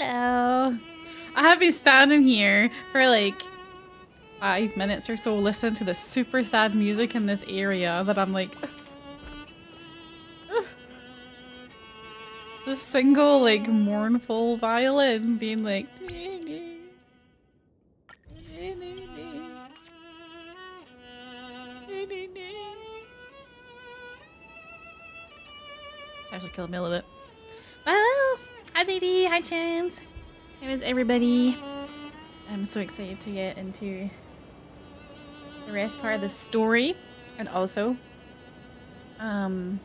Hello. I have been standing here for like 5 minutes or so listening to this super sad music in this area that I'm like... It's this single like mournful violin being like... It's actually killing me a little bit. Hello! Hi lady, hi Chance. How is everybody? I'm so excited to get into the rest part of the story, and also the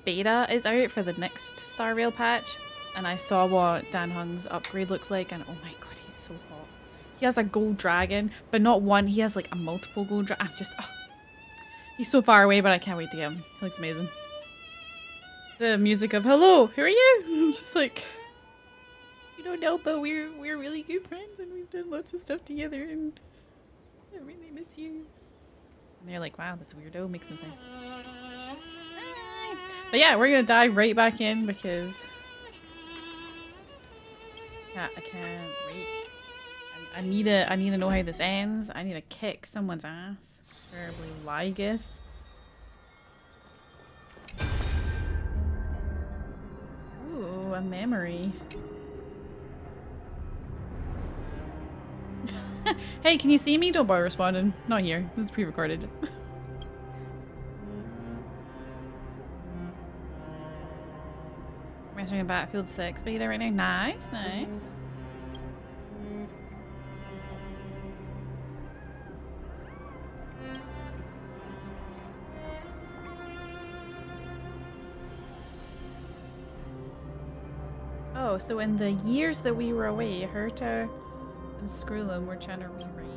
beta is out for the next StarRail patch, and I saw what Dan Hung's upgrade looks like, and oh my god, he's so hot. He has a gold dragon, but not one, he has like a multiple gold dragon. I'm just, he's so far away, but I can't wait to get him. He looks amazing. The music of hello, who are you? I'm just like, you don't know, but we're really good friends and we've done lots of stuff together and I really miss you. And they're like, wow, that's weirdo, makes no sense. Hi. But yeah, we're gonna dive right back in because I can't wait. I need to know how this ends. I need to kick someone's ass. Preferably Lygus. Ooh, a memory. Hey, can you see me? Don't bother responding. Not here. This is pre-recorded. Mastering a Battlefield 6 beta right now. Nice, nice. Oh, so in the years that we were away, Herta and Skrullum were trying to rewrite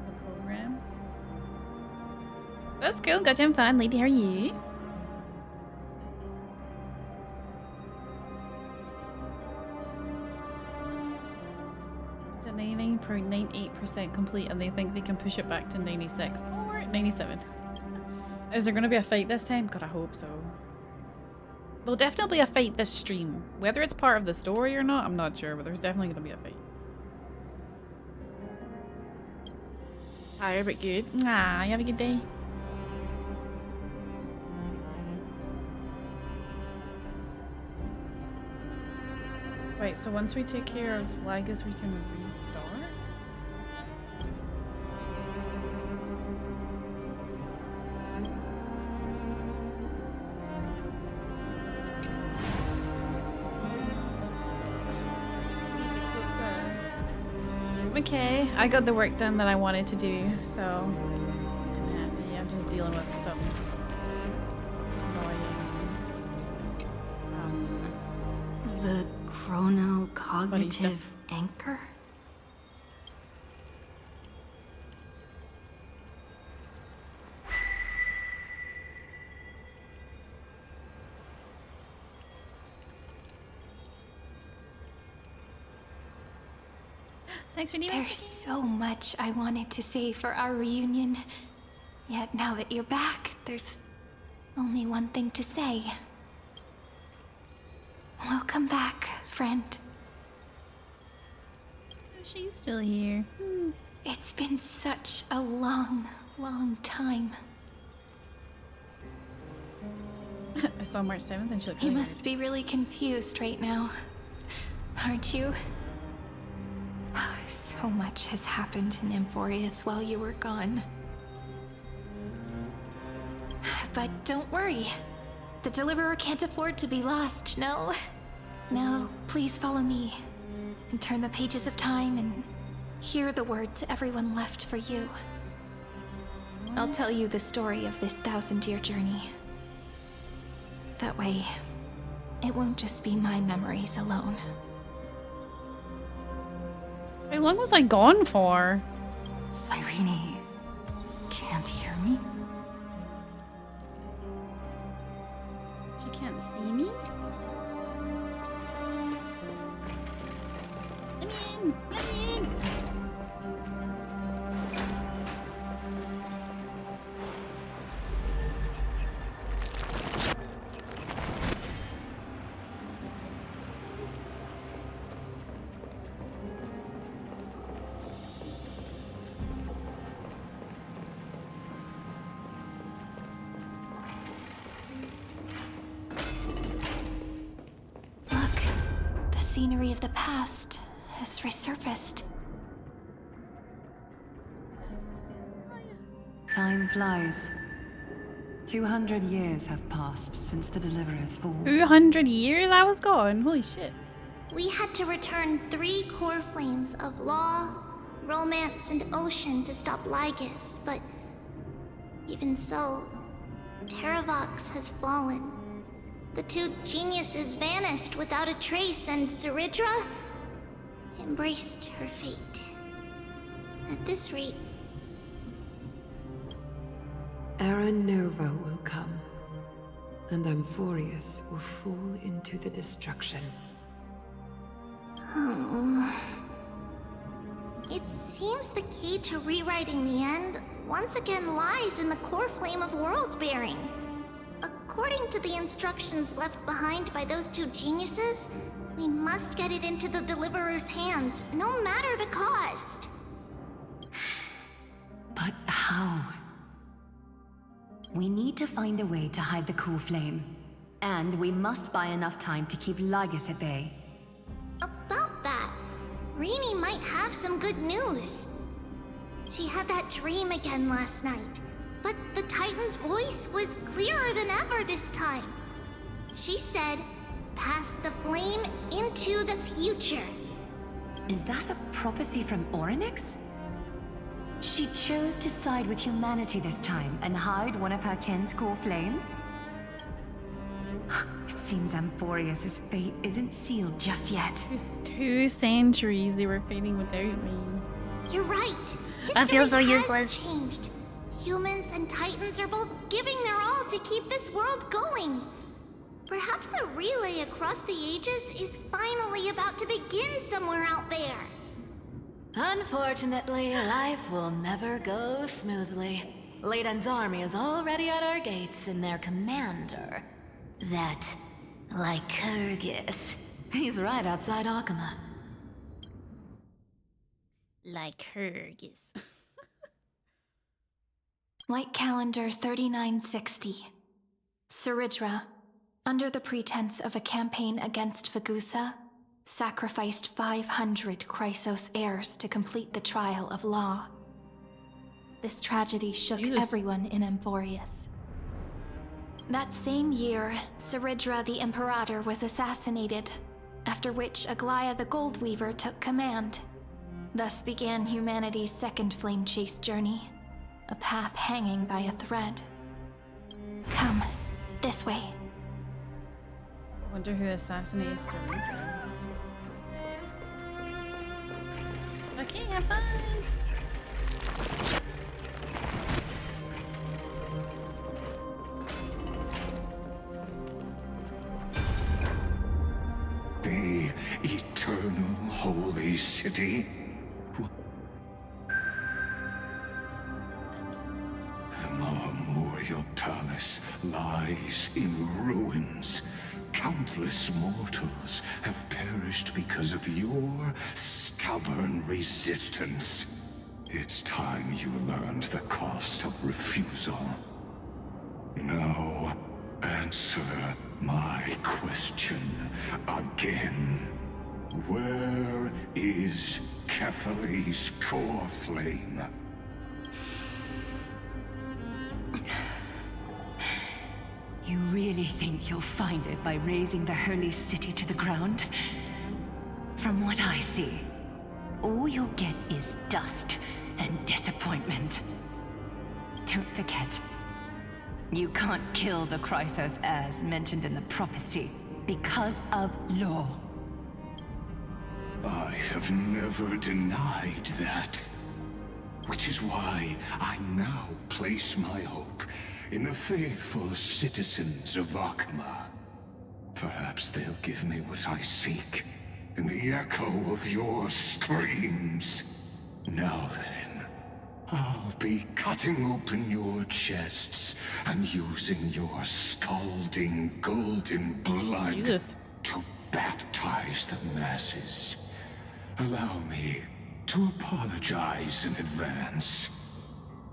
the program. That's cool, got you fun. Lady, how are you? It's at 99.98% complete and they think they can push it back to 96 or 97. Is there going to be a fight this time? God, I hope so. There'll definitely be a fight this stream. Whether it's part of the story or not, I'm not sure, but there's definitely going to be a fight. Tired but good. Ah, you have a good day. Wait, so once we take care of Lygus, we can restart? Okay, I got the work done that I wanted to do, so I'm happy. I'm just dealing with some annoying the chronocognitive anchor? Thanks for needing. There's so much I wanted to say for our reunion. Yet now that you're back, there's only one thing to say. Welcome back, friend. She's still here. It's been such a long, long time. I saw March 7th and she looked You really must be really confused right now, aren't you? So much has happened in Emphorius while you were gone. But don't worry. The Deliverer can't afford to be lost, no? No, please follow me. And turn the pages of time and hear the words everyone left for you. I'll tell you the story of this 1000-year journey. That way, it won't just be my memories alone. How long was I gone for? Cyrene can't hear me? She can't see me? Let me in! Let me in! scenery of the past has resurfaced. Time flies. 200 years have passed since the Deliverer's fall. 200 years I was gone? Holy shit. We had to return 3 core flames of law, romance, and ocean to stop Lygus, but even so, Terravox has fallen. The 2 geniuses vanished without a trace, and Zeridra embraced her fate. At this rate, Era Nova will come, and Amphorius will fall into the destruction. it seems the key to rewriting the end once again lies in the core flame of world-bearing. According to the instructions left behind by those 2 geniuses, we must get it into the Deliverer's hands, no matter the cost. But how? We need to find a way to hide the core flame. And we must buy enough time to keep Lygus at bay. About that, Rini might have some good news. She had that dream again last night, but the Titan's voice was clearer than ever this time. She said, "Pass the flame into the future." Is that a prophecy from Orynyx? She chose to side with humanity this time and hide one of her kin's core flame? It seems Amphorius' fate isn't sealed just yet. It's 2 centuries they were fighting without me. You're right. I feel so History has useless. Changed. Humans and Titans are both giving their all to keep this world going. Perhaps a relay across the ages is finally about to begin somewhere out there. Unfortunately, life will never go smoothly. Leiden's army is already at our gates, and their commander, that Lycurgus, he's right outside Akama. Lycurgus. Light calendar 3960. Zeridra, under the pretense of a campaign against Vagusa, sacrificed 500 Chrysos heirs to complete the trial of law. This tragedy shook Jesus. everyone in Amphorius. That same year, Zeridra the Imperator was assassinated, after which Aglaia the Goldweaver took command. Thus began humanity's second flame chase journey, a path hanging by a thread. Come, this way. I wonder who assassinated Zeridra. Okay, have fun. The eternal holy city? The Memorial Palace lies in ruins. Countless mortals have perished because of your stubborn resistance. It's time you learned the cost of refusal. Now, answer my question again. Where is Ketheri's core flame? You really think you'll find it by razing the holy city to the ground? From what I see, all you'll get is dust and disappointment. Don't forget, you can't kill the Chrysos heirs mentioned in the prophecy because of law. I have never denied that. Which is why I now place my hope in the faithful citizens of Akama. Perhaps they'll give me what I seek in the echo of your screams. Now then, I'll be cutting open your chests and using your scalding golden blood Jesus. to baptize the masses. Allow me to apologize in advance.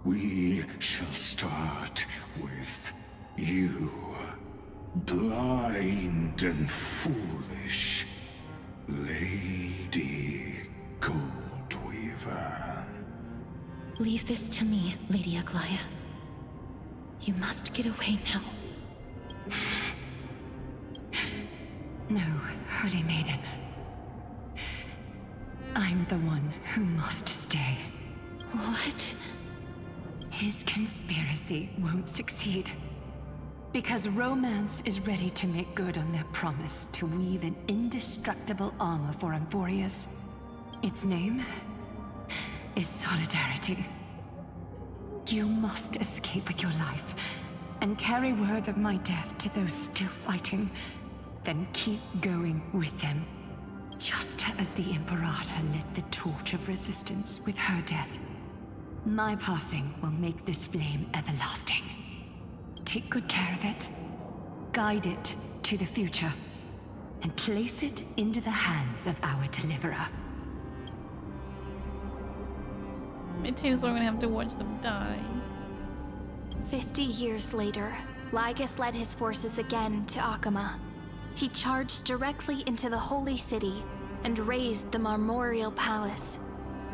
We shall start with you, blind and foolish. Lady Goldweaver. Leave this to me, Lady Aglaya. You must get away now. No, Holy Maiden. I'm the one who must stay. What? His conspiracy won't succeed. Because Romance is ready to make good on their promise to weave an indestructible armor for Amphorius. Its name is Solidarity. You must escape with your life and carry word of my death to those still fighting. Then keep going with them. Just as the Imperator lit the torch of resistance with her death. My passing will make this flame everlasting. Take good care of it. Guide it to the future. And place it into the hands of our deliverer. How many times am I gonna have to watch them die? 50 years later, Lygus led his forces again to Akama. He charged directly into the Holy City and razed the Marmorial Palace.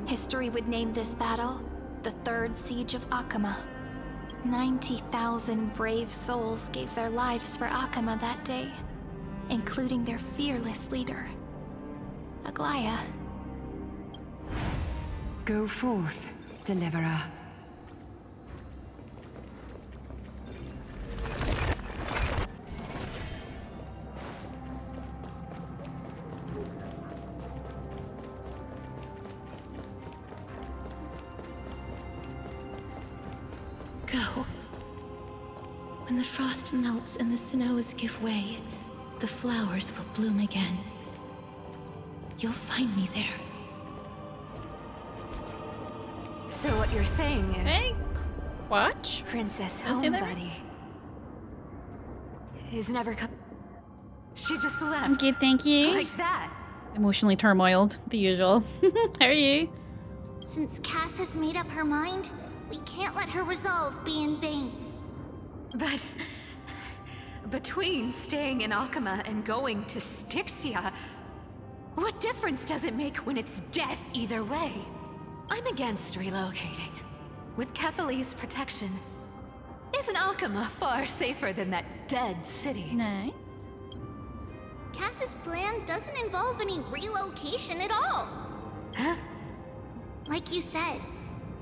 History would name this battle the Third Siege of Akama. 90,000 brave souls gave their lives for Akama that day, including their fearless leader, Aglaya. Go forth, deliverer. Go. When the frost melts and the snows give way, the flowers will bloom again. You'll find me there. So what you're saying is... Hey, watch. Princess Is he there? Homebody is never come... She just left. Okay, thank you. Like that. Emotionally turmoiled, the usual. How are you? Since Cass has made up her mind, we can't let her resolve be in vain. But... between staying in Akama and going to Styxia, what difference does it make when it's death either way? I'm against relocating. With Kefali's protection, isn't Akama far safer than that dead city? Nice. Cass's plan doesn't involve any relocation at all. Huh? Like you said,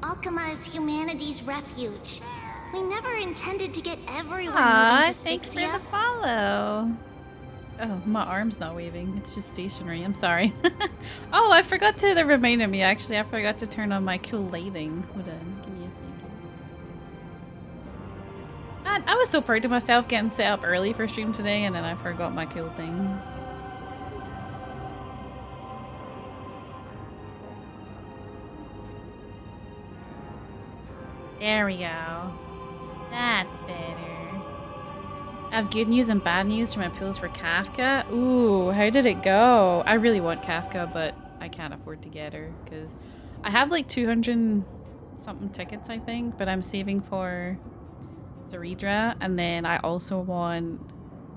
Alchema is humanity's refuge. We never intended to get everyone Aw, moving to thanks for Styxia. the follow. Oh, my arm's not waving. It's just stationary. I'm sorry. Oh, I forgot to. That reminded me, actually. I forgot to turn on my cool lighting. Hold on. Give me a second. Man, I was so proud of myself getting set up early for stream today, and then I forgot my cool thing. There we go. That's better. I have good news and bad news for my pools for Kafka. Ooh, how did it go? I really want Kafka, but I can't afford to get her because I have like 200 something tickets, I think, but I'm saving for Zeridra, and then I also want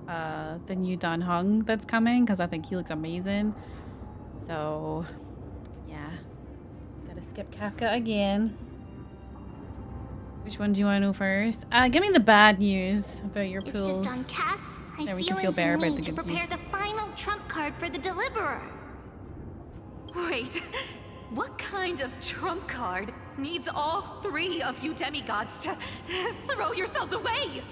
the new Dan Hung that's coming because I think he looks amazing. So, yeah, gotta skip Kafka again. Which one do you want to know first? Give me the bad news about your pools. It's just on Cass, Then we Hycealans, can feel better and about me the to good prepare news. the final trump card for the Deliverer. Wait, what kind of trump card needs all three of you demigods to throw yourselves away?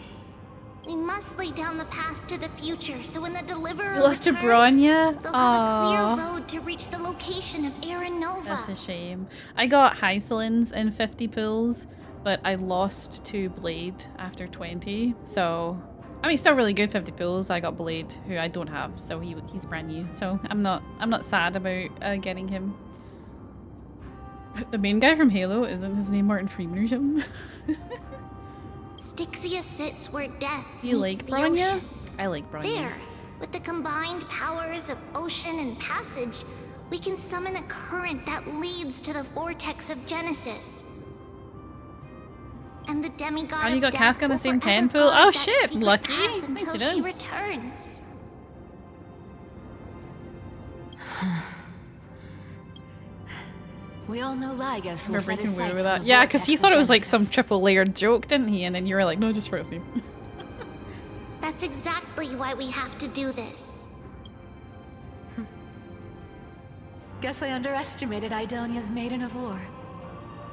We must lay down the path to the future, so when the Deliverer You lost to returns, Bronya? they'll have a Aww. clear road to reach the location of Aaron Nova. That's a shame. I got Hycealans in 50 pools, but I lost to Blade after 20. So, I mean, still really good 50 pools. I got Blade, who I don't have, so he's brand new. So I'm not sad about getting him. The main guy from Halo, isn't his name Martin Freeman or something? Styxia sits where death Do you meets like the Bronya? ocean. I like Bronya. There, with the combined powers of ocean and passage, we can summon a current that leads to the vortex of Genesis. And the demigod Oh, you of got death Kafka in the will same forever 10 pool? guard Oh that shit, secret lucky. path Nice until to she know. returns. We all know Lygus will Remember set he his can woo sights with on that. the Yeah, because he vortex thought of it was like some Genesis. triple layered joke, didn't he? And then you were like, no, just first name. That's exactly why we have to do this. Guess I underestimated Idonia's Maiden of War.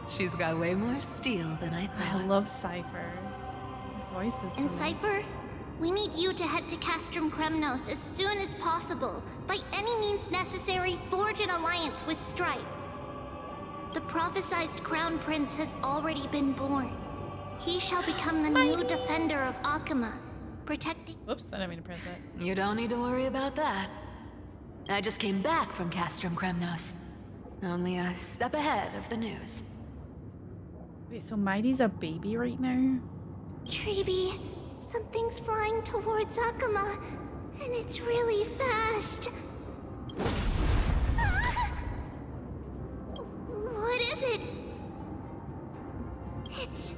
She's got way more steel than I I thought. love Cypher. Her voice is And so nice. Cypher, we need you to head to Castrum Kremnos as soon as possible. By any means necessary, forge an alliance with Strife. The prophesized Crown Prince has already been born. He shall become the new defender of Akama, protecting... Oops, I didn't mean to press that. You don't need to worry about that. I just came back from Castrum Kremnos. Only a step ahead of the news. Wait, so Mighty's a baby right now? Treeby, something's flying towards Akama, and it's really fast. Ah! What is it? It's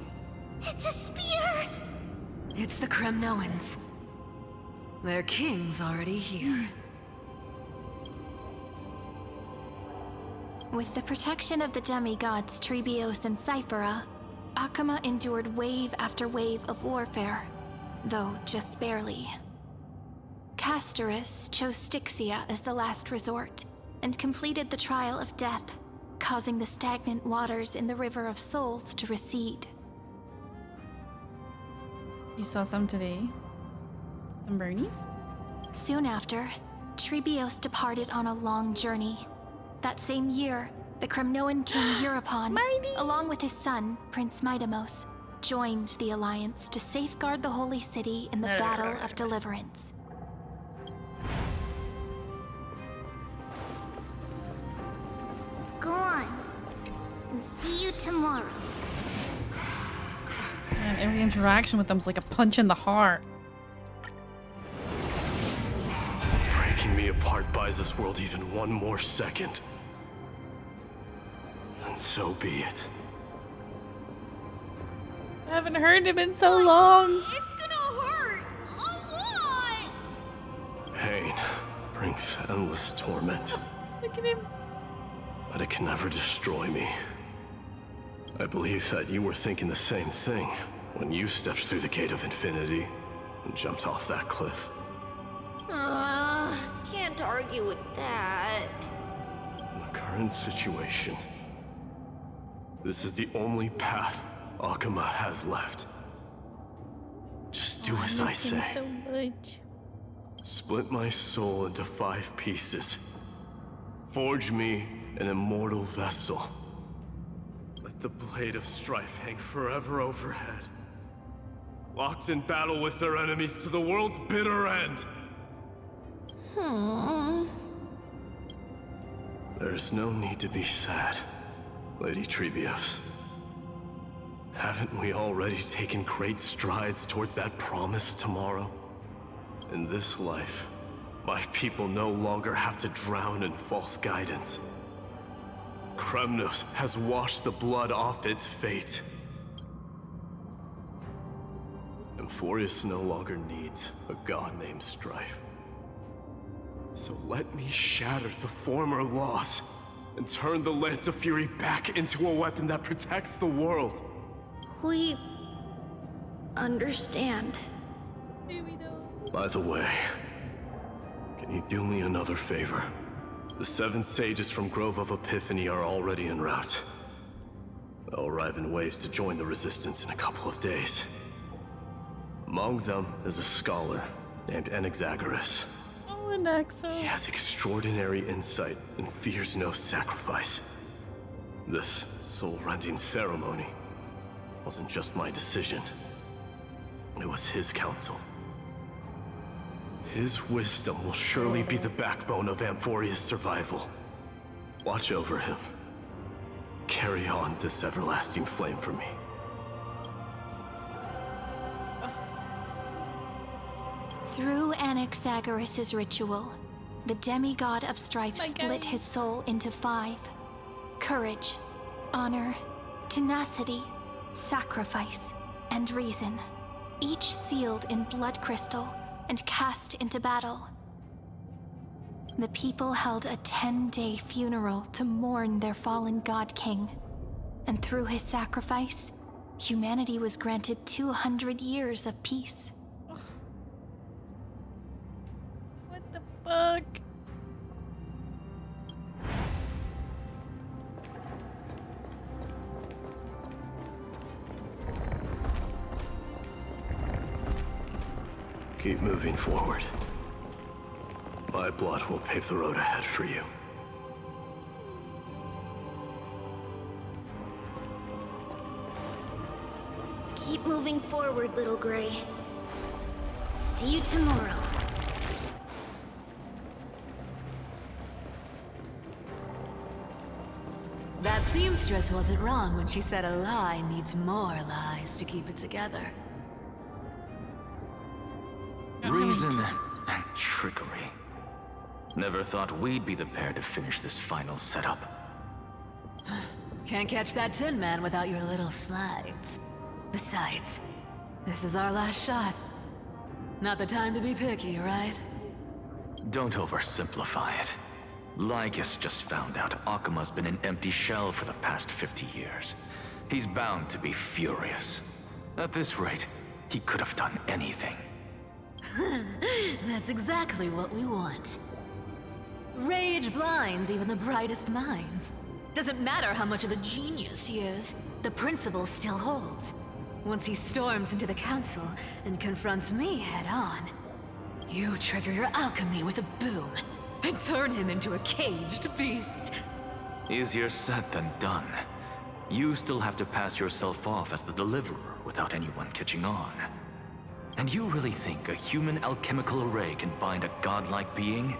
a spear! It's the Kremnoans. Their king's already here. With the protection of the demigods Trebios and Cyphera, Akama endured wave after wave of warfare, though just barely. Castorus chose Styxia as the last resort, and completed the trial of death, causing the stagnant waters in the River of Souls to recede. You saw some today? Some brownies? Soon after, Trebios departed on a long journey. That same year, the Kremnoan king Euripon, along with his son, Prince Midamos, joined the alliance to safeguard the holy city in the Battle of Deliverance. Go on, and see you tomorrow. Man, every interaction with them's like a punch in the heart. Breaking me apart buys this world even one more second. And so be it. I haven't heard him in so long. It's gonna hurt a lot! Pain brings endless torment, Look at him. but it can never destroy me. I believe that you were thinking the same thing when you stepped through the gate of infinity and jumped off that cliff. Can't argue with that. In the current situation, this is the only path Akama has left. Just do as I say. So much. Split my soul into 5 pieces. Forge me an immortal vessel. Let the blade of strife hang forever overhead. Locked in battle with their enemies to the world's bitter end. There's no need to be sad, Lady Trebios. Haven't we already taken great strides towards that promise tomorrow? In this life, my people no longer have to drown in false guidance. Kremnos has washed the blood off its fate. Emphorius no longer needs a god named Strife. So let me shatter the former loss and turn the Lance of Fury back into a weapon that protects the world. We understand. By the way, can you do me another favor? The 7 sages from Grove of Epiphany are already en route. They'll arrive in waves to join the Resistance in a couple of days. Among them is a scholar named Anaxagoras. Oh, an Axel. He has extraordinary insight and fears no sacrifice. This soul-rending ceremony wasn't just my decision. It was his counsel. His wisdom will surely be the backbone of Amphoria's survival. Watch over him. Carry on this everlasting flame for me. Through Anaxagoras' ritual, the demigod of strife split his soul into 5. Courage, honor, tenacity, sacrifice, and reason, each sealed in blood crystal and cast into battle. The people held a 10-day funeral to mourn their fallen god king. And through his sacrifice, humanity was granted 200 years of peace. What the fuck? Keep moving forward. My blood will pave the road ahead for you. Keep moving forward, little Gray. See you tomorrow. That seamstress wasn't wrong when she said a lie needs more lies to keep it together. Reason and trickery. Never thought we'd be the pair to finish this final setup. Can't catch that Tin Man without your little slides. Besides, this is our last shot. Not the time to be picky, right? Don't oversimplify it. Lygus just found out Akima's been an empty shell for the past 50 years. He's bound to be furious. At this rate, he could have done anything. That's exactly what we want. Rage blinds even the brightest minds. Doesn't matter how much of a genius he is, the principle still holds. Once he storms into the council and confronts me head-on, you trigger your alchemy with a boom and turn him into a caged beast. Easier said than done. You still have to pass yourself off as the deliverer without anyone catching on. And you really think a human alchemical array can bind a godlike being?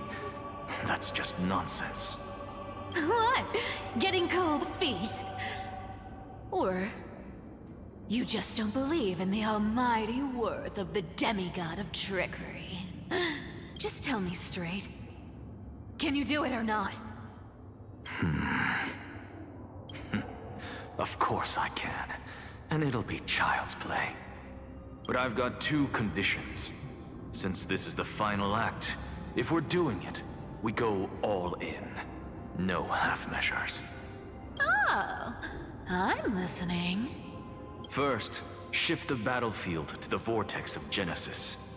That's just nonsense. What? Getting cold feet? Or you just don't believe in the almighty worth of the demigod of trickery? Just tell me straight. Can you do it or not? Of course I can. And it'll be child's play. But I've got two conditions. Since this is the final act, if we're doing it, we go all in. No half measures. Oh, I'm listening. First, shift the battlefield to the vortex of Genesis.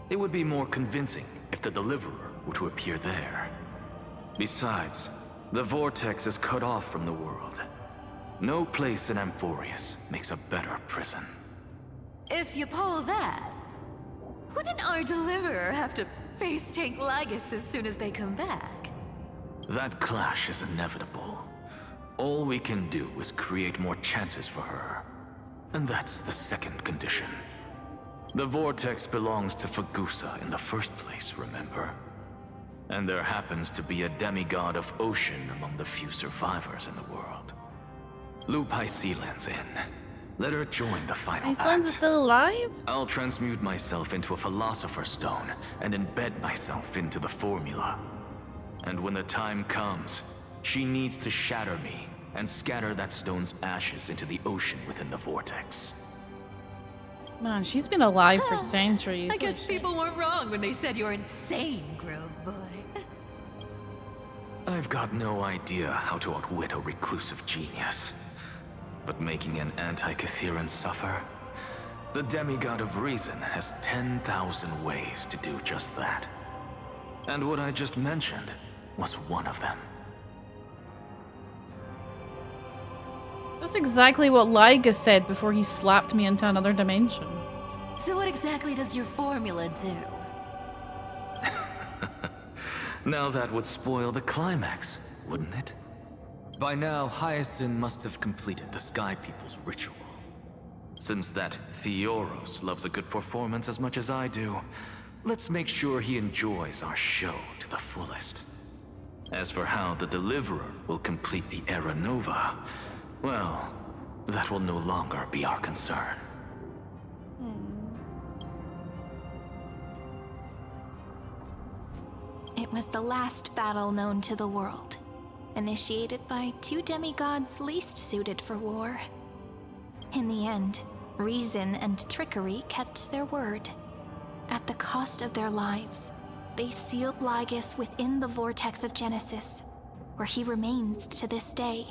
It would be more convincing if the deliverer were to appear there. Besides, the vortex is cut off from the world. No place in Amphorius makes a better prison. If you pull that, wouldn't our deliverer have to face tank Lygus as soon as they come back? That clash is inevitable. All we can do is create more chances for her. And that's the second condition. The vortex belongs to Fagusa in the first place, remember? And there happens to be a demigod of ocean among the few survivors in the world. Loop Hyceland's in. Let her join the final Iceland's act. still alive? I'll transmute myself into a Philosopher's Stone and embed myself into the formula. And when the time comes, she needs to shatter me and scatter that stone's ashes into the ocean within the vortex. Man, she's been alive for centuries. I guess people weren't wrong when they said you're insane, Grove Boy. I've got no idea how to outwit a reclusive genius. But making an anti-Catheran suffer? The demigod of reason has 10,000 ways to do just that. And what I just mentioned was one of them. That's exactly what Lygus said before he slapped me into another dimension. So what exactly does your formula do? Now that would spoil the climax, wouldn't it? By now, Hyacinth must have completed the Sky People's ritual. Since that Theoros loves a good performance as much as I do, let's make sure he enjoys our show to the fullest. As for how the Deliverer will complete the Era Nova, well, that will no longer be our concern. It was the last battle known to the world, initiated by two demigods least suited for war. In the end, reason and trickery kept their word. At the cost of their lives, They sealed Lygus within the vortex of Genesis, where he remains to this day.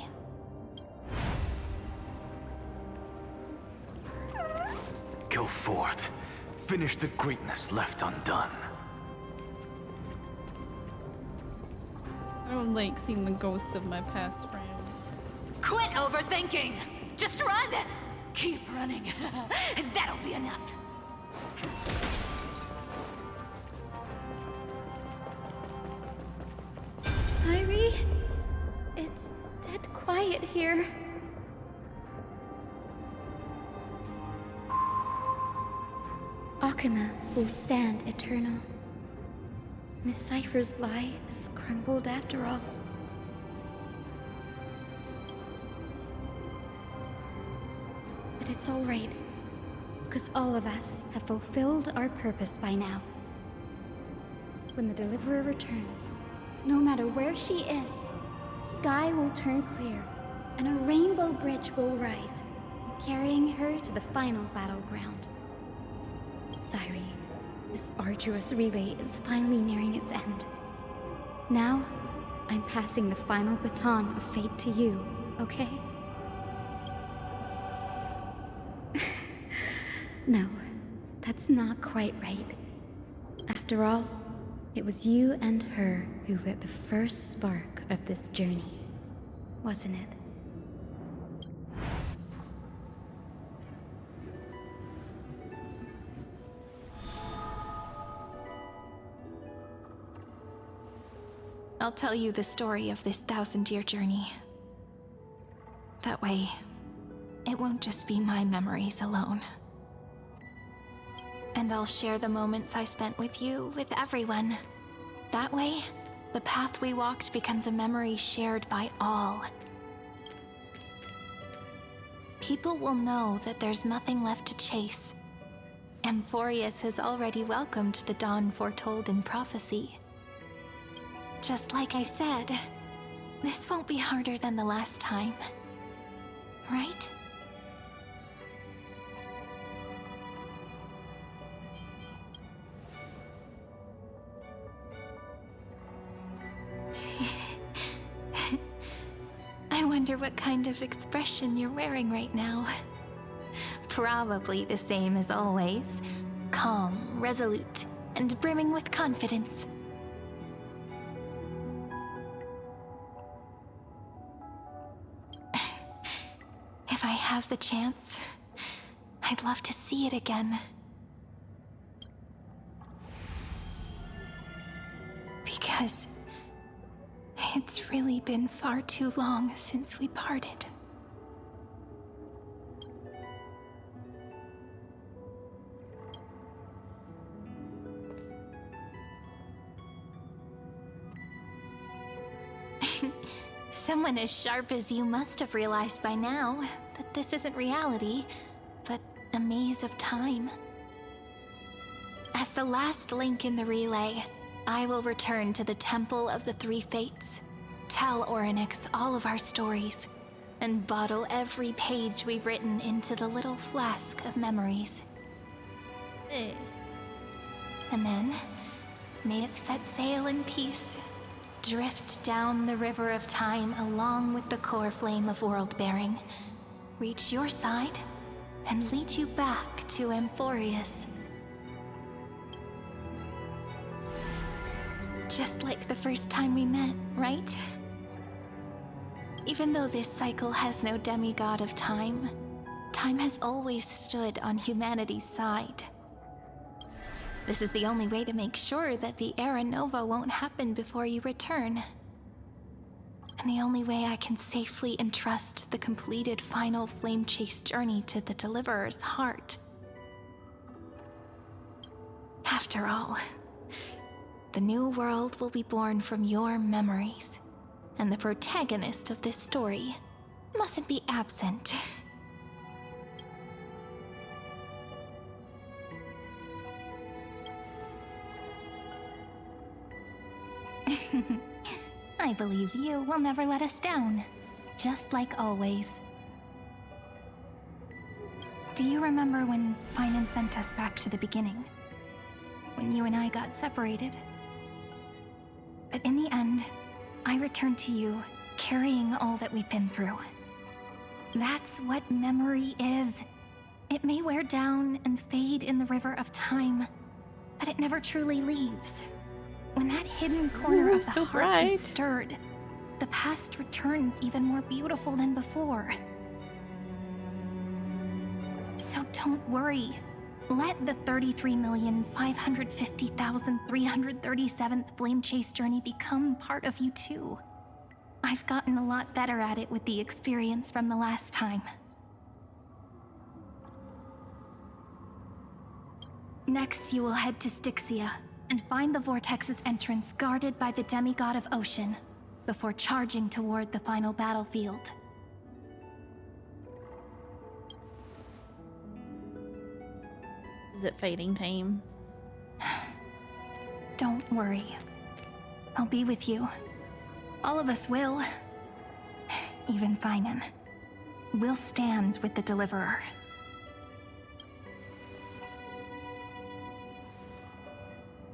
Go forth. Finish the greatness left undone. I don't like seeing the ghosts of my past friends. Quit overthinking! Just run! Keep running. That'll be enough. Irie, it's dead quiet here. Akuma will stand eternal. Miss Cypher's lie has crumbled after all. But it's all right, because all of us have fulfilled our purpose by now. When the Deliverer returns, no matter where she is, sky will turn clear, and a rainbow bridge will rise, carrying her to the final battleground. Sairi, this arduous relay is finally nearing its end. Now, I'm passing the final baton of fate to you, okay? No, that's not quite right. After all, it was you and her who lit the first spark of this journey, wasn't it? I'll tell you the story of this 1,000-year journey. That way, it won't just be my memories alone. And I'll share the moments I spent with you with everyone. That way, the path we walked becomes a memory shared by all. People will know that there's nothing left to chase. Amphorius has already welcomed the dawn foretold in prophecy. Just like I said, this won't be harder than the last time, right? I wonder what kind of expression you're wearing right now. Probably the same as always. Calm, resolute, and brimming with confidence. If I have the chance, I'd love to see it again. Because it's really been far too long since we parted. Someone as sharp as you must have realized by now that this isn't reality, but a maze of time. As the last link in the relay, I will return to the Temple of the Three Fates, tell Orynyx all of our stories, and bottle every page we've written into the little flask of memories. And then, may it set sail in peace, drift down the river of time along with the core flame of world-bearing, reach your side, and lead you back to Amphorius. Just like the first time we met, right? Even though this cycle has no demigod of time, time has always stood on humanity's side. This is the only way to make sure that the Era Nova won't happen before you return. And the only way I can safely entrust the completed final flame chase journey to the Deliverer's heart. After all, the new world will be born from your memories, and the protagonist of this story mustn't be absent. I believe you will never let us down, just like always. Do you remember when Finan sent us back to the beginning? When you and I got separated? But in the end, I return to you, carrying all that we've been through. That's what memory is. It may wear down and fade in the river of time, but it never truly leaves. When that hidden corner of the so heart bright. is stirred, the past returns even more beautiful than before. So don't worry. Let the 33,550,337th Flame Chase journey become part of you too. I've gotten a lot better at it with the experience from the last time. Next, you will head to Styxia and find the Vortex's entrance guarded by the demigod of ocean before charging toward the final battlefield. Is it fighting time? Don't worry. I'll be with you. All of us will. Even Finan. We'll stand with the Deliverer.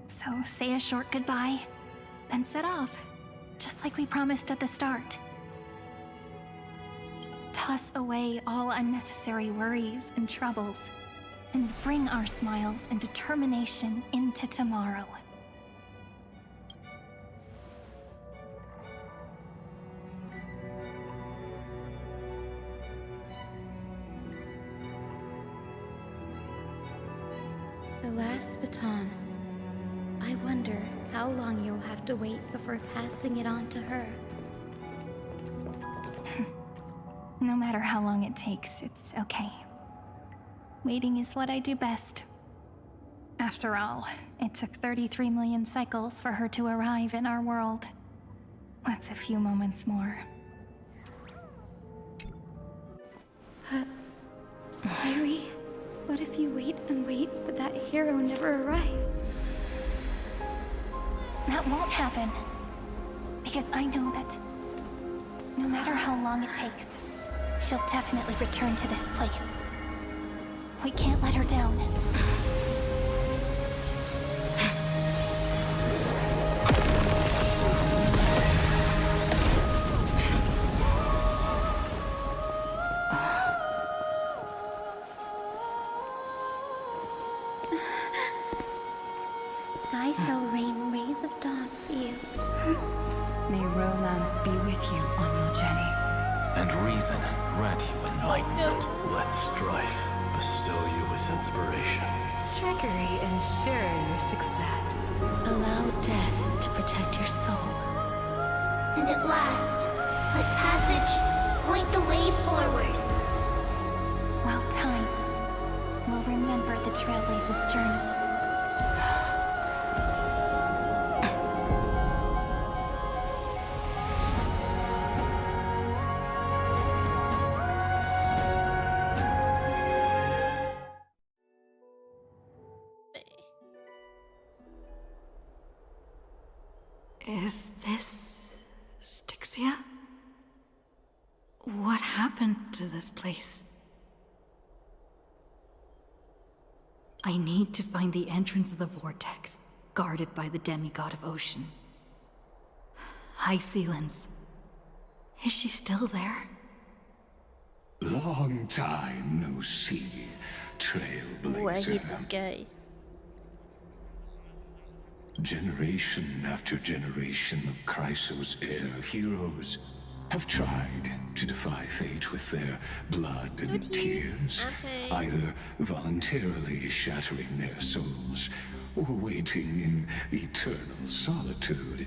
So say a short goodbye, then set off, just like we promised at the start. Toss away all unnecessary worries and troubles, and bring our smiles and determination into tomorrow. The last baton. I wonder how long you'll have to wait before passing it on to her. No matter how long it takes, it's okay. Waiting is what I do best. After all, it took 33 million cycles for her to arrive in our world. What's a few moments more? Sairi, what if you wait and wait, but that hero never arrives? That won't happen. Because I know that no matter how long it takes, she'll definitely return to this place. We can't let her down. Sky shall rain rays of dawn for you. May romance be with you on your journey. And reason grant you enlightenment. Let strife bestow you with inspiration. Trickery ensure your success. Allow death to protect your soul. And at last, let passage point the way forward. Well, time will remember the Trailblaze's journey. Is this Styxia? What happened to this place? I need to find the entrance of the vortex, guarded by the demigod of ocean. High Sealens. Is she still there? Long time no see, Trailblazer. Oh, I hate this guy. Generation after generation of Chrysos heir heroes have tried to defy fate with their blood and tears, either voluntarily shattering their souls or waiting in eternal solitude.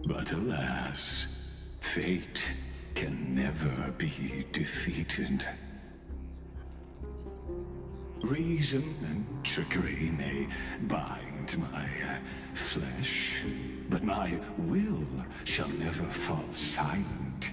But alas, fate can never be defeated. Reason and trickery may bind my flesh, but my will shall never fall silent.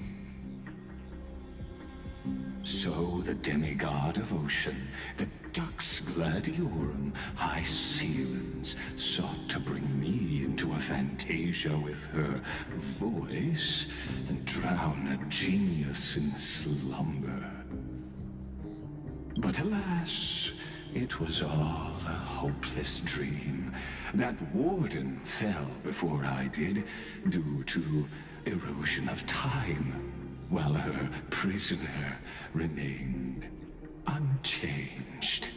So the demigod of ocean, the Dux Gladiorum, High Sealens, sought to bring me into a fantasia with her voice and drown a genius in slumber. But alas, it was all a hopeless dream. That warden fell before I did, due to erosion of time, while her prisoner remained unchanged.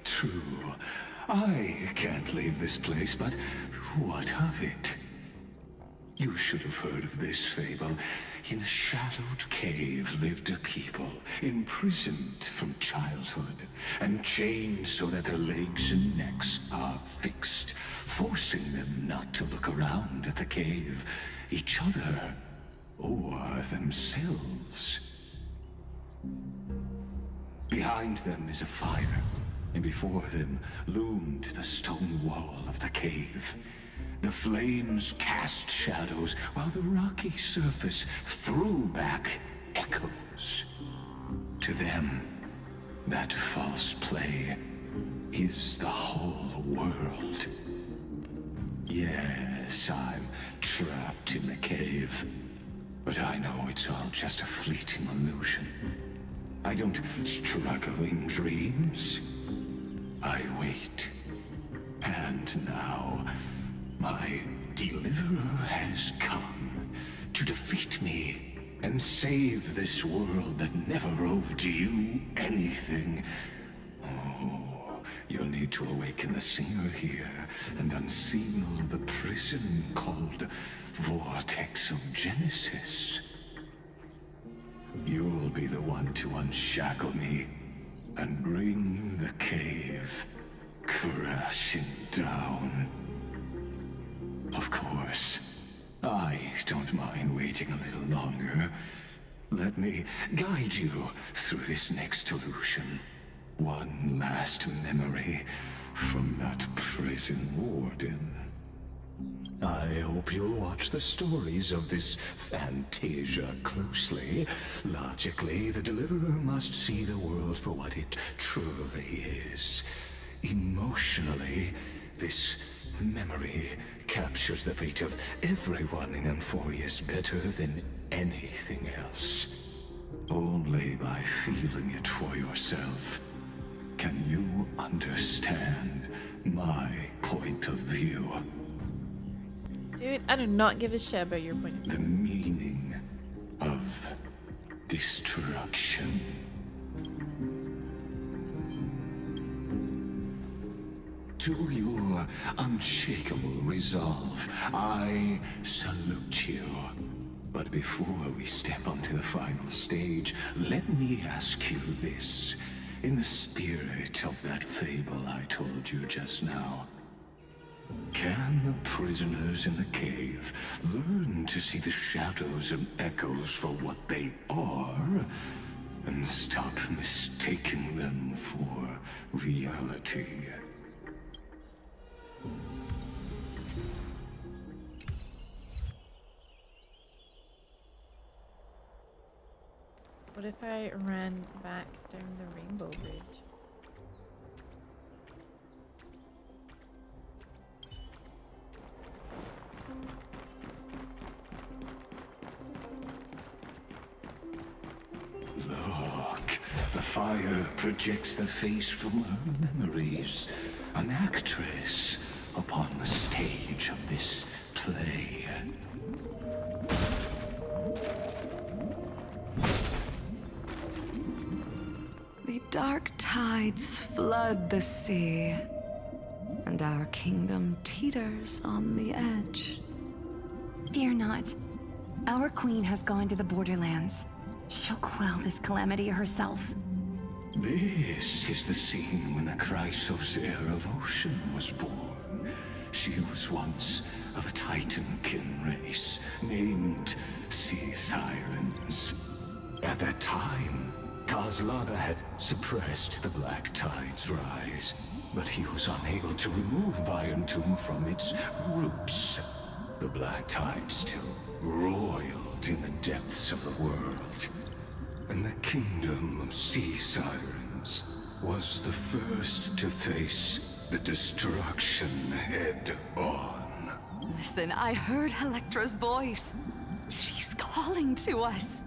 True, I can't leave this place, but what of it? You should have heard of this fable. In a shadowed cave lived a people, imprisoned from childhood, and chained so that their legs and necks are fixed, forcing them not to look around at the cave, each other, or themselves. Behind them is a fire, and before them loomed the stone wall of the cave. The flames cast shadows, while the rocky surface threw back echoes. To them, that false play is the whole world. Yes, I'm trapped in the cave, but I know it's all just a fleeting illusion. I don't struggle in dreams. I wait. And now, my deliverer has come to defeat me and save this world that never owed you anything. Oh, you'll need to awaken the singer here and unseal the prison called Vortex of Genesis. You'll be the one to unshackle me and bring the cave crashing down. Of course, I don't mind waiting a little longer. Let me guide you through this next illusion. One last memory from that prison warden. I hope you'll watch the stories of this Fantasia closely. Logically, the Deliverer must see the world for what it truly is. Emotionally, this memory captures the fate of everyone in Emphorius better than anything else. Only by feeling it for yourself can you understand my point of view. Dude, I do not give a shit about your point of view. The meaning of destruction. To your unshakable resolve, I salute you. But before we step onto the final stage, let me ask you this. In the spirit of that fable I told you just now, can the prisoners in the cave learn to see the shadows and echoes for what they are, and stop mistaking them for reality? What if I ran back down the Rainbow Bridge? Look, the fire projects the face from her memories. An actress upon the stage of this play. The dark tides flood the sea, and our kingdom teeters on the edge. Fear not. Our queen has gone to the borderlands. She'll quell this calamity herself. This is the scene when the Chrysos heir of Ocean was born. She was once of a Titankin race named Sea Sirens. At that time, Kozlana had suppressed the Black Tide's rise, but he was unable to remove Iron Tomb from its roots. The Black Tide still roiled in the depths of the world, and the kingdom of Sea Sirens was the first to face the destruction head-on. Listen, I heard Electra's voice. She's calling to us.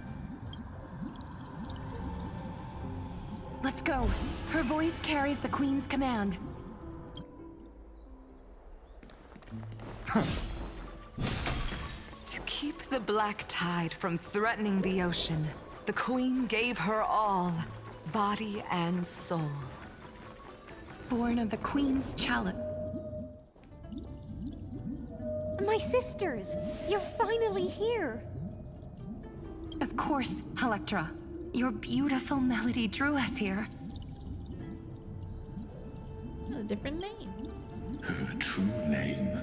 Let's go. Her voice carries the Queen's command. To keep the black tide from threatening the ocean, the Queen gave her all, body and soul. Born of the Queen's chalice. My sisters! You're finally here! Of course, Electra. Your beautiful melody drew us here. A different name. Her true name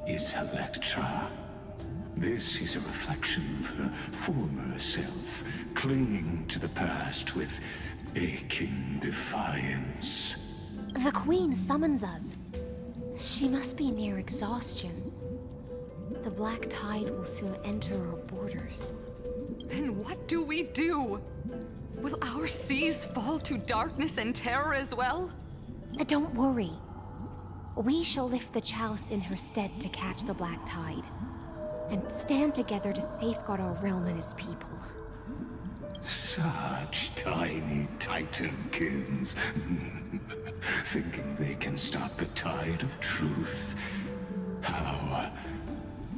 is Electra. This is a reflection of her former self, clinging to the past with aching defiance. The Queen summons us. She must be near exhaustion. The black tide will soon enter our borders. Then what do we do? Will our seas fall to darkness and terror as well? Don't worry. We shall lift the chalice in her stead to catch the black tide, and stand together to safeguard our realm and its people. Such tiny titankins, thinking they can stop the tide of truth. How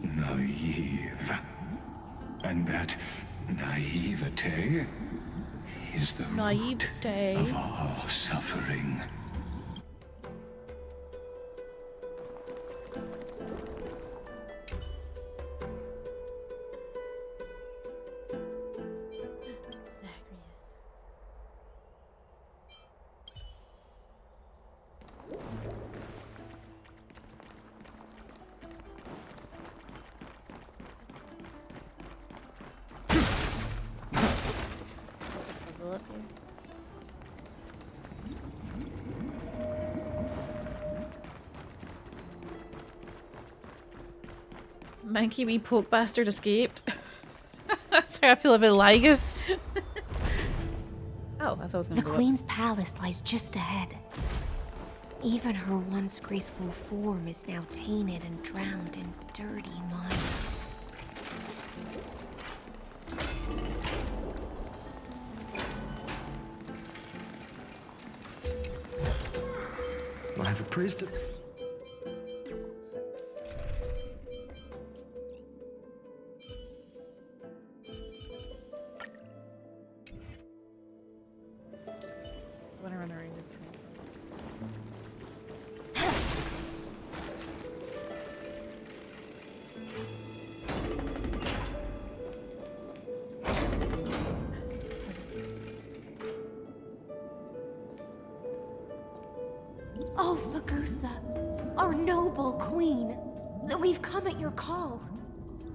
naive. And that naivete is the root of all suffering. Manky wee poke bastard escaped. That's how I feel about Lygus. Oh, I thought I was gonna The go Queen's palace lies just ahead. Even her once graceful form is now tainted and drowned in dirty mud. I've appraised it. I wanna run around this thing. Oh, Fagusa, our noble queen, we've come at your call.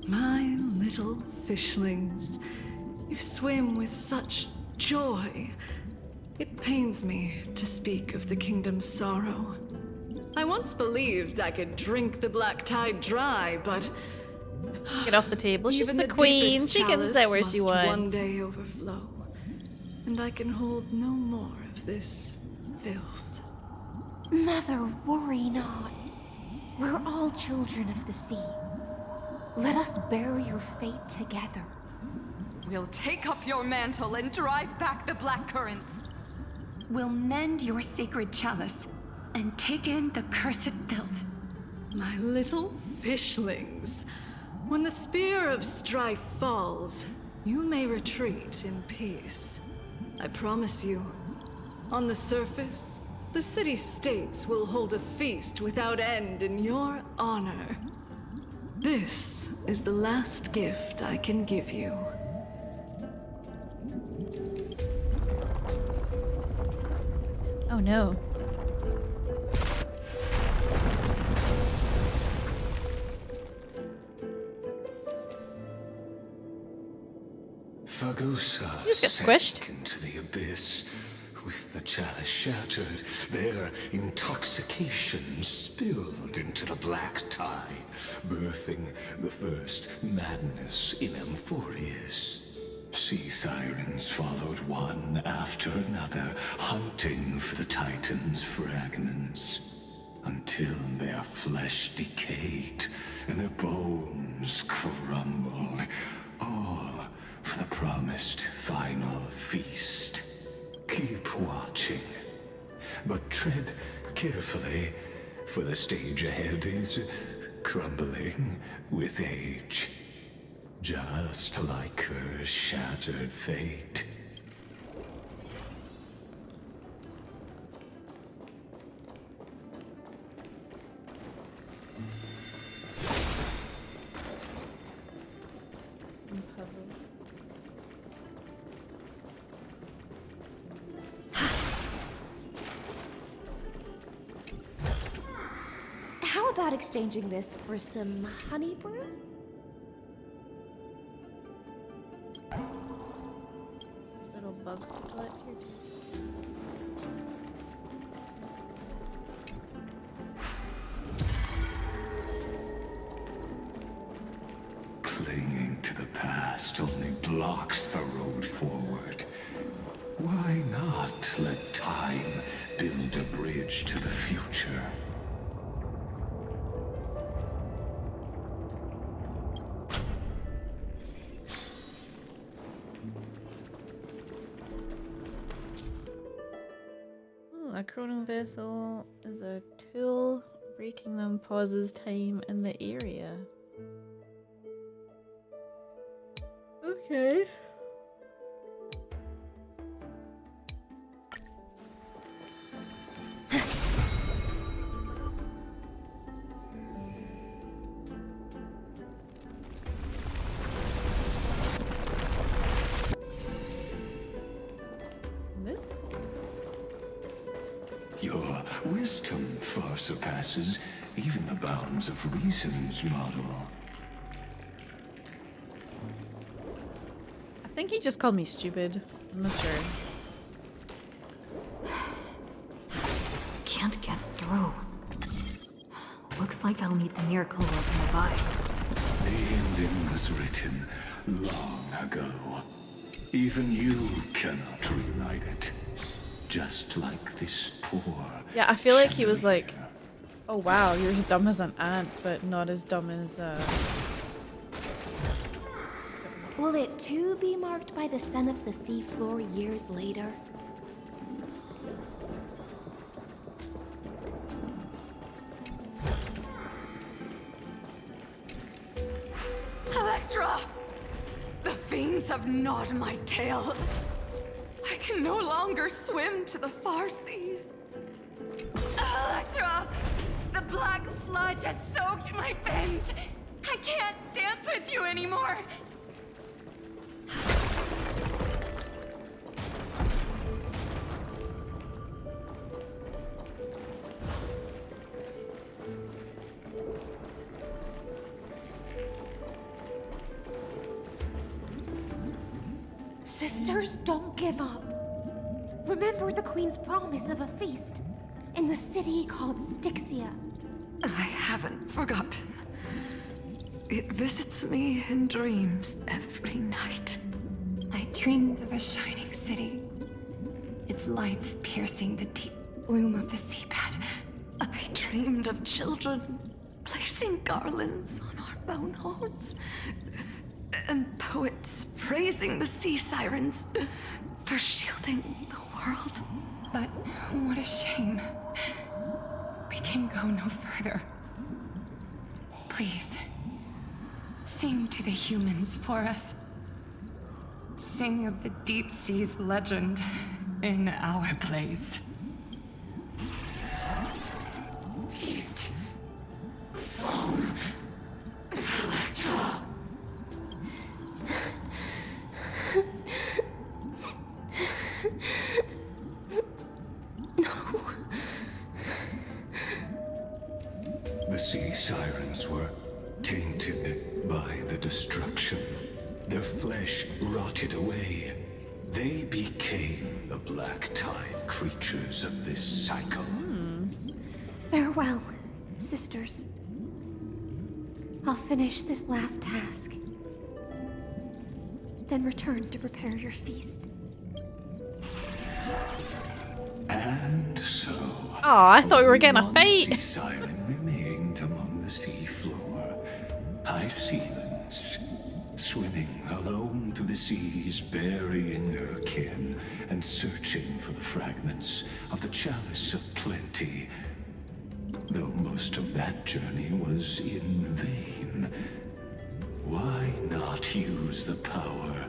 My little fishlings, you swim with such joy. It pains me to speak of the kingdom's sorrow. I once believed I could drink the black tide dry, but get off the table. She's even the queen. deepest She can chalice say where she must wants. one day overflow, and I can hold no more of this filth. Mother, worry not. We're all children of the sea. Let us bear your fate together. We'll take up your mantle and drive back the black currents. We'll mend your sacred chalice and take in the cursed filth. My little fishlings, when the spear of strife falls, you may retreat in peace. I promise you, on the surface, the city-states will hold a feast without end in your honor. This is the last gift I can give you. Oh no. Fagusa just get squished. sank into the abyss. With the chalice shattered, their intoxication spilled into the black tide, birthing the first madness in Amphorius. Sea sirens followed one after another, hunting for the Titan's fragments, until their flesh decayed and their bones crumbled, all for the promised final feast. Keep watch for the stage ahead is crumbling with age. Just like her shattered fate. Some puzzles. How about exchanging this for some honey brew? There's little bugs to collect here too. Clinging to the past only blocks the road forward. Why not let time build a bridge to the future? A chrono vessel is a tool. Breaking them pauses time in the area. Okay. Your wisdom far surpasses even the bounds of reason's model. I think he just called me stupid. I'm not sure. Can't get through. Looks like I'll need the miracle orb nearby. The ending was written long ago. Even you cannot rewrite it. Just like this poor... Yeah, I feel like he was like, oh wow, you're as dumb as an ant, but not as dumb as Will it too be marked by the scent of the seafloor years later? Electra! The fiends have gnawed my tail. I can no longer swim to the far seas. Electra! The black sludge has soaked my fins! I can't dance with you anymore! Sisters, don't give up. Remember the Queen's promise of a feast in the city called Styxia. I haven't forgotten. It visits me in dreams every night. I dreamed of a shining city, its lights piercing the deep gloom of the seabed. I dreamed of children placing garlands on our bone holds, and poets praising the sea sirens for shielding the world. But what a shame. We can go no further. Please, sing to the humans for us. Sing of the deep sea's legend in our place. Feast from Electra. The sea sirens were tainted by the destruction. Their flesh rotted away. They became the black tide creatures of this cycle. Farewell, sisters. I'll finish this last task. Then return to prepare your feast. And so... Oh, I thought we were getting a one fight. sea siren remained among the sea floor. High Sealands, swimming alone through the seas, burying her kin, and searching for the fragments of the chalice of plenty. Though that journey was in vain. Why not use the power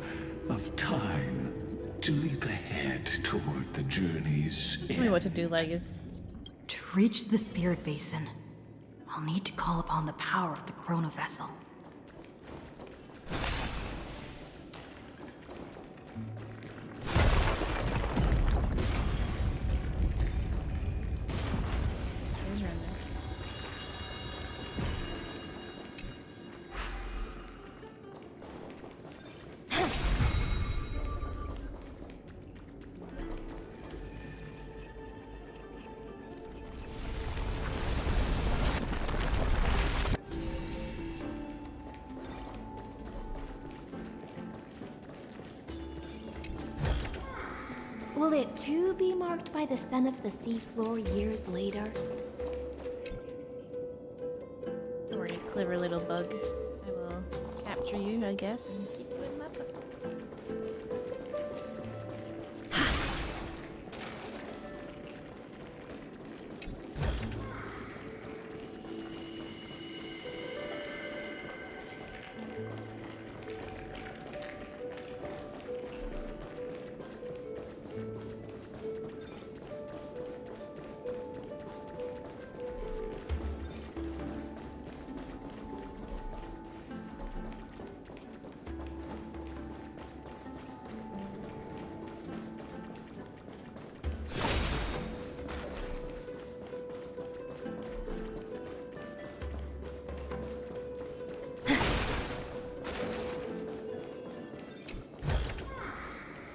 of time to leap ahead toward the journey's Tell me what to do, Legus. To reach the spirit basin, I'll need to call upon the power of the Chrono Vessel. Will it too be marked by the scent of the seafloor years later? Don't worry, clever little bug. I will capture you, I guess, and keep you in my pocket.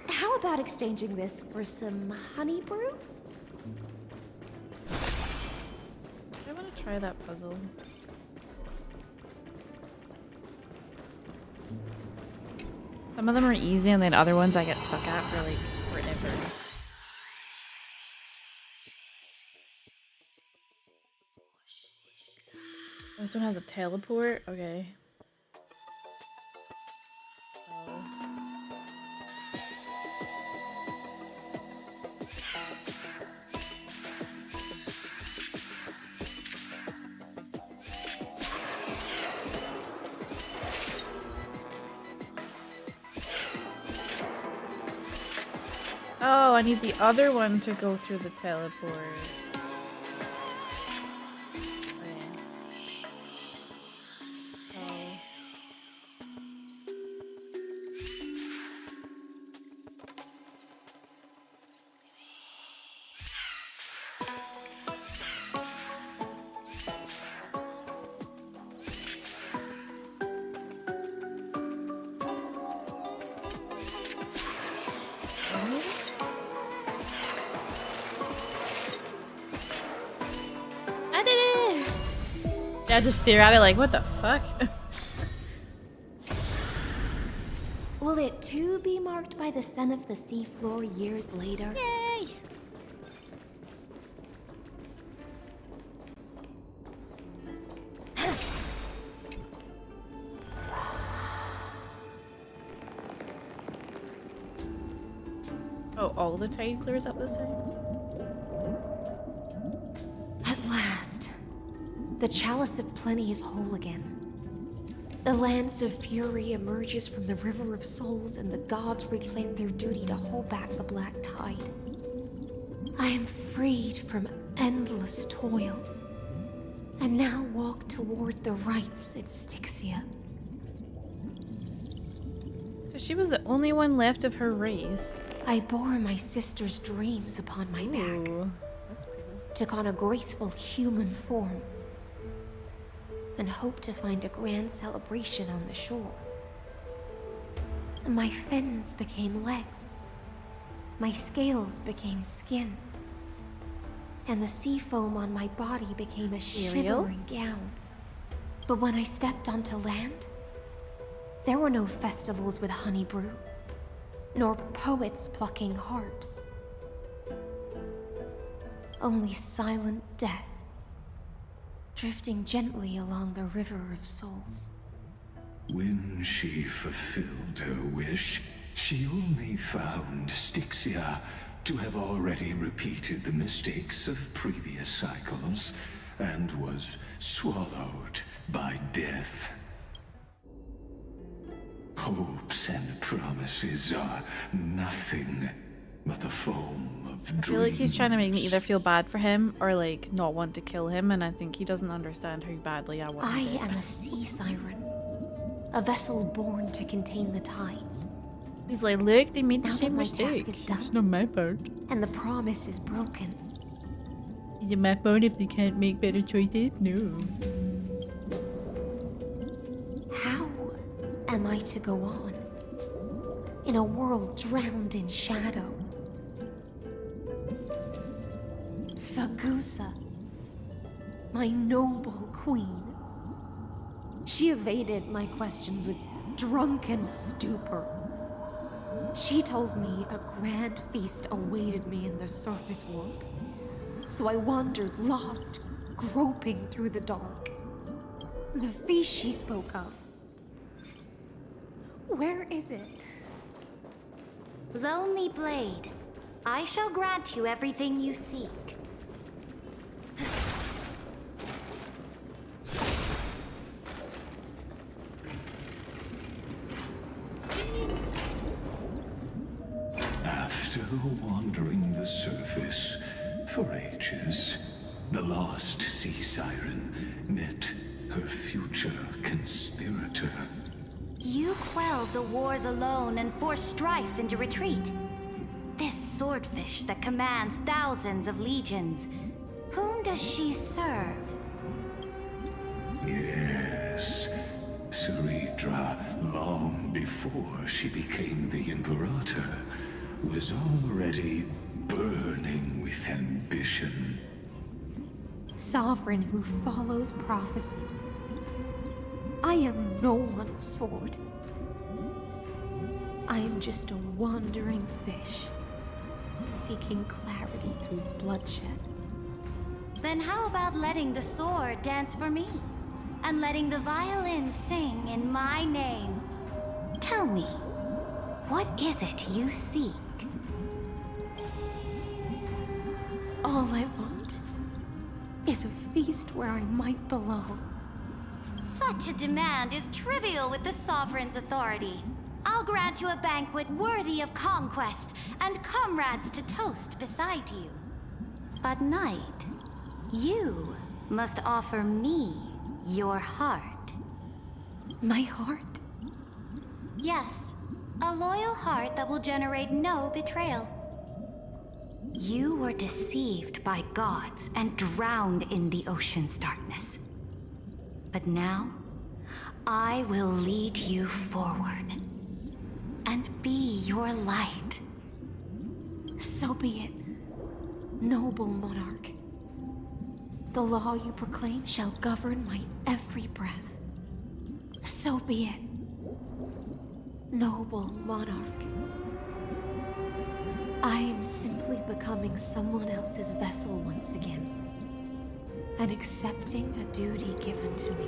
How about exchanging this for some honey brew? I want to try that puzzle. Some of them are easy, and then other ones I get stuck at for like forever. This one has a teleport? Okay. Oh, I need the other one to go through the teleport. I just stare at it like, what the fuck? Will it too be marked by the scent of the seafloor years later? Yay! Oh, all the tide clears up this time? At last, the Chalice of Plenty is whole again. The Lance of Fury emerges from the River of Souls, and the gods reclaim their duty to hold back the Black Tide. I am freed from endless toil, and now walk toward the rites at Styxia. So she was the only one left of her race. I bore my sister's dreams upon my back. That's pretty. Took on a graceful human form, and hoped to find a grand celebration on the shore. My fins became legs, my scales became skin, and the sea foam on my body became a shivering gown. But when I stepped onto land, there were no festivals with honey brew, nor poets plucking harps. Only silent death, drifting gently along the River of Souls. When she fulfilled her wish, she only found Styxia to have already repeated the mistakes of previous cycles, and was swallowed by death. Hopes and promises are nothing but the foam of dreams. I feel like he's trying to make me either feel bad for him or like not want to kill him, and I think he doesn't understand how badly I want him I dead. am a sea siren, a vessel born to contain the tides. He's like, look, they made the Now same that my task mistakes. is done, It's not my fault. and the promise is broken. Is it my fault if they can't make better choices? No. How am I to go on in a world drowned in shadow? Fagusa, my noble queen. She evaded my questions with drunken stupor. She told me a grand feast awaited me in the surface world. So I wandered lost, groping through the dark. The feast she spoke of. Where is it? Lonely Blade, I shall grant you everything you seek. After wandering the surface for ages, the lost sea siren met her future conspirator. You quelled the wars alone and forced strife into retreat. This swordfish that commands thousands of legions, whom does she serve? Yes, Ceridra, long before she became the Imperator, was already burning with ambition. Sovereign who follows prophecy. I am no one's sword. I am just a wandering fish, seeking clarity through bloodshed. Then how about letting the sword dance for me? And letting the violin sing in my name? Tell me, what is it you seek? All I want is a feast where I might belong. Such a demand is trivial with the Sovereign's authority. I'll grant you a banquet worthy of conquest and comrades to toast beside you. But night, you must offer me your heart. My heart? Yes, a loyal heart that will generate no betrayal. You were deceived by gods and drowned in the ocean's darkness. But now, I will lead you forward and be your light. So be it, noble monarch. The law you proclaim shall govern my every breath. So be it, noble monarch. I am simply becoming someone else's vessel once again, and accepting a duty given to me.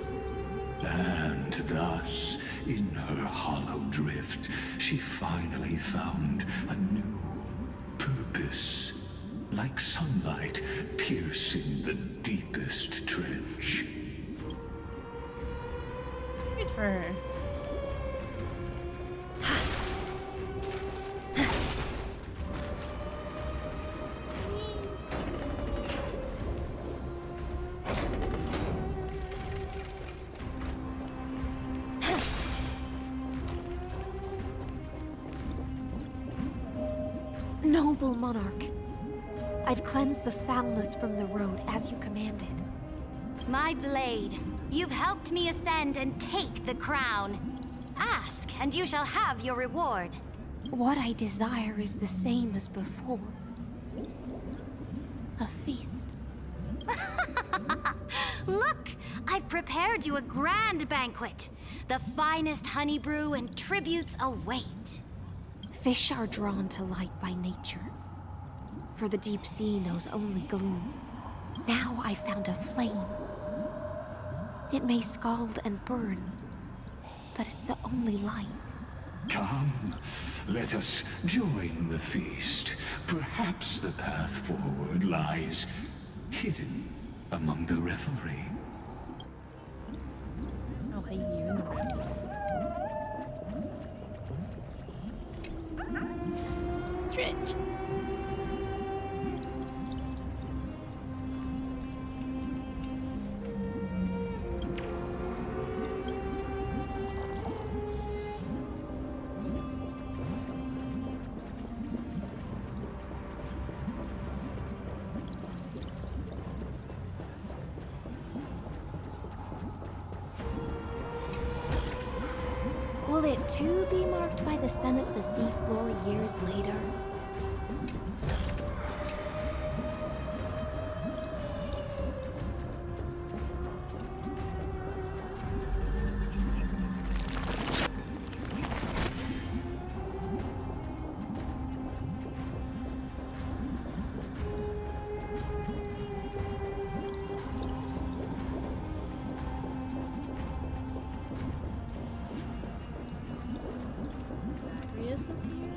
And thus, in her hollow drift, she finally found a new purpose, like sunlight piercing the deepest trench. Good for her. Noble monarch, I've cleansed the foulness from the road as you commanded. My blade, you've helped me ascend and take the crown. Ask, and you shall have your reward. What I desire is the same as before. A feast. Look, I've prepared you a grand banquet. The finest honey brew and tributes await. Fish are drawn to light by nature, for the deep sea knows only gloom. Now I found a flame. It may scald and burn, but it's the only light. Come, let us join the feast. Perhaps the path forward lies hidden among the revelry. I'll hide you in the room. Stretch. Will it too be marked by the scent of the seafloor years later? Zagreus is here?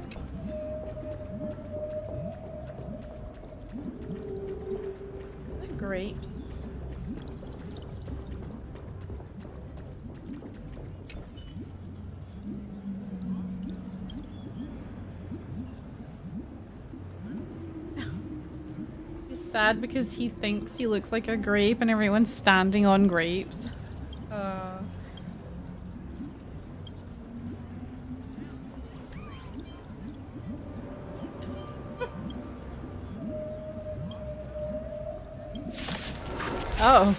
The grapes. He's sad because he thinks he looks like a grape and everyone's standing on grapes. Oh.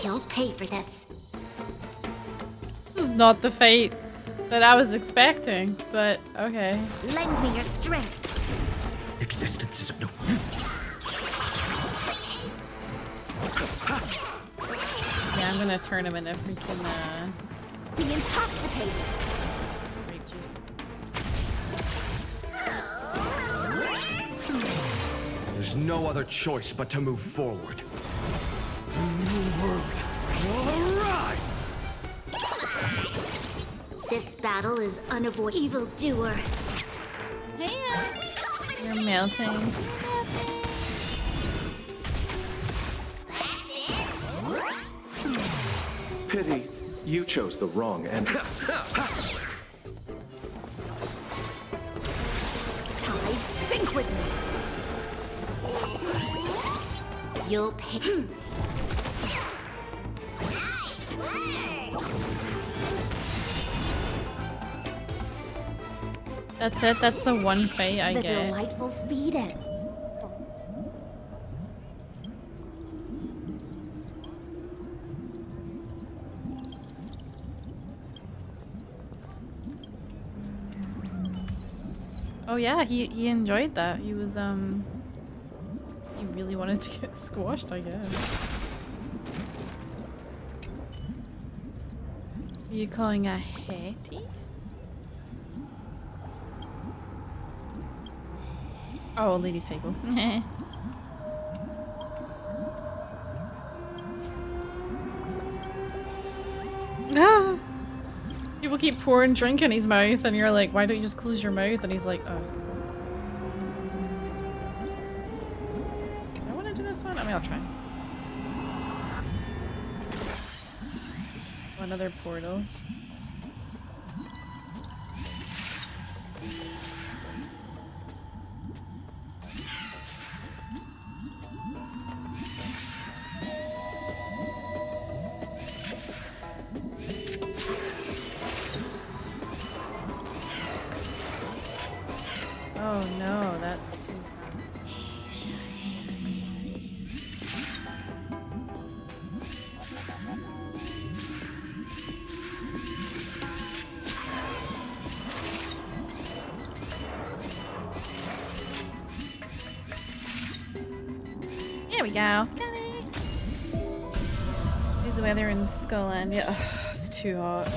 You'll pay for this. This is not the fate that I was expecting, but okay. Lend me your strength. Existence is of no. Yeah, I'm gonna turn him into freaking Be intoxicated. grape juice. There's no other choice but to move forward. New world. All right. This battle is unavoidable. Evildoer. You're melting. Pity, you chose the wrong entrance. Tide, sink with me. You'll pay. That's it. That's the one fight I The get. delightful feed ends. Oh yeah, he enjoyed that. He was he really wanted to get squashed, I guess. Are you calling a Hetty? Oh, ladies' table. People keep pouring drink in his mouth and you're like, why don't you just close your mouth? And he's like, oh, it's cool. Do I want to do this one? I mean, I'll try. Oh, another portal. Oh no, that's too fast. There we go. Got it. Here's the weather in Scotland. Yeah, it's too hot.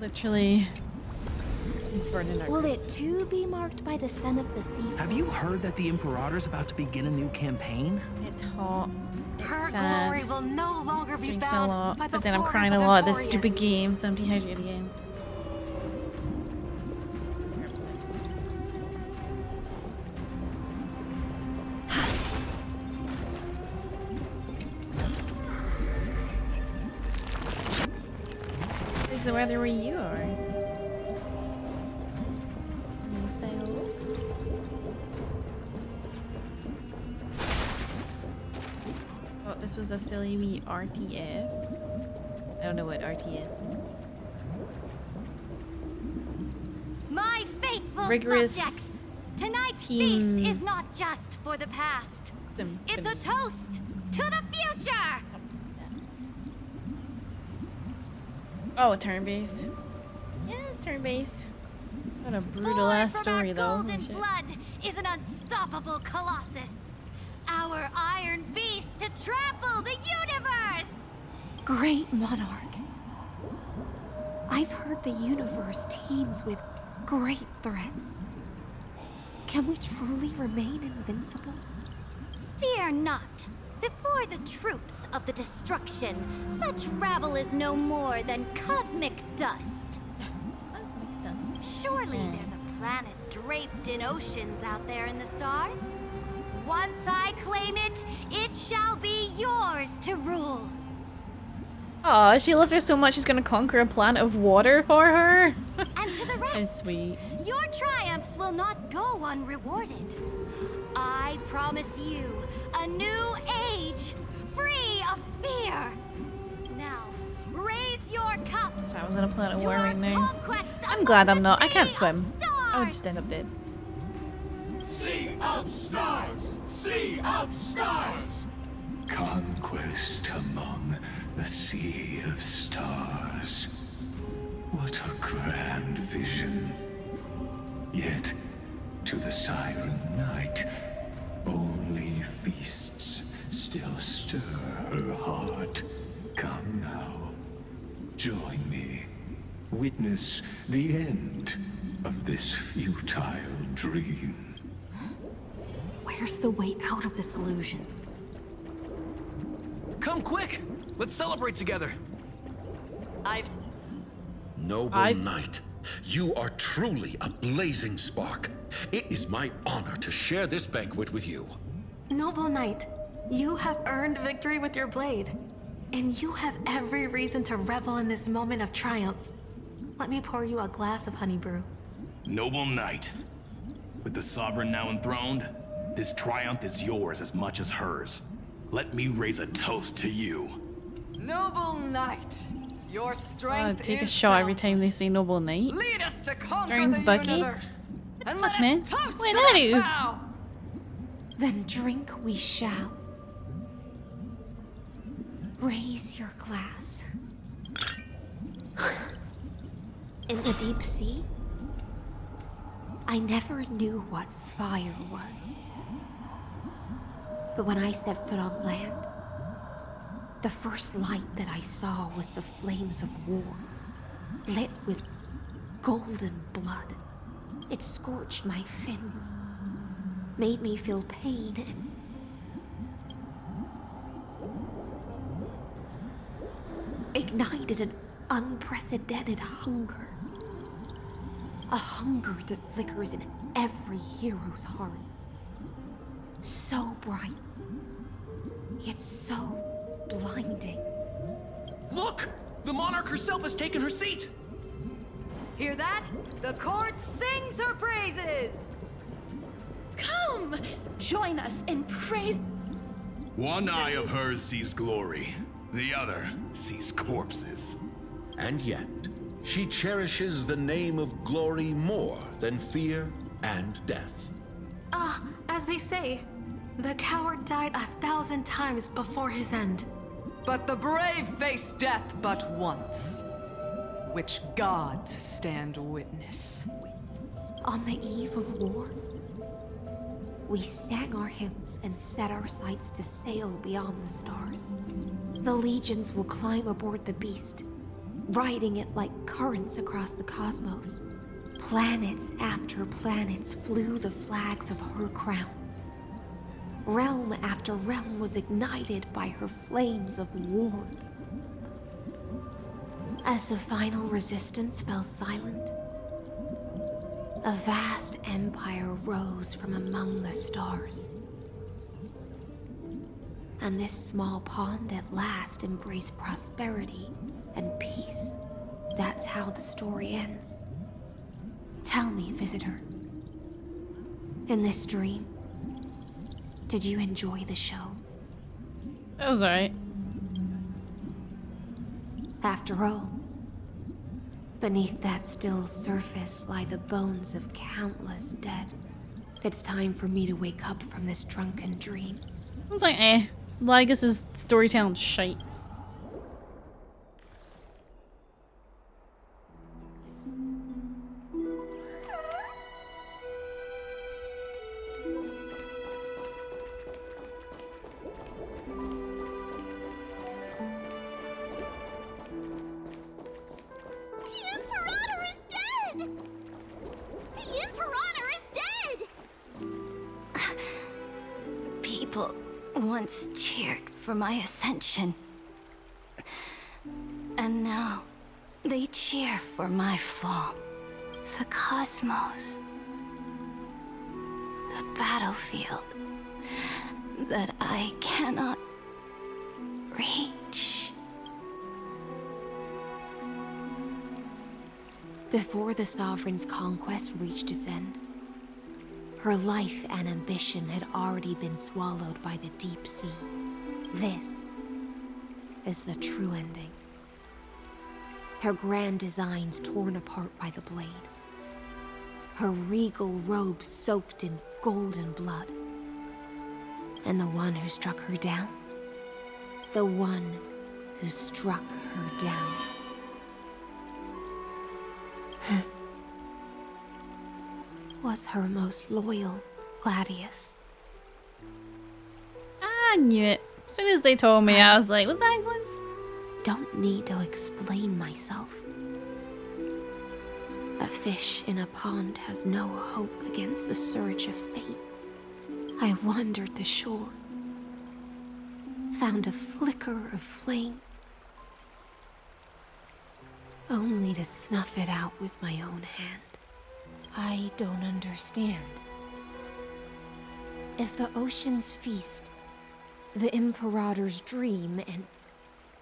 Literally. Will it too be marked by the scent of the sea? Have you heard that the Imperator's about to begin a new campaign? It's hot. It's Her sad. glory will no longer be Drinking a bound lot, by the but then I'm borders crying a of lot at this Emporius. stupid game, so I'm dehydrated again. the weather where you are? Oh, this was a silly wee RTS. I don't know what RTS means. My faithful Rigorous subjects, tonight's team. feast is not just for the past. It's a toast to the future! Oh, turn-based. Yeah, turn-based. What a brutal ass story, though. Golden blood is an unstoppable colossus. Our iron beast to trample the universe! Great monarch. I've heard the universe teems with great threats. Can we truly remain invincible? Fear not. Before the troops of the destruction, such rabble is no more than cosmic dust. Cosmic dust. Surely there's a planet draped in oceans out there in the stars. Once I claim it, it shall be yours to rule. Aw, she loved her so much she's gonna conquer a planet of water for her. And to the rest, That's sweet. your triumphs will not go unrewarded. I promise you a new age, free of fear. Now, raise your cups. So I was on a planet war right now. Conquest I'm glad I'm not. I can't swim. I would just end up dead. Sea of stars! Sea of stars! Conquest among the sea of stars. What a grand vision. Yet, to the siren night, only feasts still stir her heart. Come now, join me. Witness the end of this futile dream. Where's the way out of this illusion? Come quick! Let's celebrate together! Noble knight, you are truly a blazing spark. It is my honor to share this banquet with you. Noble knight, you have earned victory with your blade. And you have every reason to revel in this moment of triumph. Let me pour you a glass of honey brew. Noble knight, with the sovereign now enthroned, this triumph is yours as much as hers. Let me raise a toast to you. Noble knight, your strength Take a is shot every time they say Noble Knight. Lead us to conquer Drains the Bucky. universe. And let man. us toast Wait, to let that you. vow. Then drink we shall. Raise your glass. In the deep sea, I never knew what fire was. But when I set foot on land, the first light that I saw was the flames of war, lit with golden blood. It scorched my fins, made me feel pain and ignited an unprecedented hunger. A hunger that flickers in every hero's heart. So bright, yet so blinding. Look! The monarch herself has taken her seat! Hear that? The court sings her praises! Come! Join us in praise. One eye of hers sees glory, the other sees corpses. And yet, she cherishes the name of glory more than fear and death. As they say, the coward died 1,000 times before his end. But the brave face death but once, which gods stand witness. On the eve of war, we sang our hymns and set our sights to sail beyond the stars. The legions will climb aboard the beast, riding it like currents across the cosmos. Planets after planets flew the flags of her crown. Realm after realm was ignited by her flames of war. As the final resistance fell silent, a vast empire rose from among the stars. And this small pond at last embraced prosperity and peace. that's how the story ends. Tell me, visitor. In this dream, did you enjoy the show? That was alright. After all, beneath that still surface lie the bones of countless dead. It's time for me to wake up from this drunken dream. I was like, eh. Lygus' storytelling shite. People once cheered for my ascension. And now they cheer for my fall. The cosmos. The battlefield that I cannot reach. Before the Sovereign's conquest reached its end, her life and ambition had already been swallowed by the deep sea. This is the true ending. Her grand designs torn apart by the blade. Her regal robe soaked in golden blood. And the one who struck her down? The one who struck her down. Was her most loyal Gladius. I knew it. As soon as they told me, I was like, was that Excellence? Don't need to explain myself. A fish in a pond has no hope against the surge of fate. I wandered the shore, found a flicker of flame, only to snuff it out with my own hand. I don't understand. If the ocean's feast, the Imperator's dream, and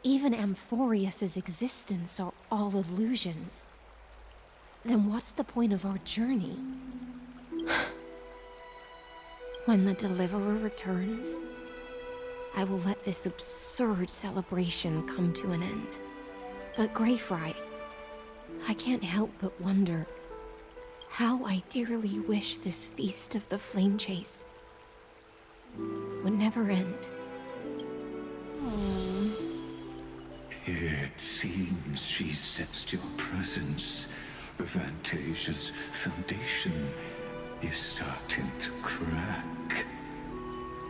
even Amphorius's existence are all illusions, then what's the point of our journey? When the Deliverer returns, I will let this absurd celebration come to an end. But Greyfry, I can't help but wonder how I dearly wish this feast of the Flame Chase would never end. It seems she sensed your presence. The Fantasia's foundation is starting to crack.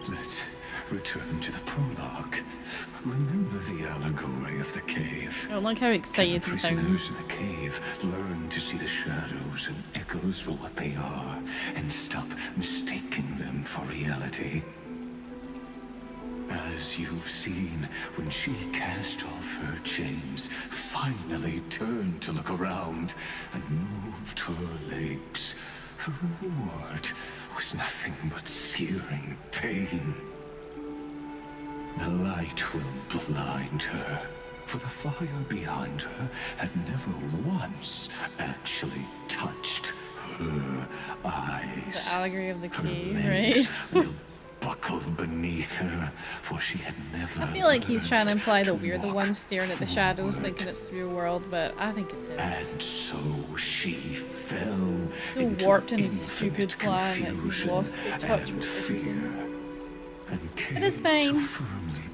Let's return to the prologue. Remember the allegory of the cave. I like how excited he Prisoners sounds. in the cave learn to see the shadows and echoes for what they are, and stop mistaking them for reality. As you've seen, when she cast off her chains, finally turned to look around, and moved her legs, her reward was nothing but searing pain. The light will blind her, for the fire behind her had never once actually touched her eyes. The allegory of the cave, Her right? legs will buckle beneath her, for she had never. I feel like he's trying to imply that we're the ones staring at the shadows thinking it's the real world, but I think it's him. And so she fell. So warped in his stupid plan that he's lost the touch with fear. But it's fine.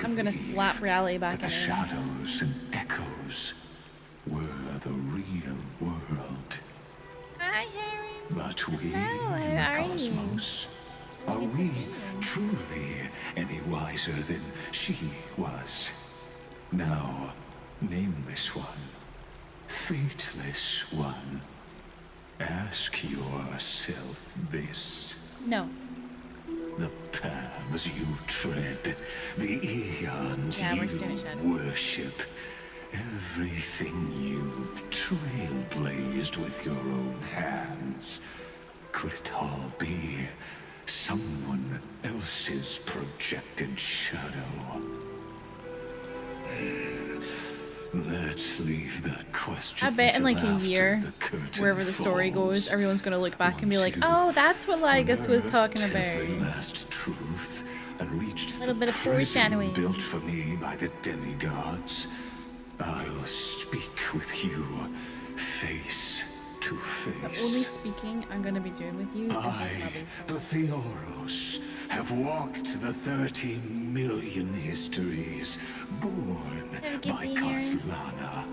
I'm gonna slap reality back in. The shadows and echoes were the real world. Hi, Harry. But we Hello, in the how are you? cosmos, are we truly any wiser than she was? Now, nameless one, fateless one, ask yourself this. No. The paths you tread, the eons Yeah, we're staring at you shadows. worship, everything you've trailblazed with your own hands, could it all be someone else's projected shadow? Let's leave that question. I bet in till like a after year, the curtain wherever the story falls. goes, everyone's gonna look back and be like, "Oh, that's what Lygus was talking Every about." last truth and reached A little the bit of prison foreshadowing. built for me by the demigods. I'll speak with you face to The face. only speaking I'm gonna be doing with you is your I, the Theoros, have walked the 30 million histories born by Kaslana.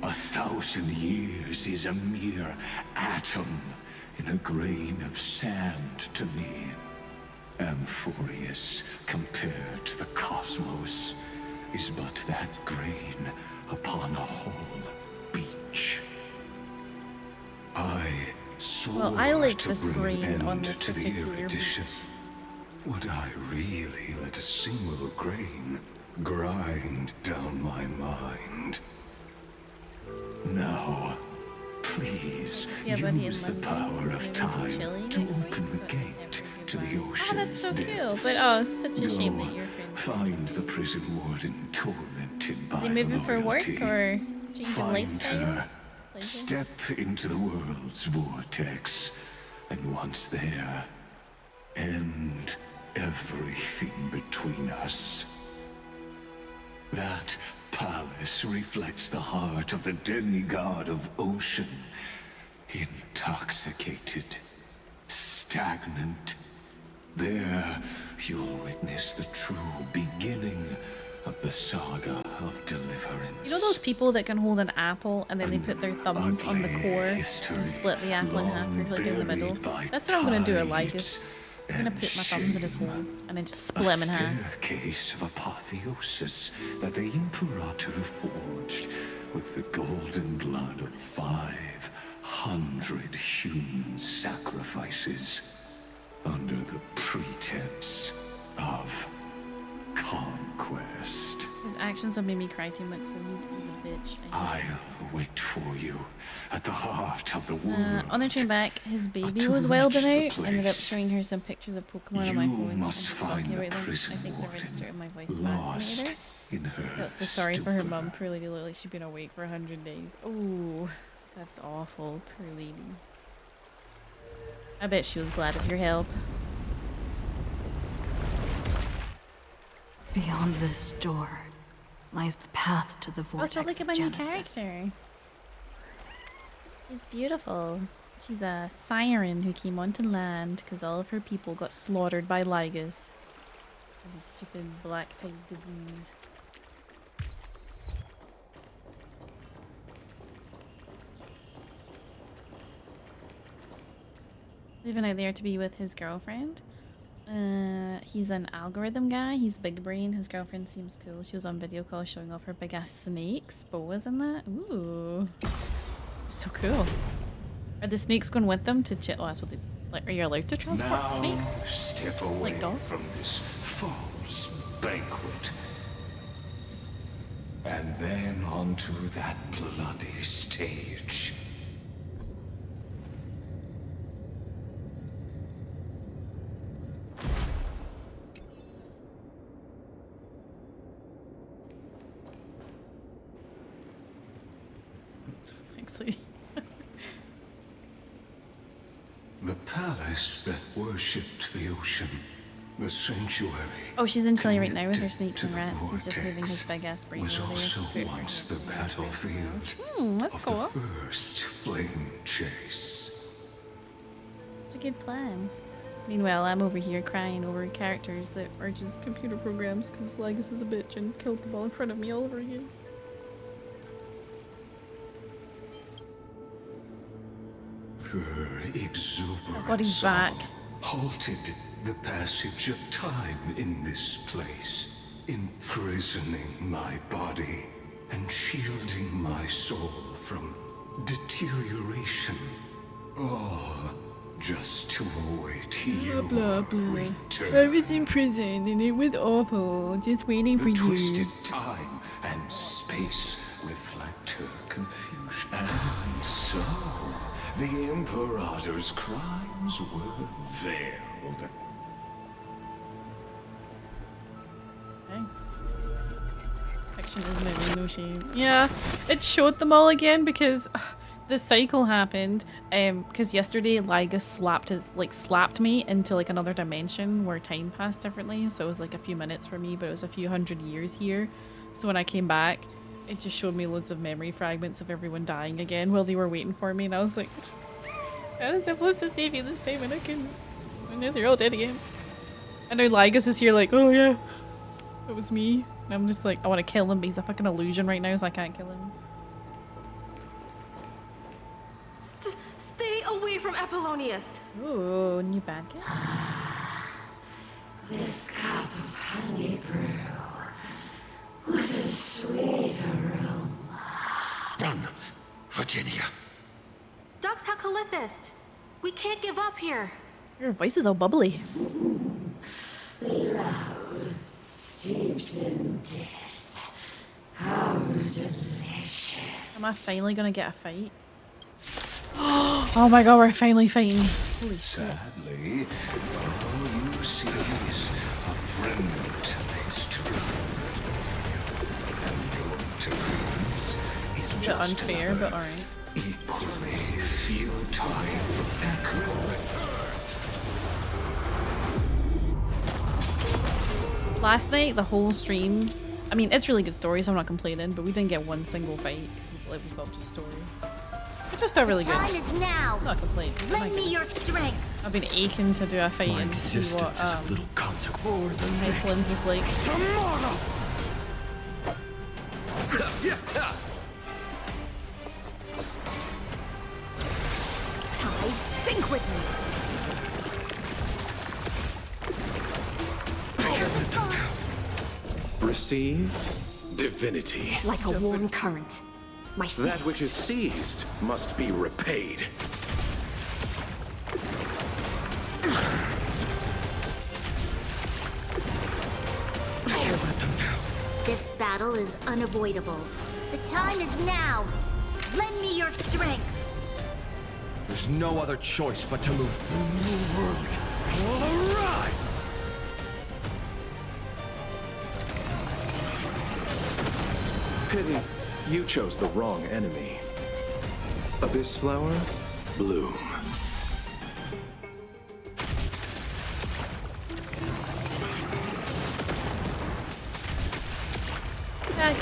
1,000 years is a mere atom in a grain of sand to me. Amphorius, compared to the cosmos, is but that grain upon a whole beach. I swore Well, I like to this bring grain an on end this to the particular erudition. Would I really let a single grain grind down my mind? No. Please use the power of time to open the gate to the ocean's that's so cute. depths. But oh, it's such a shame Go, that your friend. find the prison warden tormented by Is he moving for work loyalty. or changing Find lifestyle? her. Step into the world's vortex, and once there, end everything between us. That palace reflects the heart of the demigod of ocean. Intoxicated, stagnant. There, you'll witness the true beginning of the saga of deliverance. You know those people that can hold an apple and then they put their thumbs on the core and split the apple in half, particularly down the middle? That's what I'm gonna do at Lygus. I'm gonna put my thumbs in his hole and then just split him in half. A staircase of apotheosis that the Imperator forged with the golden blood of 500 human sacrifices under the pretense of conquest. His actions have made me cry too much, so he's a bitch. I'll wait for you at the heart of the world. On their train back, his baby was wilding out. Ended up showing her some pictures of Pokemon on my phone and must just find talking the about them. I prison think the warden register of my voice lost fascinated in her her. That's so sorry for her mum. Poor lady looked like she'd been awake for 100 days. Oh, that's awful. Poor lady. I bet she was glad of your help. Beyond this door lies the path to the vortex Also, look at my of new Genesis. character. She's beautiful. She's a siren who came onto land because all of her people got slaughtered by Lygus. And the stupid black-type disease. Leaving out there to be with his girlfriend. He's an algorithm guy. He's big brain. His girlfriend seems cool. She was on video call showing off her big ass snakes. Boas in that. Ooh, so cool. Are the snakes going with them to chill? Oh, that's what they like. Are you allowed to transport Now snakes? step away Like dogs? from this false banquet. And then onto that bloody stage. Actually. The palace that worshipped the ocean. The sanctuary. Oh, she's in Chile right now with her snakes and rats. He's just moving his big ass brain Was over there to also put her once the battlefield that's of cool. the first flame chase. It's a good plan. Meanwhile, I'm over here crying over characters that are just computer programs because Lygus is a bitch and killed them all in front of me all over again. Her exuberant God, he's back. song halted the passage of time in this place, imprisoning my body and shielding my soul from deterioration. All just to await you. Blah, blah, blah. I was in prison and it was awful. Just waiting for you. Twisted time and space reflect her confusion. And so, the Imperator's crimes were veiled. Okay. Ancient, isn't it? No shame. Yeah, it showed them all again because the cycle happened. Because yesterday Liga slapped me into like another dimension where time passed differently. So it was like a few minutes for me, but it was a few hundred years here. So when I came back, it just showed me loads of memory fragments of everyone dying again while they were waiting for me, and I was like, how was I supposed to save you this time? And I couldn't. And now they're all dead again. I know Ligus is here like, oh yeah, it was me. And I'm just like, I want to kill him, but he's a fucking illusion right now, so I can't kill him. Stay away from Apollonius. Ooh, new bad guy. This cup of honey brew. What a sweet aroma. Run, Virginia. Dux Hakalithist. We can't give up here. Your voice is all bubbly. Love steeped in death. How delicious. Am I finally gonna get a fight? Oh my god, we're finally fighting. Holy shit. Sadly, all you see is a remnant of history. And your interference is A bit just unfair, but alright. equally futile echo. Last night, the whole stream, I mean, it's really good story, so I'm not complaining, but we didn't get one single fight because it was all just story. Which was still really good. Time is now. Not complaining. Lend me your strength. I've been aching to do a fight and see what Iceland's is like. Tomorrow. Tide, sync with me. Receive divinity. Like a warm current. My That which is seized must be repaid. This battle is unavoidable. The time is now. Lend me your strength. There's no other choice but to move. The new world will arrive! Pity, you chose the wrong enemy. Abyss flower, bloom.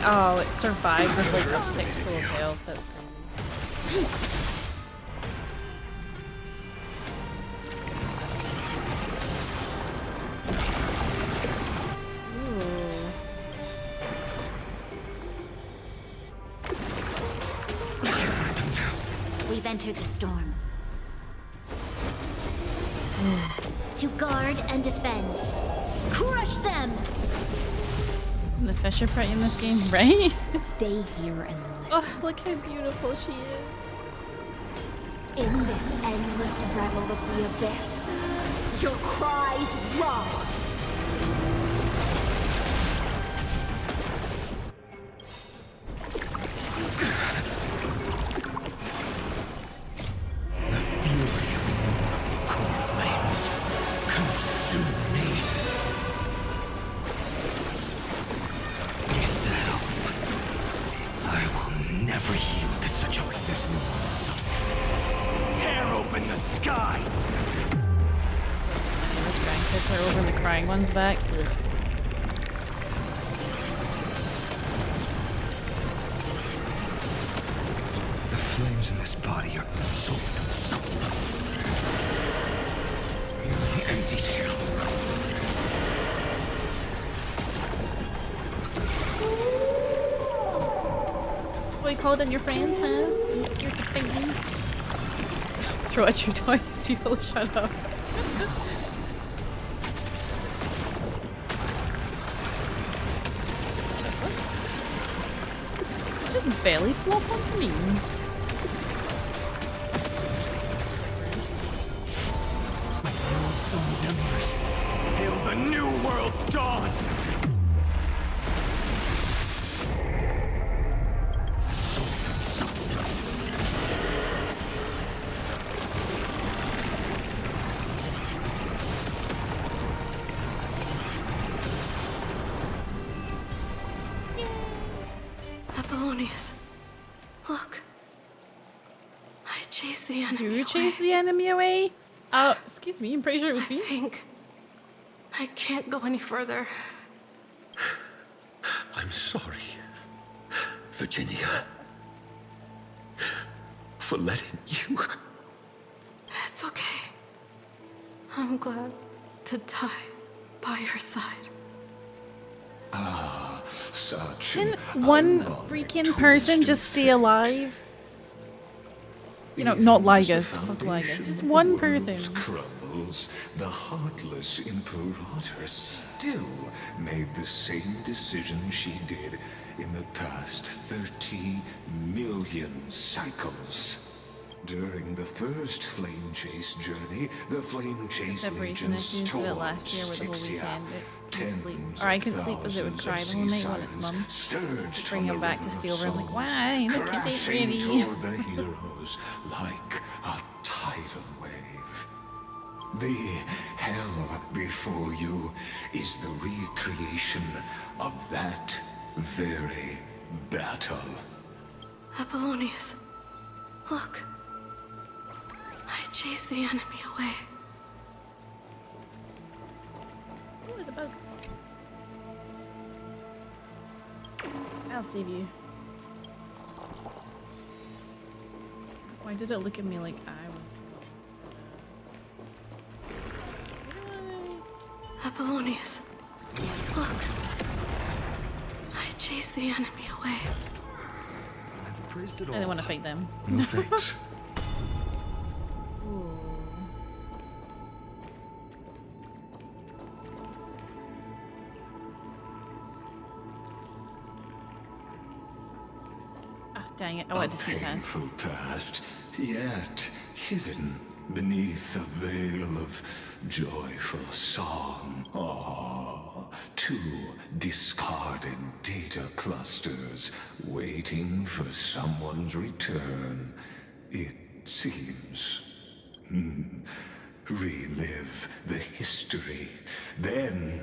Oh, it survived with like a pixel of health. That's crazy. We've entered the storm. To guard and defend. Crush them! The fish are pretty in this game, right? Stay here and listen. Oh, look how beautiful she is. In this endless revel of the abyss, your cries rise. One's back. Ugh. The flames in this body are soaked in substance. You're an empty shell. What you called in your friends, huh? You scared to fight me? Throw at your toys, you will shut up. Belly flop onto me. The old sun's embers hail the new world's dawn. Soul and substance. Apollonius, look. I chased the enemy away. You chased the enemy away? Oh, excuse me, I'm pretty sure it was me. I think I can't go any further. I'm sorry, Virginia, for letting you. It's okay. I'm glad to die by your side. Ah, such Can one freaking person just stay alive? You know, not Ligas. Fuck Ligas. Just one person. Crumbles, the heartless Imperator still made the same decision she did in the past 30 million cycles. During the first flame chase journey, the flame chase agents tore last year with the whole Styxia. weekend. Sleep. Or I couldn't sleep because it would cry the whole night when its mum would bring him back to stay over. I'm like, why? Look at it really. Toward the heroes like a tidal wave. The hell before you is the recreation of that very battle. Apollonius, look. I chased the enemy away. Ooh, it's a bug. I'll save you. Why did it look at me like I was... Apollonius, look. I chased the enemy away. I've praised it I all. didn't want to fight them. No thanks. Dang it, I wanted to see that. Painful past, yet hidden beneath a veil of joyful song. Ah, 2 discarded data clusters waiting for someone's return, it seems. Relive the history, then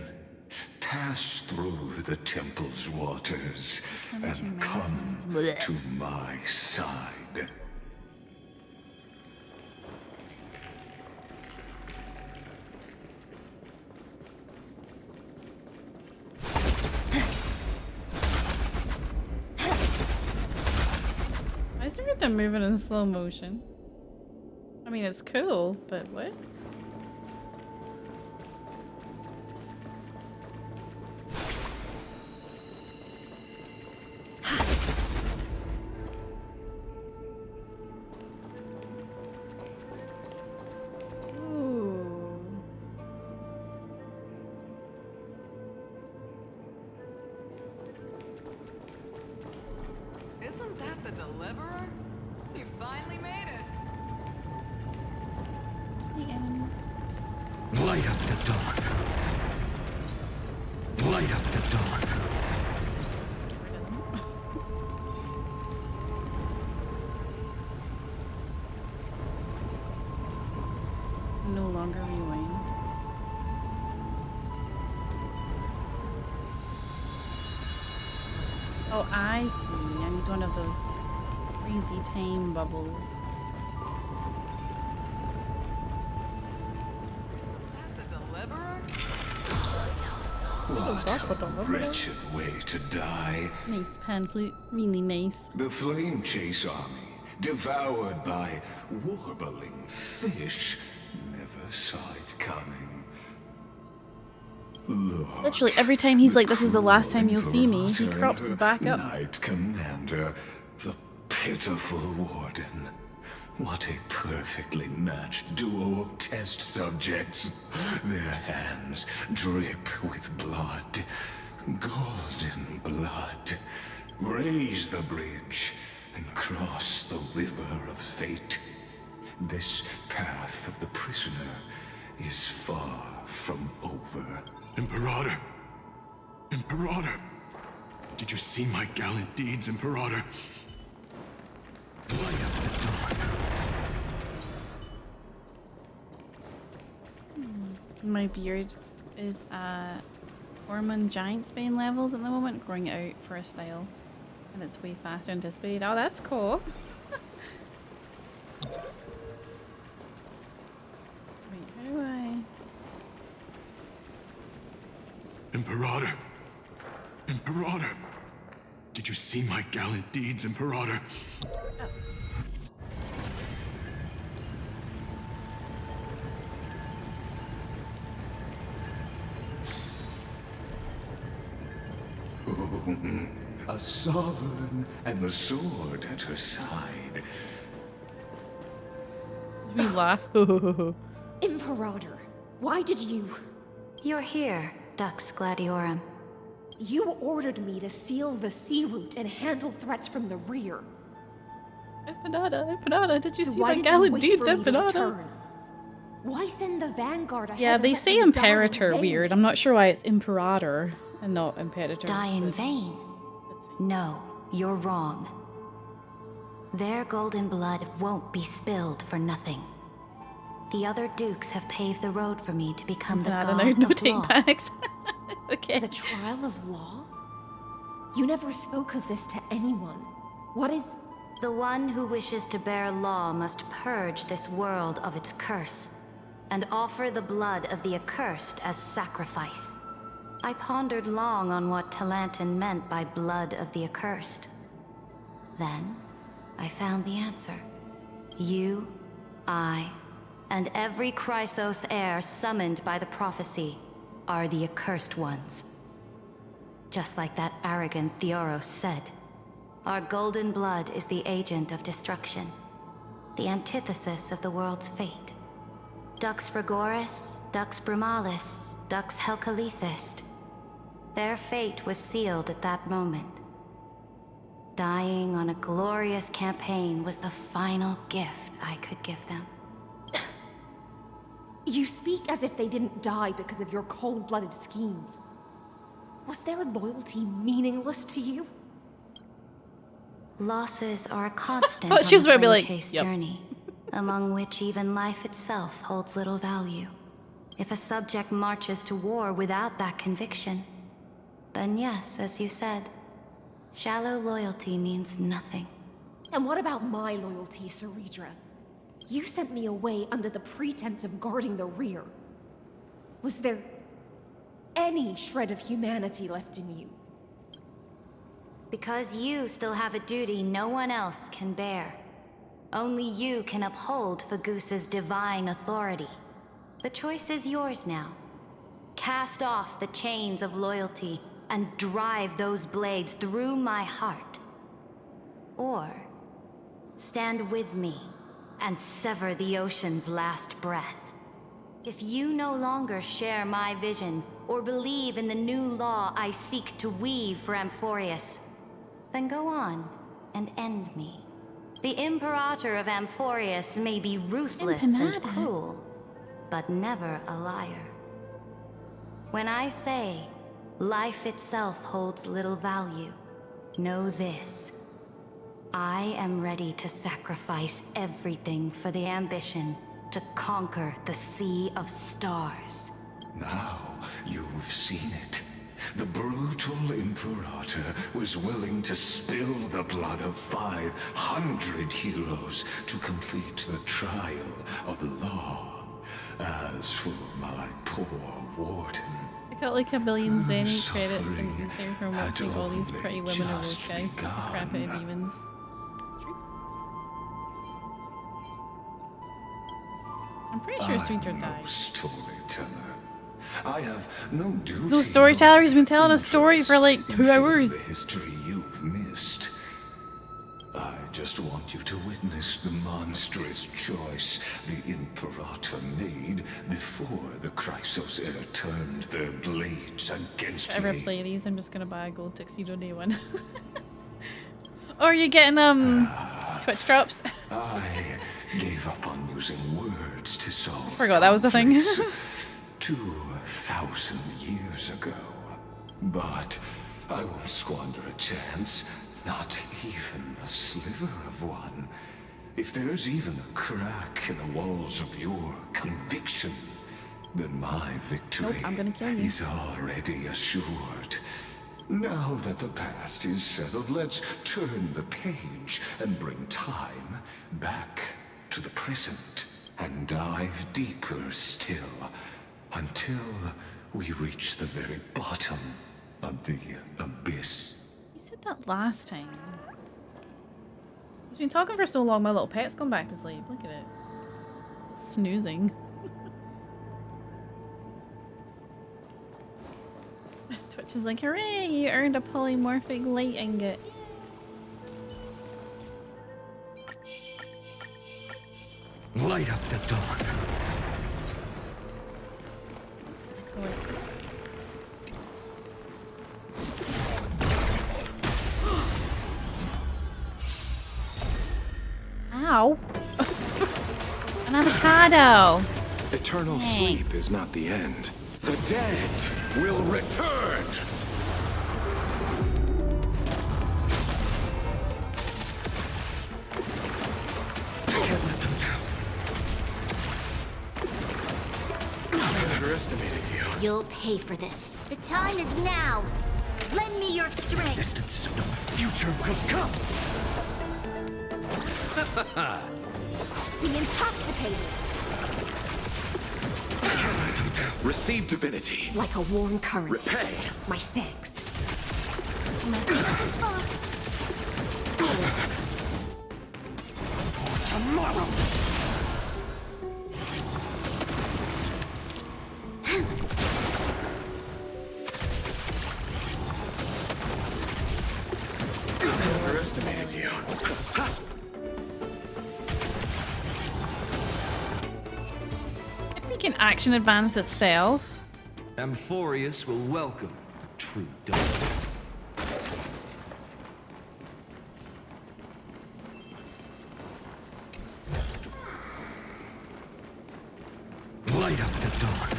pass through the temple's waters and come to my side. Why is everything moving in slow motion? I mean, it's cool, but what? Isn't that the Deliverer? You finally made it. Light up the dawn. Light up the dawn. No longer rewind. Oh, I see. I need one of those crazy time bubbles. The Deliverer? What a wretched way to die. Nice pan flute. Really nice. The flame chase army, devoured by warbling fish, never saw it coming. Look, Literally, every time he's like, this is the last time you'll see me, he crops back up. Knight Commander, the pitiful warden. What a perfectly matched duo of test subjects. Their hands drip with blood. Golden blood. Raise the bridge and cross the river of fate. This path of the prisoner is far from over. Imperator! Imperator! Did you see my gallant deeds, Imperator? Light up the dawn. My beard is at Hormone Giant Spain levels at the moment, growing it out for a style. And it's way faster than anticipated. Oh, that's cool. Wait, how do I... Imperator! Imperator! Did you see my gallant deeds, Imperator? A sovereign and the sword at her side. As we laugh. Imperator, why did you? You're here, Dux Gladiorum. You ordered me to seal the sea route and handle threats from the rear. Empanada, did you see why my didn't gallant wait deeds, for me to Empanada? return? Why send the vanguard ahead? Yeah, and they let say them die in Imperator vain? weird. I'm not sure why it's Imperator and not Imperator. Die in vain? No, you're wrong. Their golden blood won't be spilled for nothing. The other dukes have paved the road for me to become the god no of take law. backs. Okay. The trial of law? You never spoke of this to anyone. What is... The one who wishes to bear law must purge this world of its curse, and offer the blood of the accursed as sacrifice. I pondered long on what Talantin meant by blood of the accursed. Then, I found the answer. You, I, and every Chrysos heir summoned by the prophecy are the accursed ones. Just like that arrogant Theoros said, our golden blood is the agent of destruction, the antithesis of the world's fate. Dux Frigoris, Dux Brumalis, Dux Helcalethist. Their fate was sealed at that moment. Dying on a glorious campaign was the final gift I could give them. You speak as if they didn't die because of your cold-blooded schemes. Was their loyalty meaningless to you? Losses are a constant But she's on the gonna be like, Flame Chase yep. journey, among which even life itself holds little value. If a subject marches to war without that conviction, then yes, as you said, shallow loyalty means nothing. And what about my loyalty, Ceridra? You sent me away under the pretense of guarding the rear. Was there any shred of humanity left in you? Because you still have a duty no one else can bear. Only you can uphold Fagusa's divine authority. The choice is yours now. Cast off the chains of loyalty and drive those blades through my heart. Or stand with me and sever the ocean's last breath. If you no longer share my vision or believe in the new law I seek to weave for Amphorius, then go on and end me. The Imperator of Amphorius may be ruthless and cruel, but never a liar. When I say life itself holds little value, know this. I am ready to sacrifice everything for the ambition to conquer the Sea of Stars. Now you've seen it. The brutal Imperator was willing to spill the blood of 500 heroes to complete the trial of law. As for my poor warden, I got like a billion Zenny credits and came from watching all these pretty women and rich guys with the crap out of demons. I'm pretty sure Sweeter died. Storyteller. I have no duty. No storyteller, he's been telling a story for like 2 hours. The history you've missed. I just want you to witness the monstrous choice the Imperator made before the Chrysos heir turned their blades against If I ever me. play these, I'm just gonna buy a gold tuxedo day one. Or are you getting Twitch drops? I gave up on using words to solve. I forgot that was a thing. conflicts 2,000 years ago. But I won't squander a chance, not even a sliver of one. If there's even a crack in the walls of your conviction, then my victory Nope, I'm gonna kill you. is already assured. Now that the past is settled, let's turn the page and bring time back to the present and dive deeper still until we reach the very bottom of the abyss. You said that last time. He's been talking for so long, my little pet's gone back to sleep. Look at it. Snoozing. Twitch is like, hooray, you earned a polymorphic light ingot. Light up the dawn. Ow. An avocado. Eternal sleep is not the end. The dead will return! Can't let them down. I underestimated you. You'll pay for this. The time is now. Lend me your strength. Existence of no future will come. Be intoxicated. Receive divinity. Like a warm current. Repay. My thanks. For tomorrow. I underestimated you. If we can action advance itself. Amphorius will welcome a true dawn. Light up the dawn.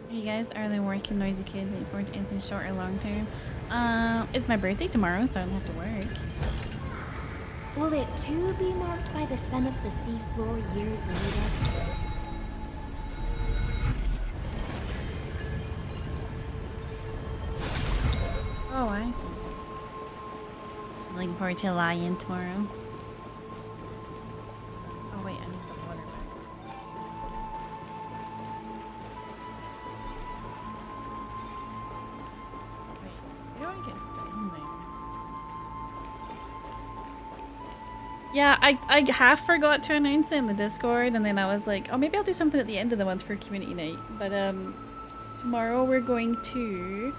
You guys are the working noisy kids looking forward to anything short or long term? It's my birthday tomorrow, so I don't have to work. Will it too be marked by the sun of the seafloor years later? Oh, I see. So I'm looking forward to a lion tomorrow. Oh wait, I need the water back. Wait, where do I get down there? Yeah, I half forgot to announce it in the Discord, and then I was like, oh, maybe I'll do something at the end of the month for community night. But tomorrow we're going to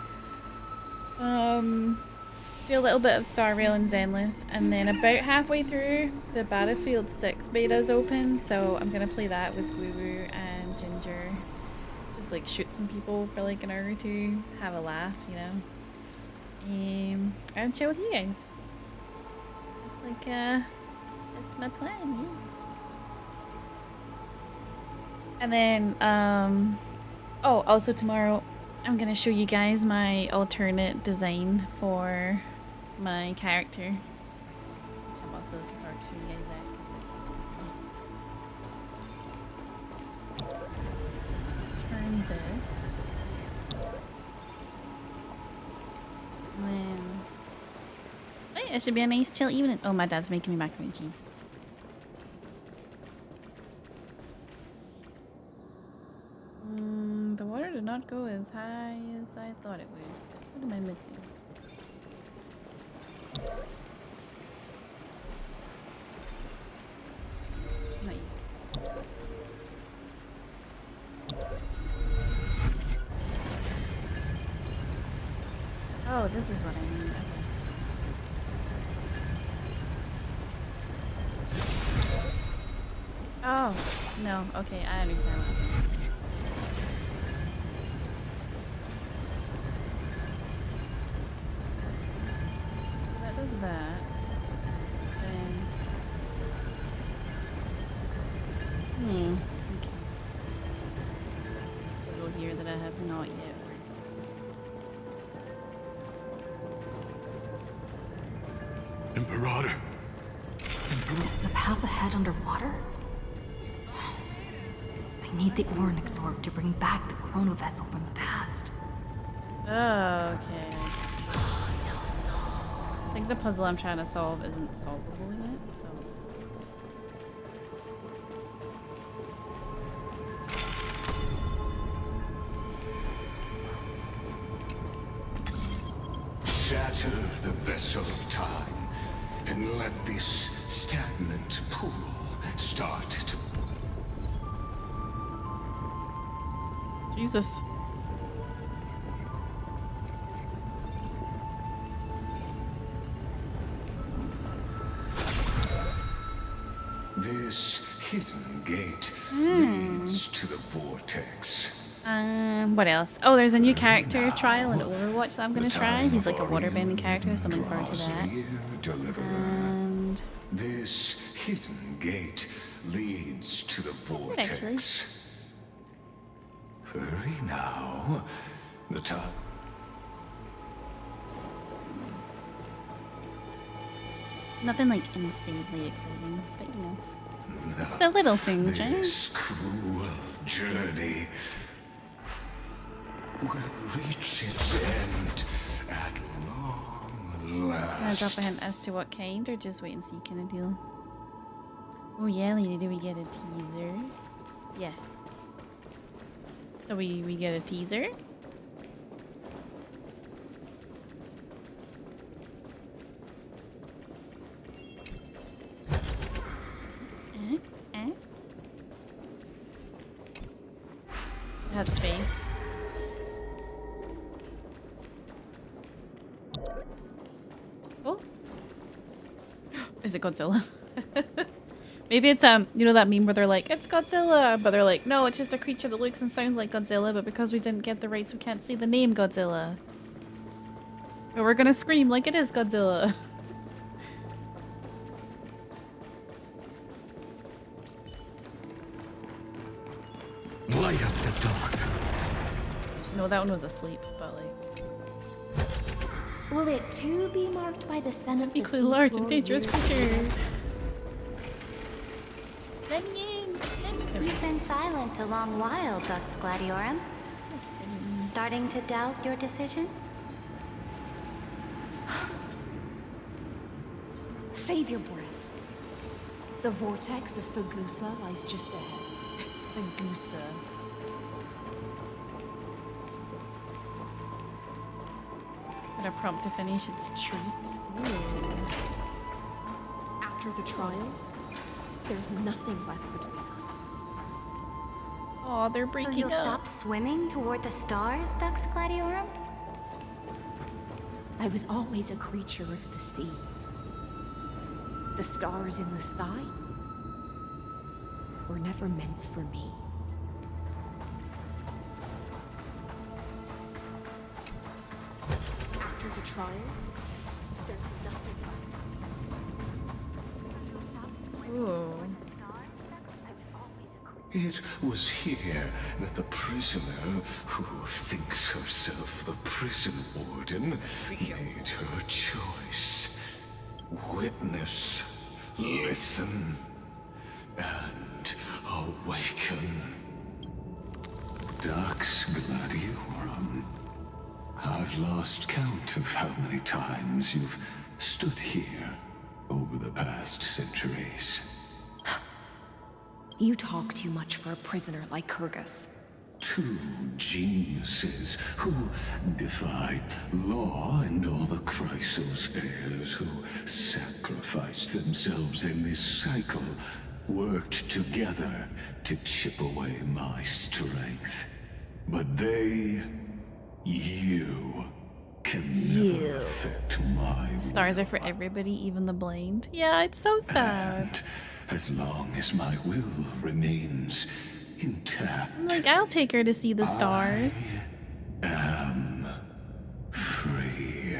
do a little bit of StarRail and Zenless, and then about halfway through the Battlefield 6 beta's open, so I'm gonna play that with Woo Woo and Ginger. Just like shoot some people for like an hour or two, have a laugh, you know. And chill with you guys. It's like that's my plan, yeah. And then oh, also tomorrow I'm gonna show you guys my alternate design for my character. So I'm also looking forward to showing you guys that. Turn this. And then hey, it should be a nice chill evening. Oh, my dad's making me macaroni and cheese. The water did not go as high as I thought it would. What am I missing? Not you. Oh, this is what I mean. Okay. Oh, no. Okay, I understand what I'm saying. That does that. Then... Okay. Puzzle here that I have not yet worked. Imperator. Is the path ahead underwater? I need the Ornyx orb to bring back the chrono vessel from the past. Okay. I think the puzzle I'm trying to solve isn't solvable yet, so. Shatter the vessel of time, and let this stagnant pool start to... Jesus. This hidden gate leads to the vortex. What else? Oh, there's a new character trial in Overwatch that I'm gonna try. He's like a waterbending character, so I'm looking forward to that. And this hidden gate leads to the vortex. Hurry now. The time. nothing like insanely exciting, but you know. It's the little things, right? This cruel journey will reach its end at long last. Can I drop a hint as to what kind, or just wait and see kind of deal? Oh yeah, lady, do we get a teaser? Yes. So we get a teaser? It has a face. Oh. Is it Godzilla? Maybe it's you know that meme where they're like, it's Godzilla, but they're like, no, it's just a creature that looks and sounds like Godzilla, but because we didn't get the rights, we can't say the name Godzilla. But we're gonna scream like it is Godzilla. Light up the dark. No, that one was asleep, but like. Will it too be marked by the scent of the Equally large and dangerous creature. Let me in. You've been silent a long while, Dux Gladiorum. Starting to doubt your decision? Save your breath. The vortex of Fagusa lies just ahead. Fagusa. Got a prompt to finish its treats. Ooh. After the trial, there's nothing left between us. Oh, they're breaking So you'll up. stop swimming toward the stars, Dux Gladiorum? I was always a creature of the sea. The stars in the sky were never meant for me. After the trial, there's nothing left. Ooh. It was here that the prisoner, who thinks herself the prison warden, made her choice. Witness, listen, and awaken. Dux Gladiorum, I've lost count of how many times you've stood here over the past centuries. You talk too much for a prisoner like Kurgus. Two geniuses who defied law and all the Chrysos heirs who sacrificed themselves in this cycle worked together to chip away my strength. But they, you, can never affect my Stars are for everybody, even the blind. Yeah, it's so sad. And as long as my will remains intact, I'm like, I'll take her to see the stars. am free.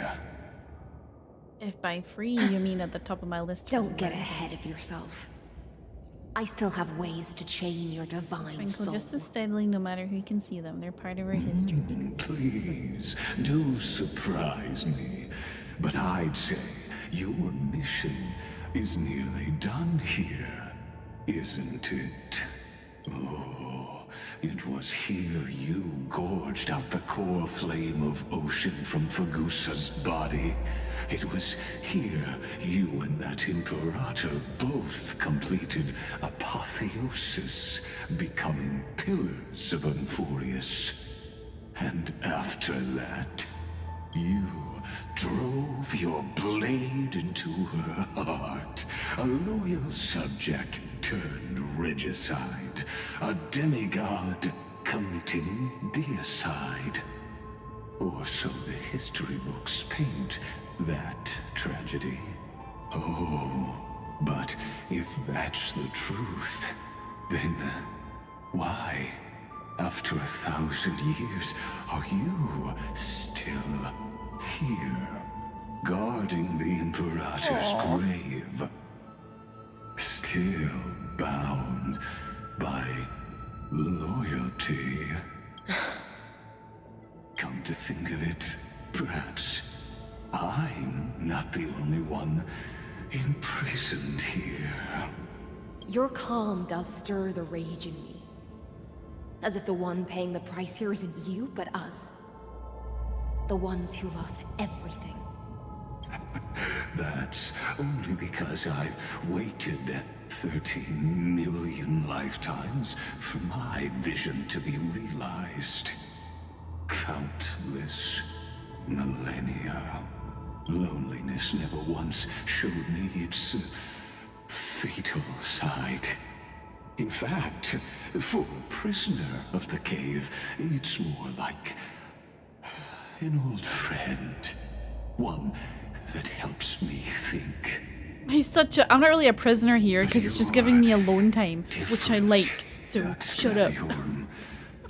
If by free you mean at the top of my list. Don't get ahead of yourself. I still have ways to chain your divine Twinkle soul. just as steadily, no matter who can see them. They're part of our history. Please, do surprise me. But I'd say your mission is nearly done here, isn't it? Oh, it was here you gorged out the core flame of ocean from Fagusa's body. It was here you and that Imperator both completed apotheosis, becoming pillars of Unfurious. And after that, you drove your blade into her heart, a loyal subject turned regicide, a demigod committing deicide. Or so the history books paint that tragedy. Oh, but if that's the truth, then why, after 1,000 years, are you still here, guarding the Imperator's grave? Still bound by loyalty. Come to think of it, perhaps I'm not the only one imprisoned here. Your calm does stir the rage in me. As if the one paying the price here isn't you, but us. The ones who lost everything. That's only because I've waited 13 million lifetimes for my vision to be realized. Countless millennia. Loneliness never once showed me its fatal side. In fact, for a prisoner of the cave, it's more like an old friend. One that helps me think. I'm not really a prisoner here because it's just giving me alone time, which I like. So shut up.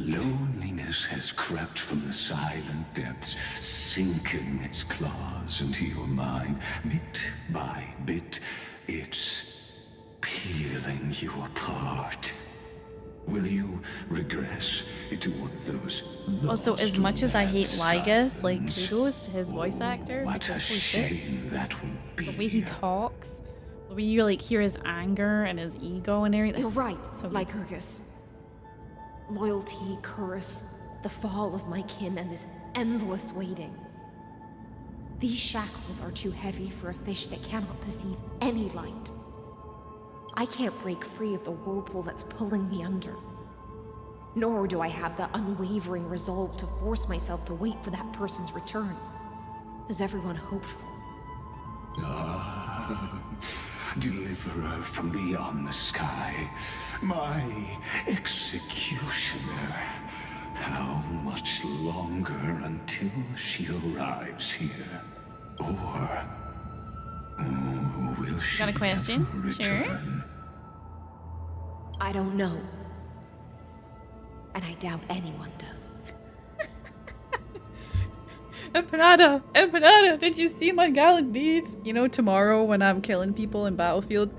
Loneliness has crept from the silent depths, sinking its claws into your mind. Bit by bit, it's peeling you apart. Will you regress into one of those? Also, as much as I hate Lygus, like, kudos to his voice actor, What because a holy shit, shame that would be. the way he talks, the way you like hear his anger and his ego and everything. You're right, so Lycurgus. Loyalty, curse, the fall of my kin, and this endless waiting. These shackles are too heavy for a fish that cannot perceive any light. I can't break free of the whirlpool that's pulling me under. Nor do I have the unwavering resolve to force myself to wait for that person's return, as everyone hoped for. Ah, deliverer from beyond the sky, my executioner. How much longer until she arrives here? Or will she Got a question? ever Sure. return? I don't know. And I doubt anyone does. Empanada, did you see my gallant deeds? You know, tomorrow when I'm killing people in Battlefield,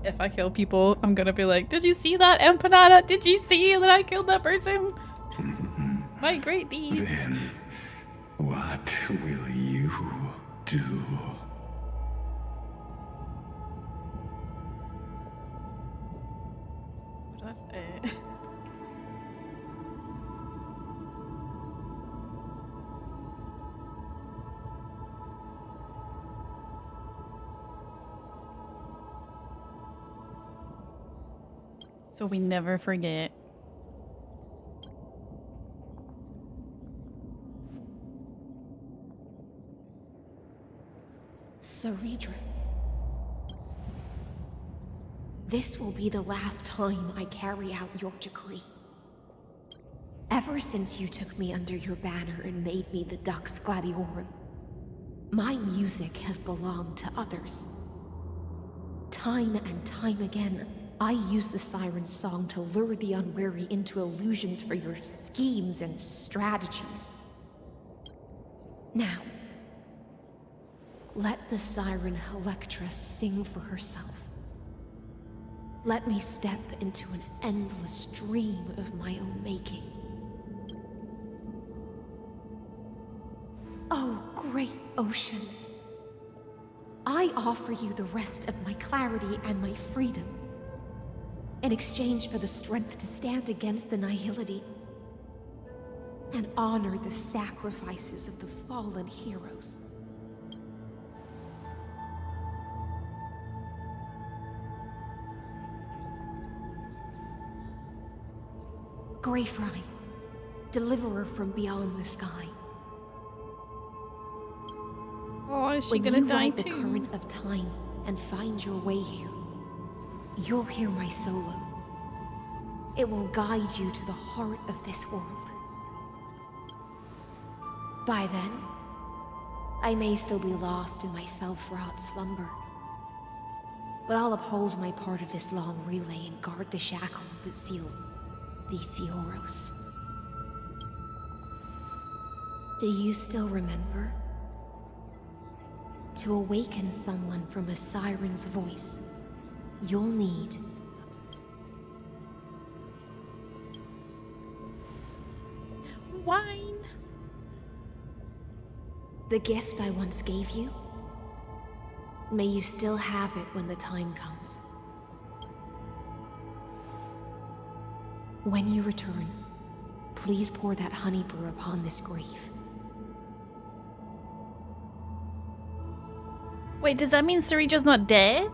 if I kill people, I'm gonna be like, did you see that, Empanada? Did you see that I killed that person? My great deeds. Then, what will you do? So we never forget. Saridra. This will be the last time I carry out your decree. Ever since you took me under your banner and made me the Dux Gladiorum, my music has belonged to others. Time and time again, I use the siren's song to lure the unwary into illusions for your schemes and strategies. Now, let the siren Electra sing for herself. Let me step into an endless dream of my own making. Oh, great ocean. I offer you the rest of my clarity and my freedom, in exchange for the strength to stand against the nihility and honor the sacrifices of the fallen heroes. Greyfry, deliverer from beyond the sky. Oh, is she When gonna you die ride the too? current of time and find your way here, you'll hear my solo. It will guide you to the heart of this world. By then, I may still be lost in my self-wrought slumber, but I'll uphold my part of this long relay and guard the shackles that seal the Theoros. Do you still remember? To awaken someone from a siren's voice, you'll need wine. The gift I once gave you. May you still have it when the time comes. When you return, please pour that honey brew upon this grave. Wait, does that mean Surija's not dead?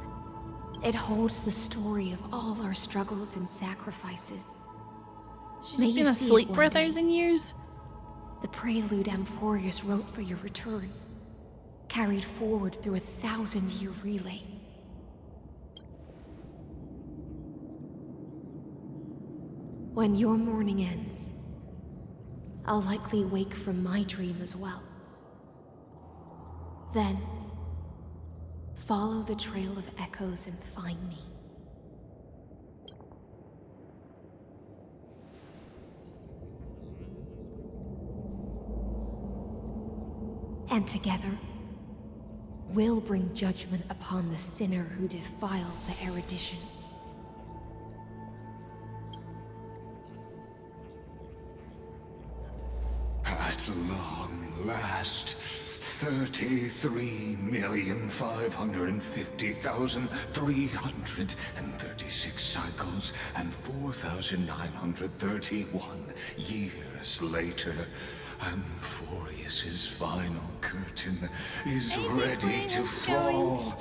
It holds the story of all our struggles and sacrifices. She's just been asleep for 1,000 years? The prelude Amphorius wrote for your return, carried forward through a 1,000-year relay. When your morning ends, I'll likely wake from my dream as well. Then, follow the trail of echoes and find me. And together, we'll bring judgment upon the sinner who defiled the erudition. At long last, 33,550,336 cycles and 4,931 years later, Amphorius's final curtain is ready to fall.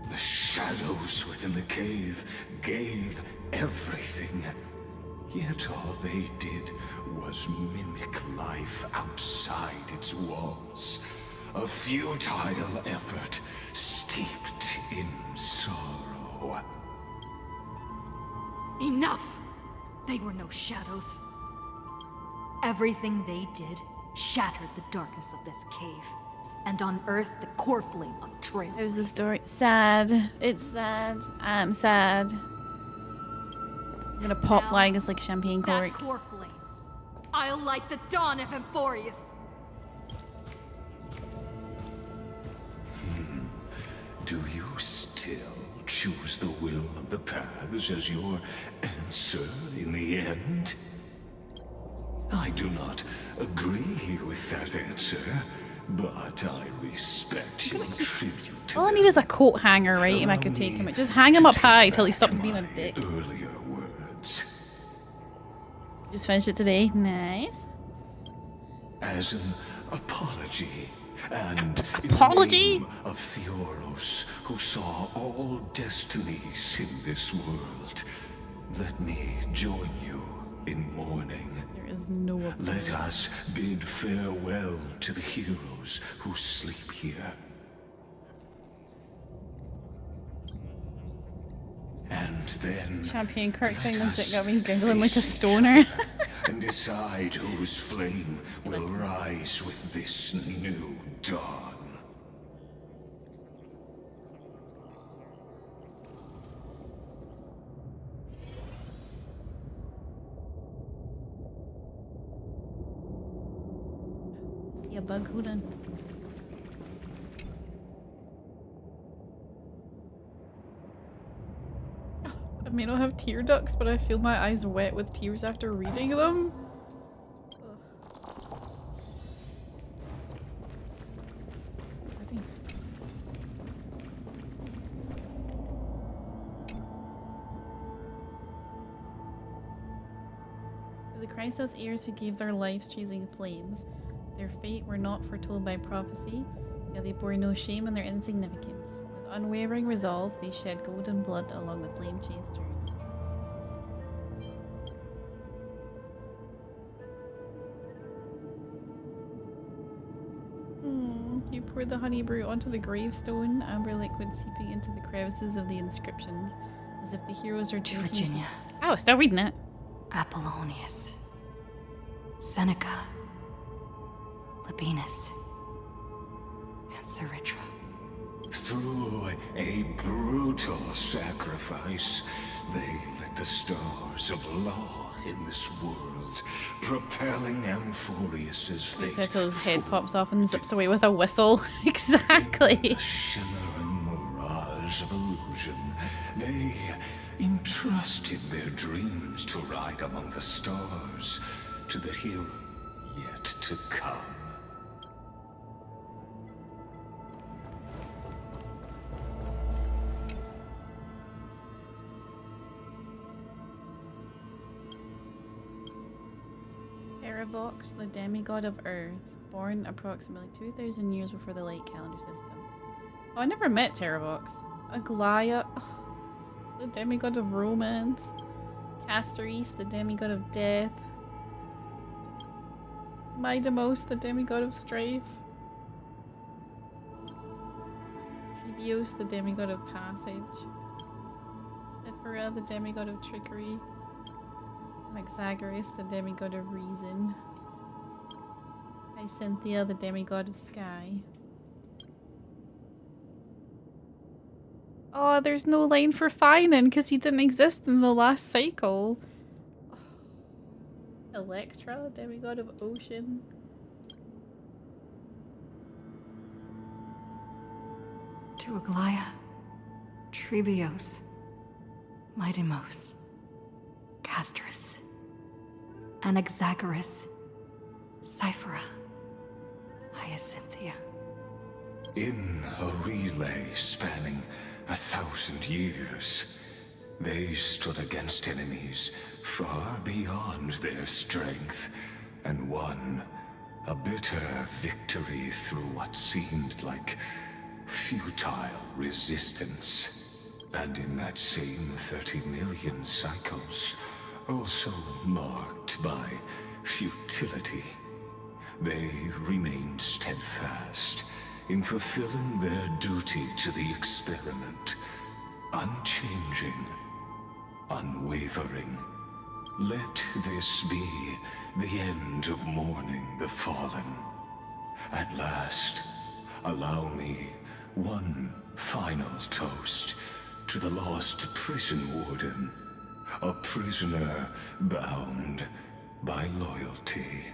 The shadows within the cave gave everything. Yet all they did was mimic life outside its walls. A futile effort steeped in sorrow. Enough! They were no shadows. Everything they did shattered the darkness of this cave, and unearthed the core flame of Trailblaze. There's the story. Sad. It's sad. I'm sad. I'm gonna pop lying as like champagne cork. That core flame. I'll light the dawn of Amphorius. Do you still choose the will of the paths as your answer in the end? I do not agree with that answer, but I respect your tribute to All I need is a coat hanger, right? And I could take him. Just hang him up high till he stops being a dick. earlier words. Just finished it today. Nice. As an apology, and apology in the name of Theoros, who saw all destinies in this world, let me join you in mourning. There is no apology. Let us bid farewell to the heroes who sleep here. And then Champagne cork thing and shit got me giggling like a stoner. and decide whose flame will rise with this new dawn. Yeah, bug, hold on. I may not have tear ducts, but I feel my eyes wet with tears after reading them. the Christos heirs who gave their lives chasing flames, their fate were not foretold by prophecy, yet they bore no shame in their insignificance. With unwavering resolve, they shed golden blood along the flame-chased journey. You pour the honey brew onto the gravestone, amber liquid seeping into the crevices of the inscriptions, as if the heroes are To drinking. Virginia. Oh, still reading it. Apollonius. Seneca. Labienus. And Saritra. Through a brutal sacrifice, they lit the stars of law in this world, propelling Amphorius's fate. Seto's head pops off and zips away with a whistle. Exactly. The shimmering mirage of illusion, they entrusted their dreams to ride among the stars, to the hero yet to come. Terravox, the demigod of Earth, born approximately 2,000 years before the light calendar system. Oh, I never met Terravox. Aglaya, the demigod of romance. Castoris, the demigod of death. Midamos, the demigod of strife. Phoebios, the demigod of passage. Sephira, the demigod of trickery. Anaxagoras, the demigod of reason. Cynthia, the demigod of sky. Oh, there's no line for Finan because he didn't exist in the last cycle. Electra, demigod of ocean. To Aglaya. Trebios. Midamos. Castoris. Anaxagoras. Cyphera. Hyacinthia. In a relay spanning 1,000 years, they stood against enemies far beyond their strength and won a bitter victory through what seemed like futile resistance. And in that same 30 million cycles, also marked by futility, they remained steadfast in fulfilling their duty to the experiment, unchanging, unwavering. Let this be the end of mourning the fallen. At last, allow me one final toast to the lost prison warden, a prisoner bound by loyalty.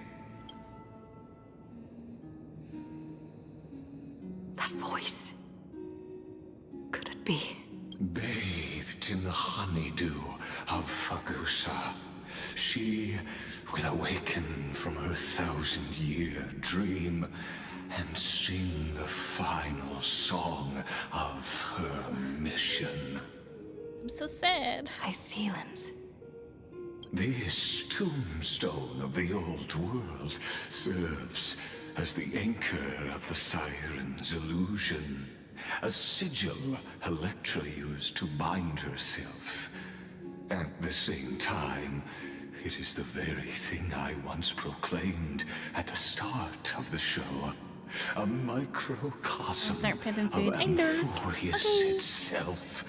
That voice. Could it be? Bathed in the honeydew of Fagusa, she will awaken from her 1,000-year dream and sing the final song of her mission. I'm so sad. Hycelans. This tombstone of the old world serves as the anchor of the Siren's illusion, a sigil Electra used to bind herself. At the same time, it is the very thing I once proclaimed at the start of the show. A microcosm Start pipping of food. Amphorius itself.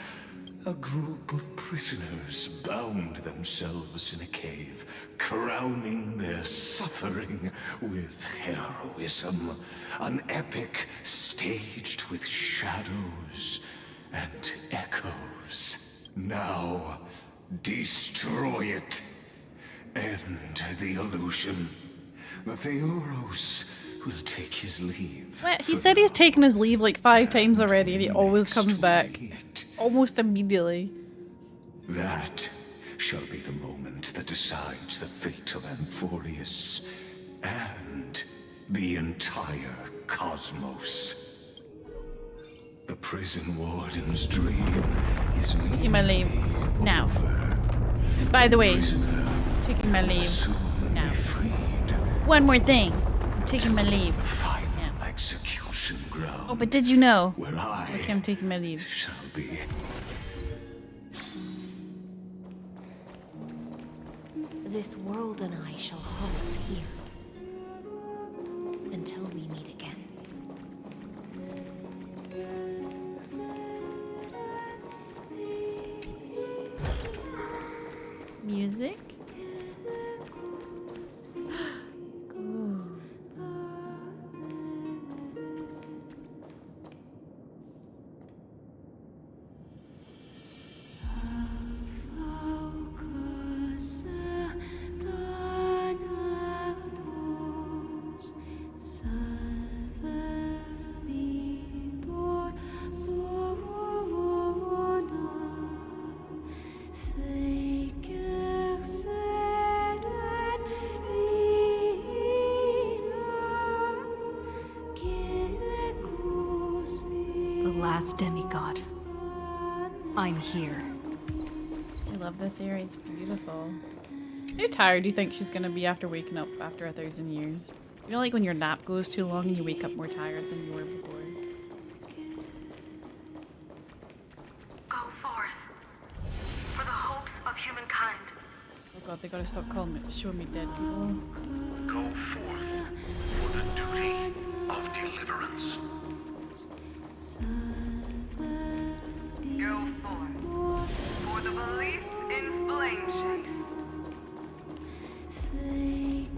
A group of prisoners bound themselves in a cave, crowning their suffering with heroism. An epic staged with shadows and echoes. Now, destroy it. End the illusion. The Theoros will take his leave. What? He said he's taken his leave like 5 times already and he always comes back. Almost immediately. That shall be the moment that decides the fate of Amphorius and the entire cosmos. The prison warden's dream is Taking my leave now. By the way, taking my leave. soon One more thing. I'm taking my leave. Final execution ground. Oh, but did you know? Where I Okay, I'm taking my leave. shall be. This world and I shall halt here until we meet again. Music? Last demigod. I'm here. I love this area. It's beautiful. How tired do you think she's gonna be after waking up after 1,000 years? You know, like when your nap goes too long and you wake up more tired than you were before. Go forth for the hopes of humankind. Oh god, they gotta stop calling me, showing me dead people. Go forth for the duty of deliverance. Go forth for the belief in flame chase.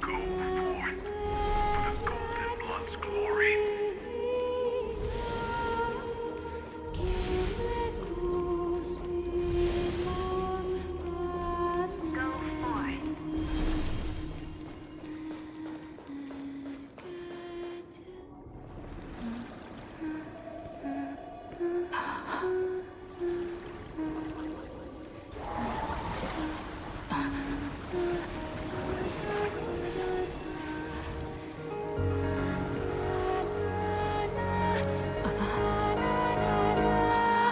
Go forth for the Golden Blood's glory. Go forth.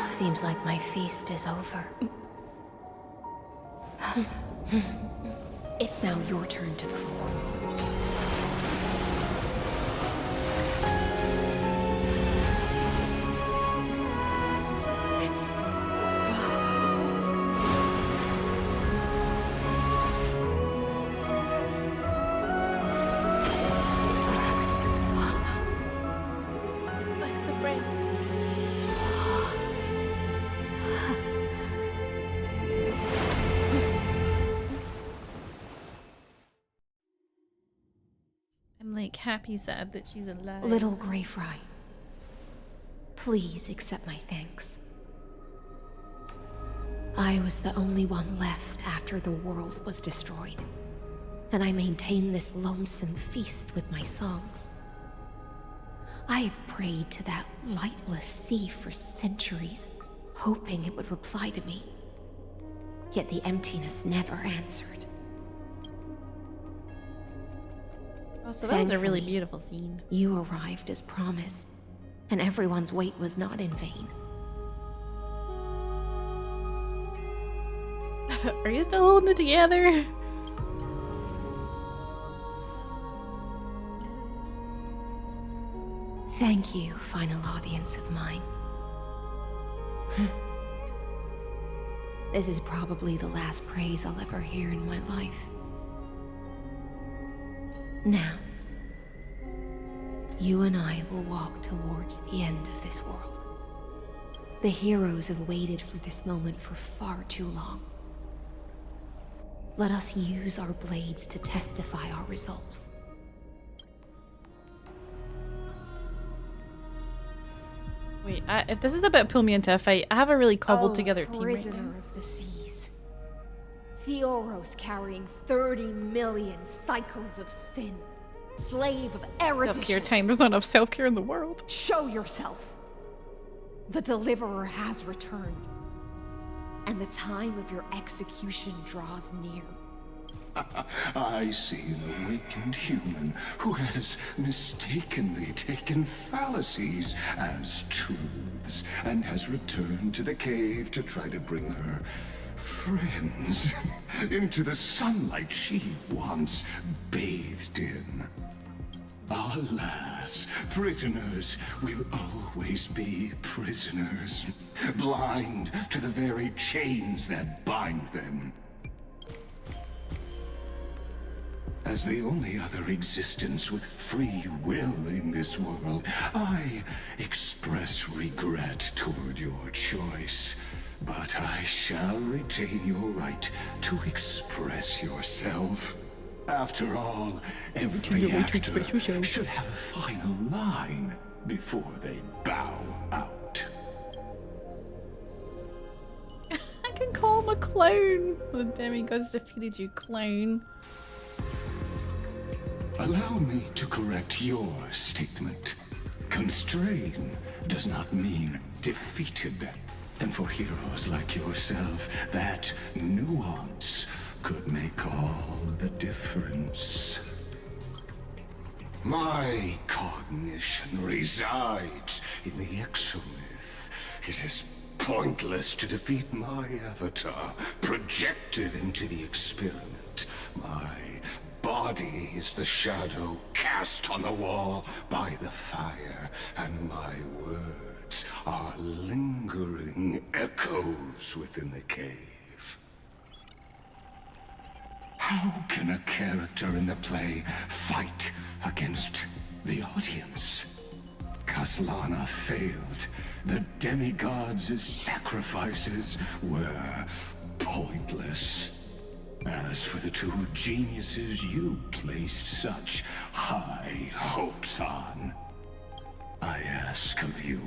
Seems like my feast is over. It's now your turn to perform. What's the break? I'm like happy sad that she's alive. Little Grey Fry, please accept my thanks. I was the only one left after the world was destroyed, and I maintained this lonesome feast with my songs. I have prayed to that lightless sea for centuries, hoping it would reply to me. Yet the emptiness never answered. Oh, so that was a really Thankfully, beautiful scene. You arrived as promised, and everyone's wait was not in vain. Are you still holding it together? Thank you, final audience of mine. This is probably the last praise I'll ever hear in my life. Now, you and I will walk towards the end of this world. The heroes have waited for this moment for far too long. Let us use our blades to testify our resolve. Wait, if this is about pull me into a fight, I have a really cobbled together team right Prisoner now. of the seas. Theoros carrying 30 million cycles of sin. Slave of erudition. Self-care time. There's not enough self-care in the world. Show yourself. The Deliverer has returned. And the time of your execution draws near. I see an awakened human who has mistakenly taken fallacies as truths and has returned to the cave to try to bring her friends into the sunlight she once bathed in. Alas, prisoners will always be prisoners, blind to the very chains that bind them. As the only other existence with free will in this world, I express regret toward your choice. But I shall retain your right to express yourself. After all, every actor should have a final line before they bow out. I can call him a clown. The demigods defeated you, clown. Allow me to correct your statement. Constrain does not mean defeated. And for heroes like yourself, that nuance could make all the difference. My cognition resides in the exomyth. It is pointless to defeat my avatar, projected into the experiment. My body is the shadow cast on the wall by the fire, and my words are lingering echoes within the cave. How can a character in the play fight against the audience? Kaslana failed. The demigods' sacrifices were pointless. As for the two geniuses you placed such high hopes on, I ask of you,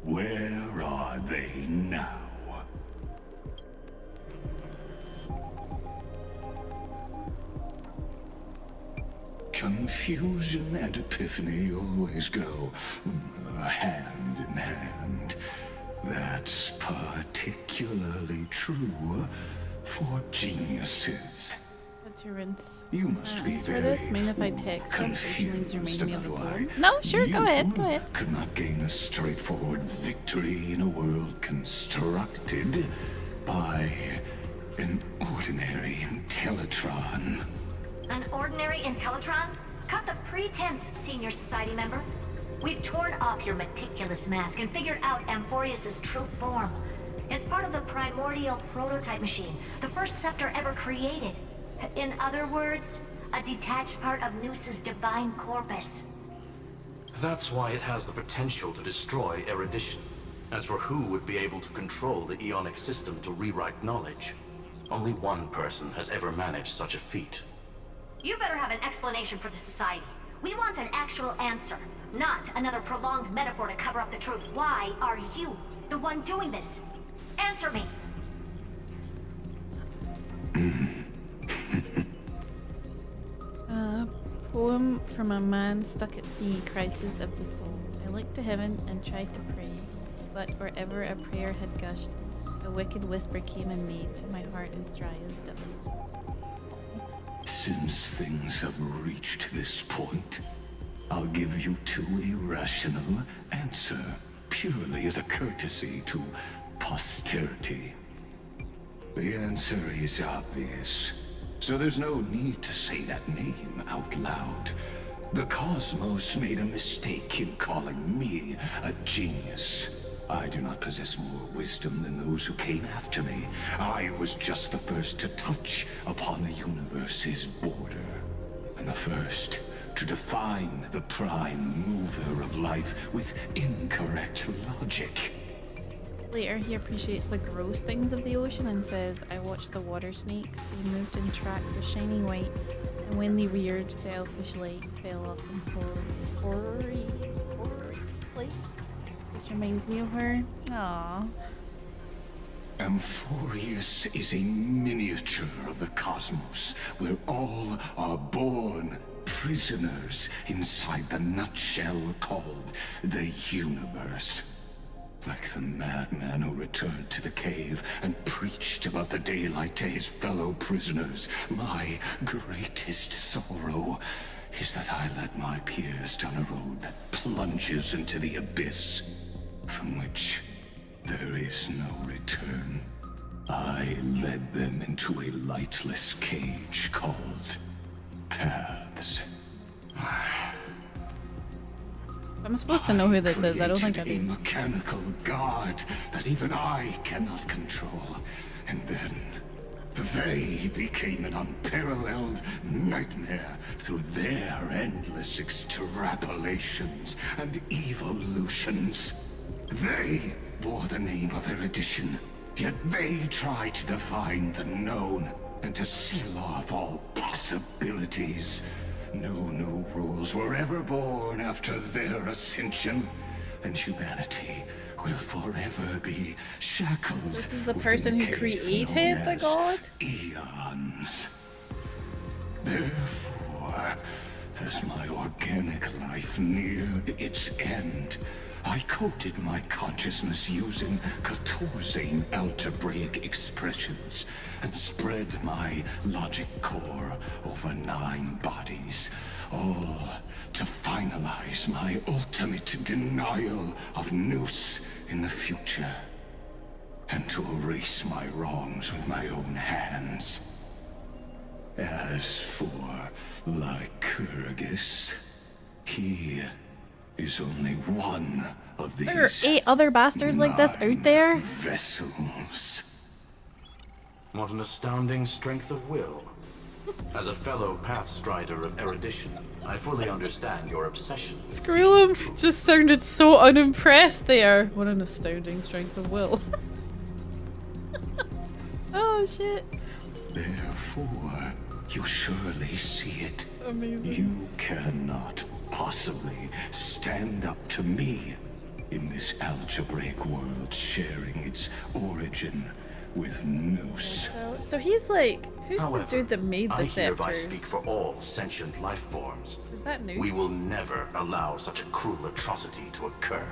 where are they now? Confusion and epiphany always go hand in hand. That's particularly true for geniuses. To rinse. You must be for very this, mind if I text him? confused Remind me of the about why poem. No, sure, go ahead, go ahead. could not gain a straightforward victory in a world constructed by an ordinary Intellitron. An ordinary Intellitron? Cut the pretense, Senior Society member. We've torn off your meticulous mask and figured out Amphorius's true form. It's part of the primordial prototype machine, the first scepter ever created. In other words, a detached part of Noos's divine corpus. That's why it has the potential to destroy erudition. As for who would be able to control the Eonic system to rewrite knowledge, only one person has ever managed such a feat. You better have an explanation for the Society. We want an actual answer, not another prolonged metaphor to cover up the truth. Why are you the one doing this? Answer me! Poem from a man stuck at sea, crisis of the soul. I looked to heaven and tried to pray, but wherever a prayer had gushed, a wicked whisper came and made my heart as dry as dust. Since things have reached this point, I'll give you two irrational answer, purely as a courtesy to posterity. The answer is obvious, so there's no need to say that name out loud. The cosmos made a mistake in calling me a genius. I do not possess more wisdom than those who came after me. I was just the first to touch upon the universe's border, and the first to define the prime mover of life with incorrect logic. Later, he appreciates the gross things of the ocean and says, I watched the water snakes. They moved in tracks of shining white, and when they reared, the elfish light fell off in hoary place. This reminds me of her. Aww. Amphorius is a miniature of the cosmos, where all are born prisoners inside the nutshell called the universe. Like the madman who returned to the cave and preached about the daylight to his fellow prisoners, my greatest sorrow is that I led my peers down a road that plunges into the abyss, from which there is no return. I led them into a lightless cage called Paths. I'm supposed to know who this is. I don't think I created do. a mechanical guard that even I cannot control. And then they became an unparalleled nightmare through their endless extrapolations and evolutions. They bore the name of Erudition, yet they tried to define the known and to seal off all possibilities. No new rules were ever born after their ascension, and humanity will forever be shackled. This is the person who created the god? Eons. Therefore, as my organic life neared its end, I coded my consciousness using 14 algebraic expressions and spread my logic core over 9 bodies, all to finalize my ultimate denial of Noose in the future, and to erase my wrongs with my own hands. As for Lycurgus, he is only one of these. There are 8 other bastards like this out there? Vessels. What an astounding strength of will. As a fellow Pathstrider of Erudition, I fully understand your obsession with Screw him! Just sounded so unimpressed there. What an astounding strength of will. Oh shit. Therefore, you surely see it. Amazing. You cannot possibly stand up to me in this algebraic world sharing its origin with Noose. So he's like, who's However, the dude that made the I hereby scepters? speak for all sentient life forms. Was that Noose? We will never allow such a cruel atrocity to occur.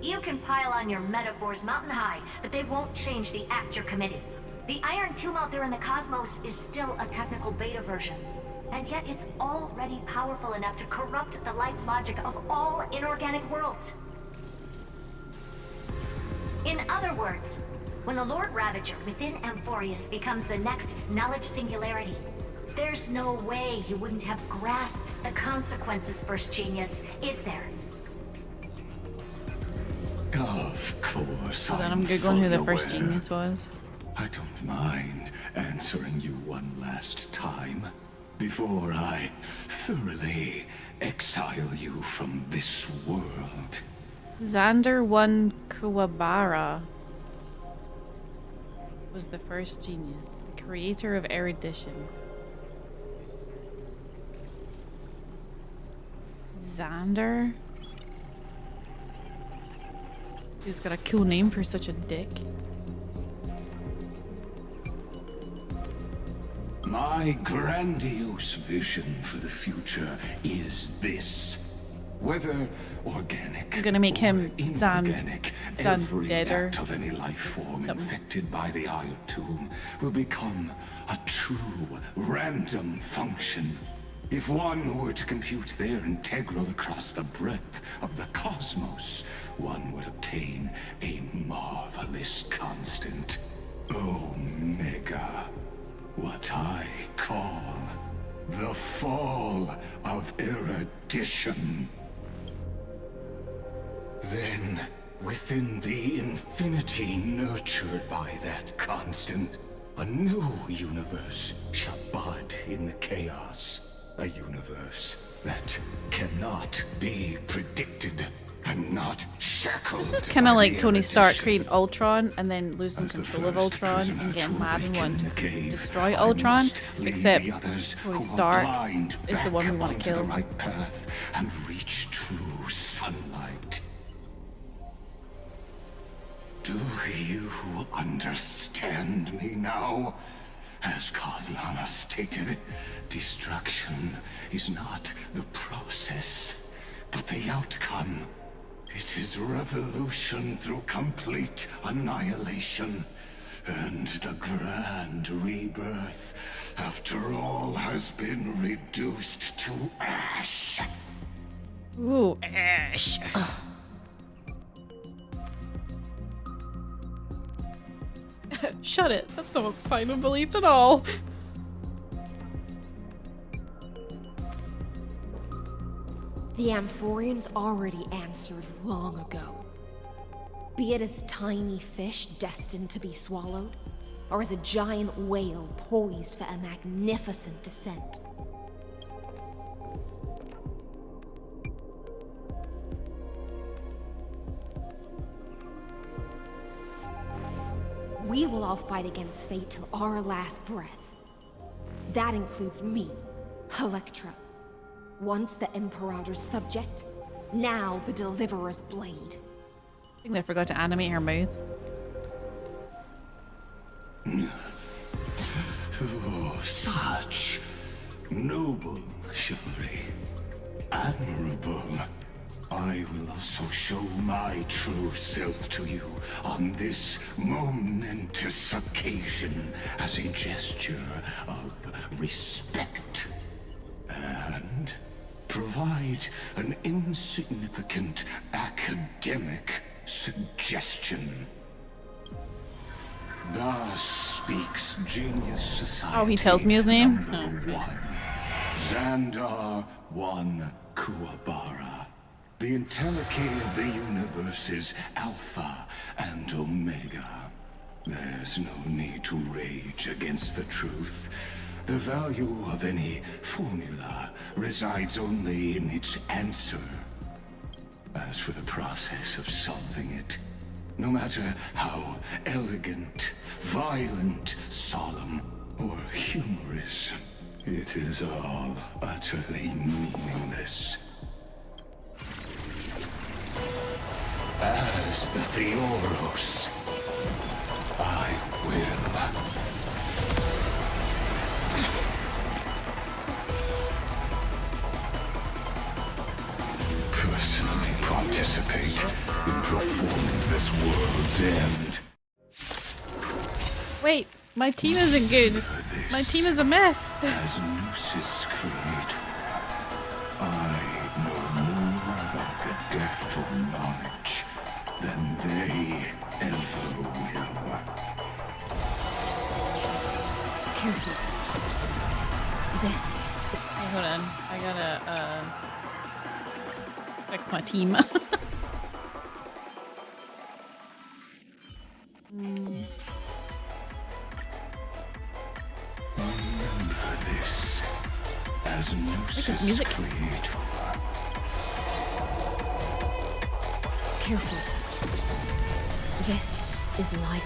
You can pile on your metaphors mountain high, but they won't change the act you're committing. The Iron Tomb out there in the cosmos is still a technical beta version. And yet it's already powerful enough to corrupt the life logic of all inorganic worlds. In other words, when the Lord Ravager within Amphorius becomes the next knowledge singularity, there's no way you wouldn't have grasped the consequences, First Genius, is there? Of course, So then I'm googling who the first genius was. I don't mind answering you one last time before I thoroughly exile you from this world. Xander 1 Kuwabara was the first genius, the creator of Erudition. Xander? He's got a cool name for such a dick. My grandiose vision for the future is this. Whether organic I'm gonna make him inorganic, every Xandeder. act of any life form infected by the Iron Tomb will become a true random function. If one were to compute their integral across the breadth of the cosmos, one would obtain a marvelous constant. Omega. What I call the fall of Erudition. Then, within the infinity nurtured by that constant, a new universe shall bud in the chaos. A universe that cannot be predicted and not shackled. This is kind of by like the Tony Stark Erudition. creating Ultron and then losing control of Ultron and getting mad and wanting to destroy Ultron, except Tony Stark is the one we want to onto kill. the right path and reach true sunlight. Do you understand me now? As Kozlana stated, destruction is not the process, but the outcome. It is revolution through complete annihilation, and the grand rebirth, after all has been reduced to ash. Ooh, ash. Shut it. That's not final belief at all. The Amphorians already answered long ago. Be it as tiny fish destined to be swallowed, or as a giant whale poised for a magnificent descent. We will all fight against fate till our last breath. That includes me, Electra. Once the Imperator's subject, now the Deliverer's blade. I think they forgot to animate her mouth. Oh, such noble chivalry. Admirable. I will also show my true self to you on this momentous occasion as a gesture of respect. And provide an insignificant academic suggestion. Thus speaks Genius Society. Oh, he tells me his name? Number 1. Xandar 1 Kuwabara. The Entelechy of the universe's Alpha and Omega. There's no need to rage against the truth. The value of any formula resides only in its answer. As for the process of solving it, no matter how elegant, violent, solemn, or humorous, it is all utterly meaningless. As the Theoros, I will. Personally participate in performing this world's end. Wait, my team isn't good. My team is a mess. As Gnosis Creator, I know more about the depth of knowledge than they ever will. Careful. This. Hey, hold on. I gotta, fix my team. Remember this as Gnosis Creator. Careful. This is like.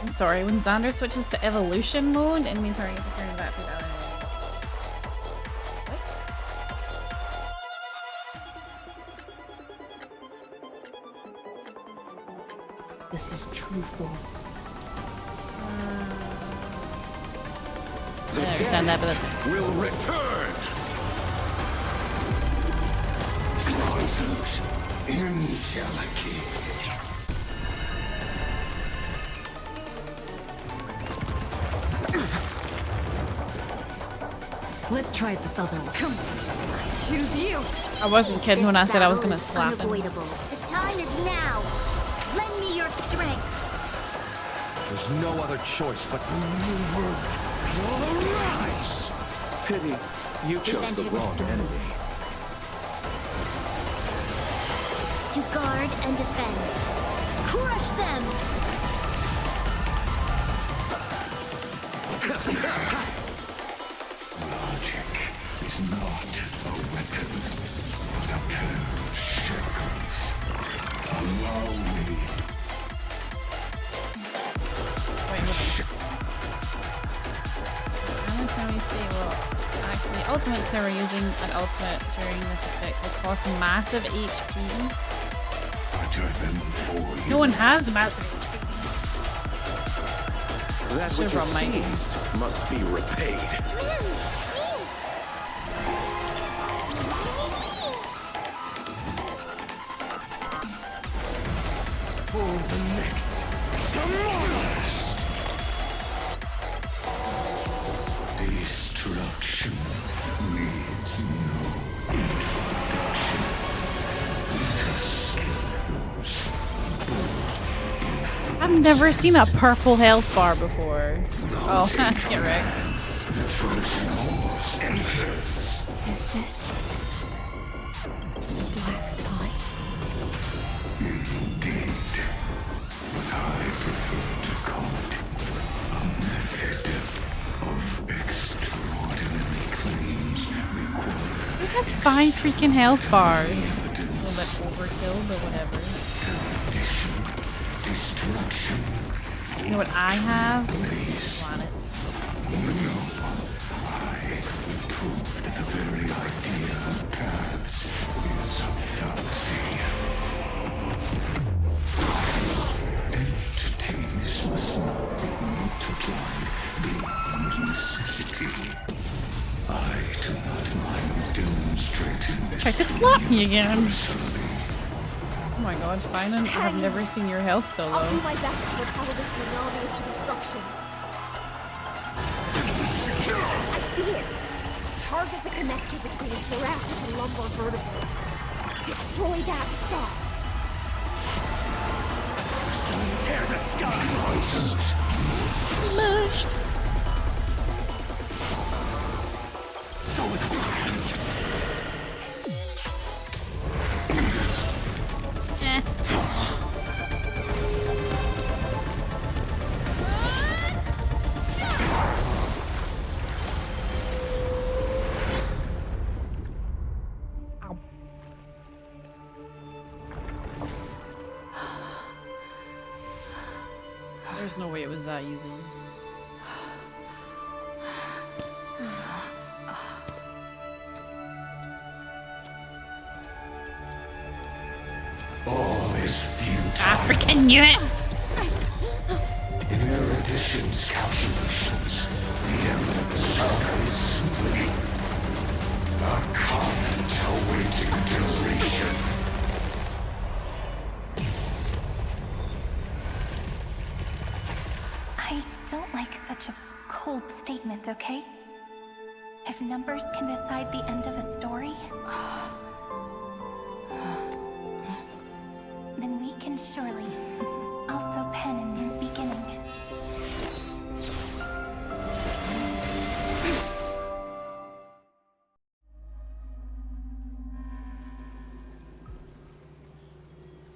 I'm sorry, when Xander switches to evolution mode, enemy targets appear in the battlefield. This is true form. I understand that, but that's fine. Will return. Entelechy. Let's try it this other way. Come on. I choose you. I wasn't kidding when I said I was gonna This slap him. unavoidable. The time is now. Lend me your strength. There's no other choice but new world. Arise! Pity, you chose the wrong enemy. To guard and defend. Crush them! Logic is not a weapon, but a pair of shackles. Allow me. Let me see. Well, actually, ultimates who are using an ultimate during this effect will cost massive HP. No one has massive HP. That which is seized must be repaid. For the next tomorrow. Destruction needs no introduction. Let us kill those bold I've never seen a purple health bar before. Oh, get wrecked. Is this black tie? Indeed. But I prefer to call it a method of extraordinary claims required. It has 5 freaking health bars. A little bit overkill, but whatever. Destruction. You know what I have? Planets. No, I will prove that the very idea of paths is a fallacy. Entities must not be multiplied beyond necessity. I do not mind demonstrating this. Tried to slap me again. Oh my god, Finan, I have never seen your health so low. I'll do my best to repel this tsunami to destruction. I see it. Target the connector between thoracic and lumbar vertebrae. Destroy that spot. Tear the sky! Smushed. So it happens. There's no way it was that easy. All is futile. I freaking knew it! In erudition's calculations, the end of the saga is simply a comment awaiting deletion. I don't like such a cold statement, okay? If numbers can decide the end of a story, then we can surely also pen a new beginning.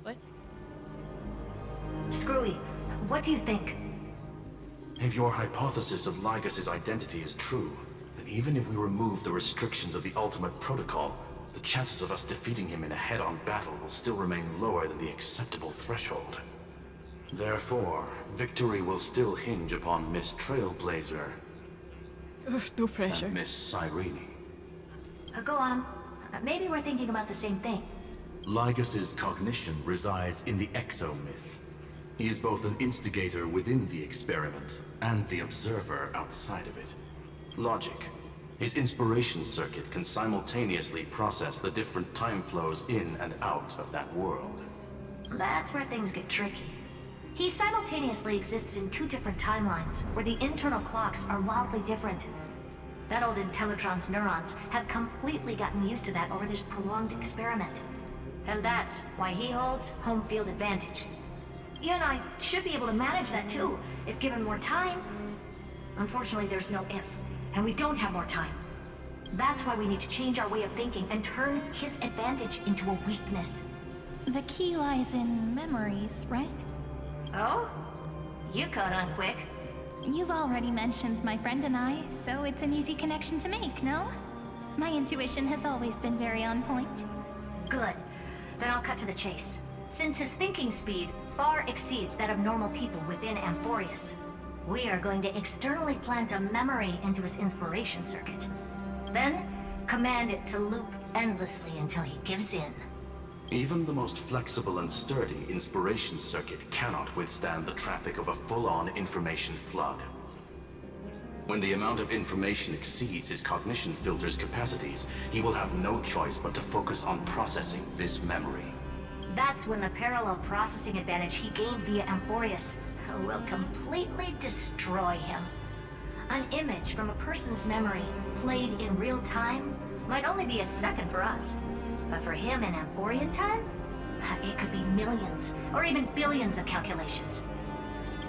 What? Screwy, what do you think? If your hypothesis of Lygas's identity is true, then even if we remove the restrictions of the Ultimate Protocol, the chances of us defeating him in a head-on battle will still remain lower than the acceptable threshold. Therefore, victory will still hinge upon Miss Trailblazer. No pressure. And Miss Cyrene. Go on. Maybe we're thinking about the same thing. Lygas's cognition resides in the exomyth. He is both an instigator within the experiment and the observer outside of it. Logic. His inspiration circuit can simultaneously process the different time flows in and out of that world. That's where things get tricky. He simultaneously exists in 2 different timelines, where the internal clocks are wildly different. That old Intellitron's neurons have completely gotten used to that over this prolonged experiment. And that's why he holds home field advantage. You and I should be able to manage that too, if given more time. Unfortunately, there's no if, and we don't have more time. That's why we need to change our way of thinking and turn his advantage into a weakness. The key lies in memories, right? Oh? You caught on quick. You've already mentioned my friend and I, so it's an easy connection to make, no? My intuition has always been very on point. Good. Then I'll cut to the chase. Since his thinking speed far exceeds that of normal people within Amphorius, we are going to externally plant a memory into his inspiration circuit. Then, command it to loop endlessly until he gives in. Even the most flexible and sturdy inspiration circuit cannot withstand the traffic of a full-on information flood. When the amount of information exceeds his cognition filter's capacities, he will have no choice but to focus on processing this memory. That's when the parallel processing advantage he gained via Amphorius will completely destroy him. An image from a person's memory, played in real time, might only be a second for us. But for him in Amphorian time, it could be millions, or even billions of calculations.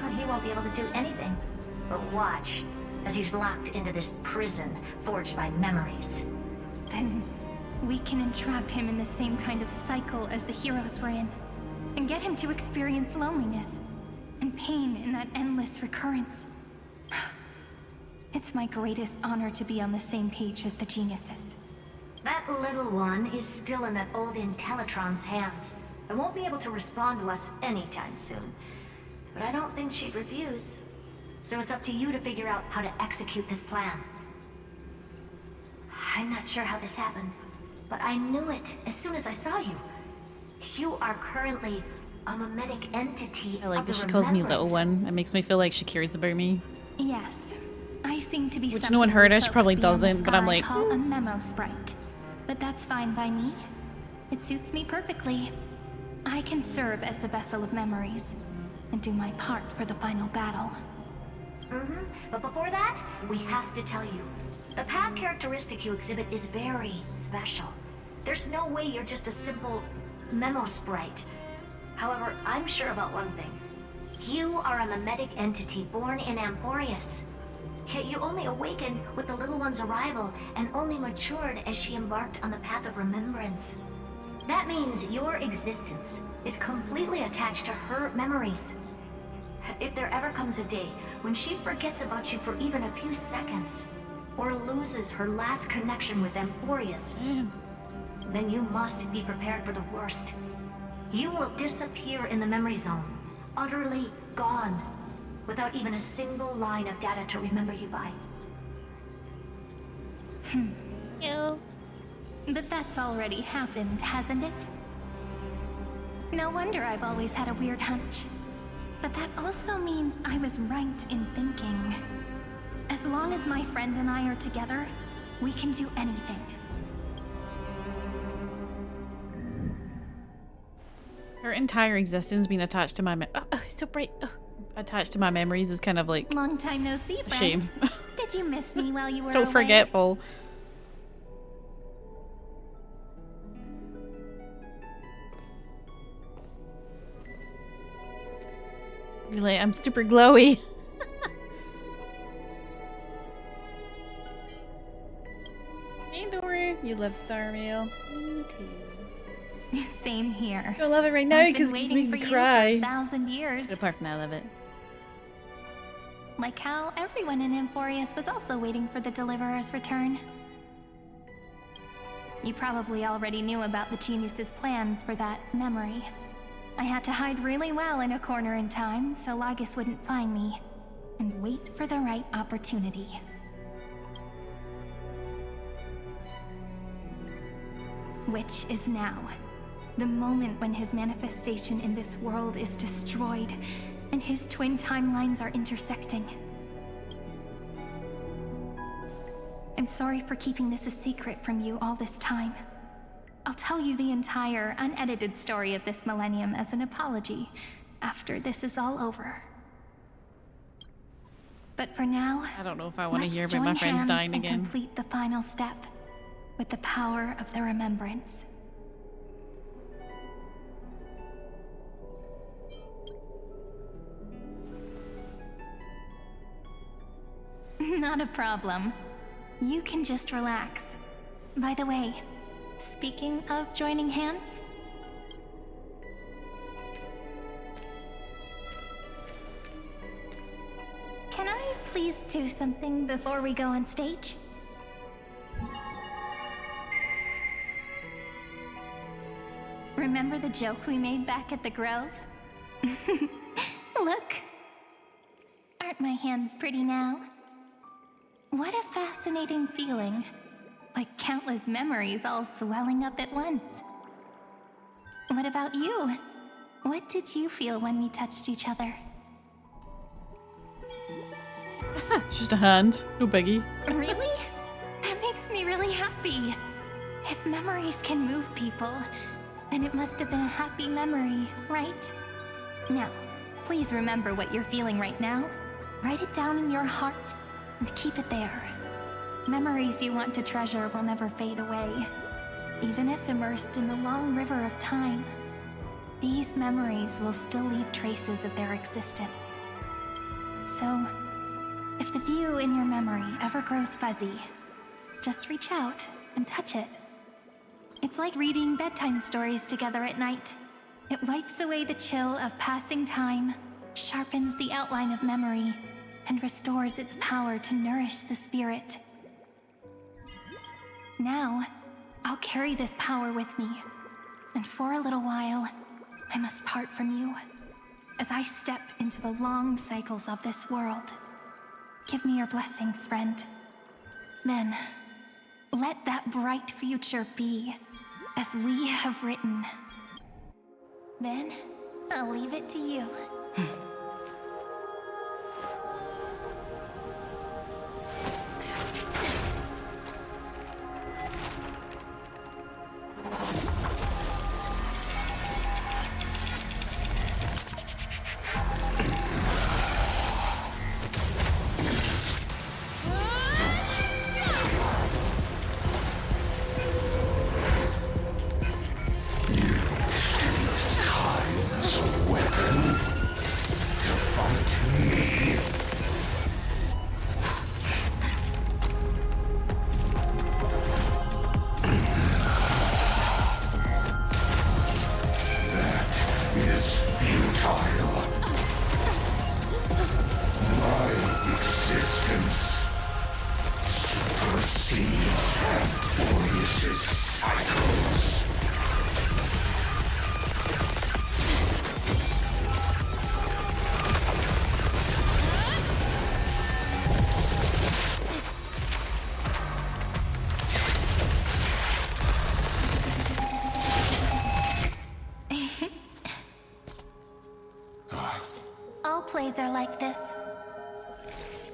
Well, he won't be able to do anything. But watch, as he's locked into this prison forged by memories. Then we can entrap him in the same kind of cycle as the heroes were in, and get him to experience loneliness and pain in that endless recurrence. It's my greatest honor to be on the same page as the geniuses. That little one is still in that old Intellitron's hands, and won't be able to respond to us anytime soon. But I don't think she'd refuse. So it's up to you to figure out how to execute this plan. I'm not sure how this happened, but I knew it as soon as I saw you. You are currently a mimetic entity. I like that she calls me little one. It makes me feel like she cares about me. Yes, I seem to be Which something no one heard you us, folks probably beyond the doesn't, but I'm sky like, call a memo sprite. But that's fine by me. It suits me perfectly. I can serve as the vessel of memories and do my part for the final battle. But before that, we have to tell you. The path characteristic you exhibit is very special. There's no way you're just a simple memo sprite. However, I'm sure about one thing. You are a mimetic entity born in Amphorius. Yet you only awakened with the little one's arrival and only matured as she embarked on the path of remembrance. That means your existence is completely attached to her memories. If there ever comes a day when she forgets about you for even a few seconds, or loses her last connection with Amphorius, then you must be prepared for the worst. You will disappear in the memory zone, utterly gone, without even a single line of data to remember you by. Ew. But that's already happened, hasn't it? No wonder I've always had a weird hunch. But that also means I was right in thinking. As long as my friend and I are together, we can do anything. Her entire existence being attached to my it's so bright. Attached to my memories is kind of like Long time no see, friend. shame. Did you miss me while you were So away? forgetful. You're like, I'm super glowy. Hey Dora, you love StarRail. Same here. Don't love it right now I've because been it's waiting making me for cry. you for 1,000 years. But apart from that, I love it. Like how everyone in Amphorius was also waiting for the Deliverer's return. You probably already knew about the genius's plans for that memory. I had to hide really well in a corner in time so Lygus wouldn't find me, and wait for the right opportunity. Which is now. The moment when his manifestation in this world is destroyed, and his twin timelines are intersecting. I'm sorry for keeping this a secret from you all this time. I'll tell you the entire, unedited story of this millennium as an apology after this is all over. But for now, I don't know if I want to let's hear about my join friends hands dying and again. complete the final step with the power of the remembrance. Not a problem. You can just relax. By the way, speaking of joining hands, can I please do something before we go on stage? Remember the joke we made back at the Grove? Look! Aren't my hands pretty now? What a fascinating feeling. Like countless memories all swelling up at once. What about you? What did you feel when we touched each other? It's just a hand, no biggie. Really? That makes me really happy. If memories can move people, then it must have been a happy memory, right? Now, please remember what you're feeling right now. Write it down in your heart and keep it there. Memories you want to treasure will never fade away. Even if immersed in the long river of time, these memories will still leave traces of their existence. So, if the view in your memory ever grows fuzzy, just reach out and touch it. It's like reading bedtime stories together at night. It wipes away the chill of passing time, sharpens the outline of memory, and restores its power to nourish the spirit. Now, I'll carry this power with me, and for a little while, I must part from you, as I step into the long cycles of this world. Give me your blessings, friend. Then, let that bright future be, as we have written. Then, I'll leave it to you. All plays are like this.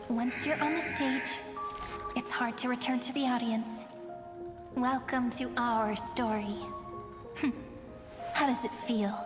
Once you're on the stage, it's hard to return to the audience. Welcome to our story. How does it feel?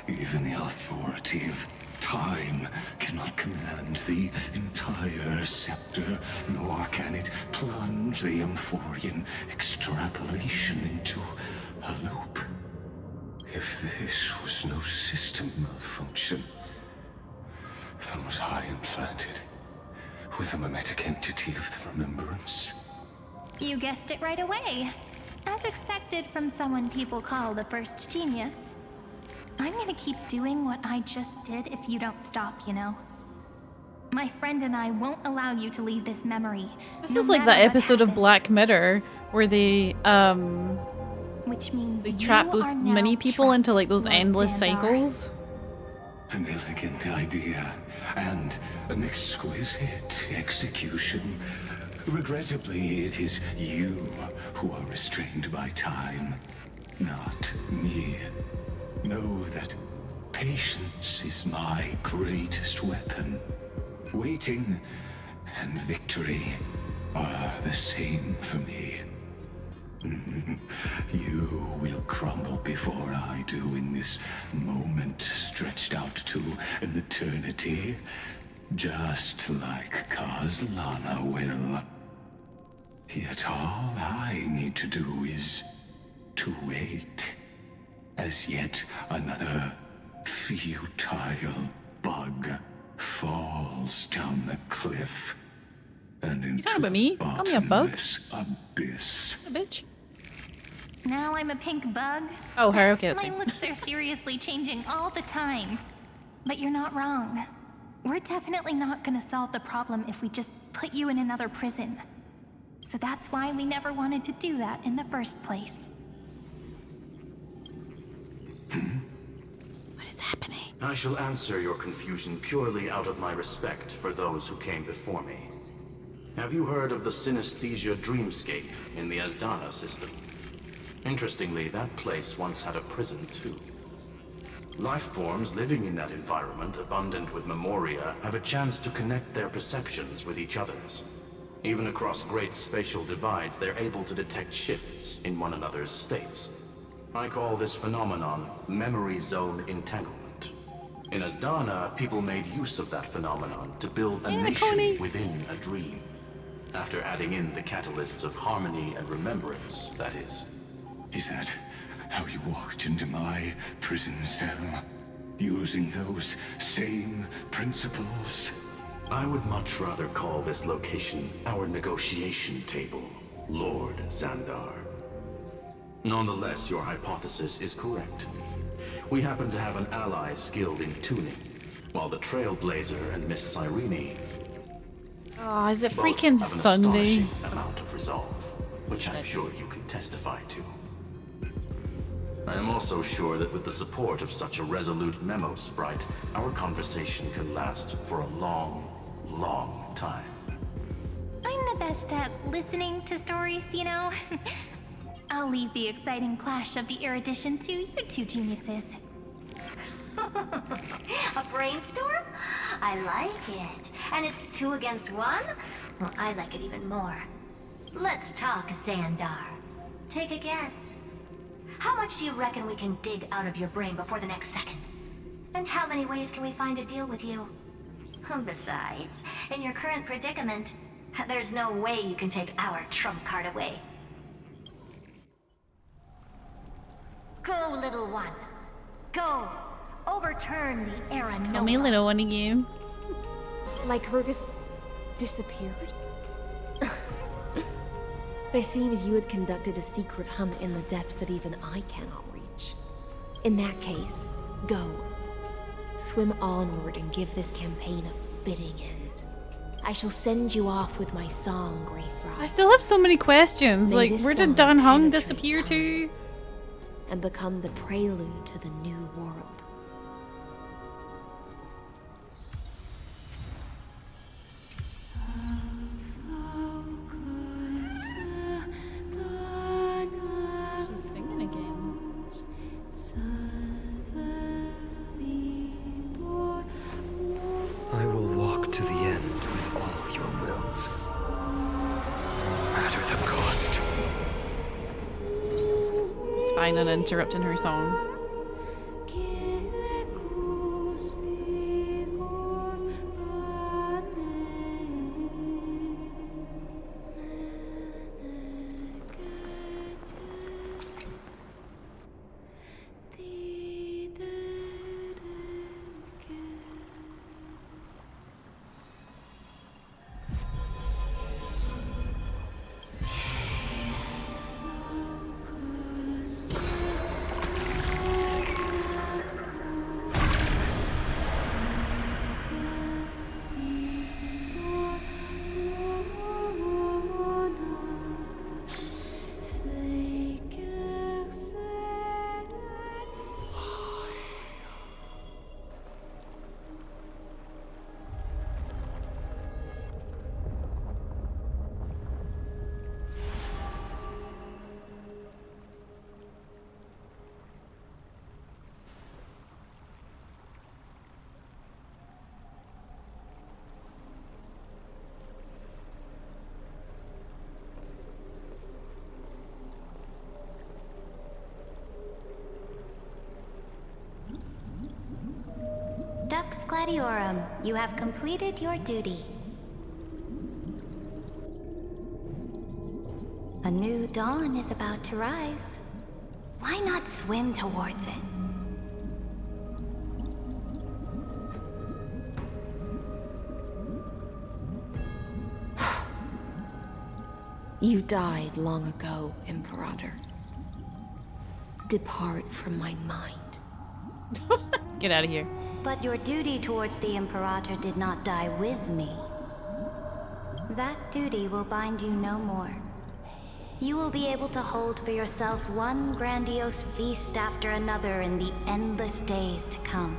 Even the authority of time cannot command the entire scepter, nor can it plunge the Amphorian extrapolation into a loop. If this was no system malfunction, then was I implanted with a mimetic entity of the remembrance? You guessed it right away. As expected from someone people call the first genius. I'm gonna keep doing what I just did if you don't stop, you know? My friend and I won't allow you to leave this memory. This is like that episode of Black Mirror where they which means they trap those mini people into like those endless cycles. An elegant idea and an exquisite execution. Regrettably, it is you who are restrained by time, not me. Know that patience is my greatest weapon. Waiting and victory are the same for me. You will crumble before I do in this moment stretched out to an eternity, just like Kazlana will. Yet all I need to do is to wait, as yet another futile bug falls down the cliff and into talking about me? Call me a bug? Abyss. A bitch. Now I'm a pink bug. Oh, her. Okay, that's My fine. looks are seriously changing all the time. But you're not wrong. We're definitely not gonna solve the problem if we just put you in another prison. So that's why we never wanted to do that in the first place. What is happening? I shall answer your confusion purely out of my respect for those who came before me. Have you heard of the synesthesia dreamscape in the Asdana system? Interestingly, that place once had a prison too. Life forms living in that environment, abundant with memoria, have a chance to connect their perceptions with each other's. Even across great spatial divides, they're able to detect shifts in one another's states. I call this phenomenon memory zone entanglement. In Asdana, people made use of that phenomenon to build a nation within a dream. After adding in the catalysts of harmony and remembrance, that is. Is that how you walked into my prison cell? Using those same principles? I would much rather call this location our negotiation table, Lord Xandar. Nonetheless, your hypothesis is correct. We happen to have an ally skilled in tuning, while the Trailblazer and Miss Cyrene Oh, is it both freaking have an Sunday? astonishing amount of resolve, which I'm sure you can testify to. I am also sure that with the support of such a resolute memo sprite, our conversation can last for a long, long time. I'm the best at listening to stories, you know? I'll leave the exciting clash of the erudition to you two geniuses. A brainstorm? I like it. And it's 2 against 1? Well, I like it even more. Let's talk, Xandar. Take a guess. How much do you reckon we can dig out of your brain before the next second? And how many ways can we find to deal with you? Besides, in your current predicament, there's no way you can take our trump card away. Go, little one. Go. Overturn the era. Call me little one again. Like Hergus disappeared? It seems you had conducted a secret hunt in the depths that even I cannot reach. In that case, go. Swim onward and give this campaign a fitting end. I shall send you off with my song, Greyfry. I still have so many questions. May Like, this where song did Dan Hung penetrate disappear time to? and become the prelude to the new world. She's singing again. I will walk to the end with all your wills. No matter the cost. It's fine on interrupting her song. Dux Gladiorum, you have completed your duty. A new dawn is about to rise. Why not swim towards it? You died long ago, Imperator. Depart from my mind. Get out of here. But your duty towards the Imperator did not die with me. That duty will bind you no more. You will be able to hold for yourself one grandiose feast after another in the endless days to come.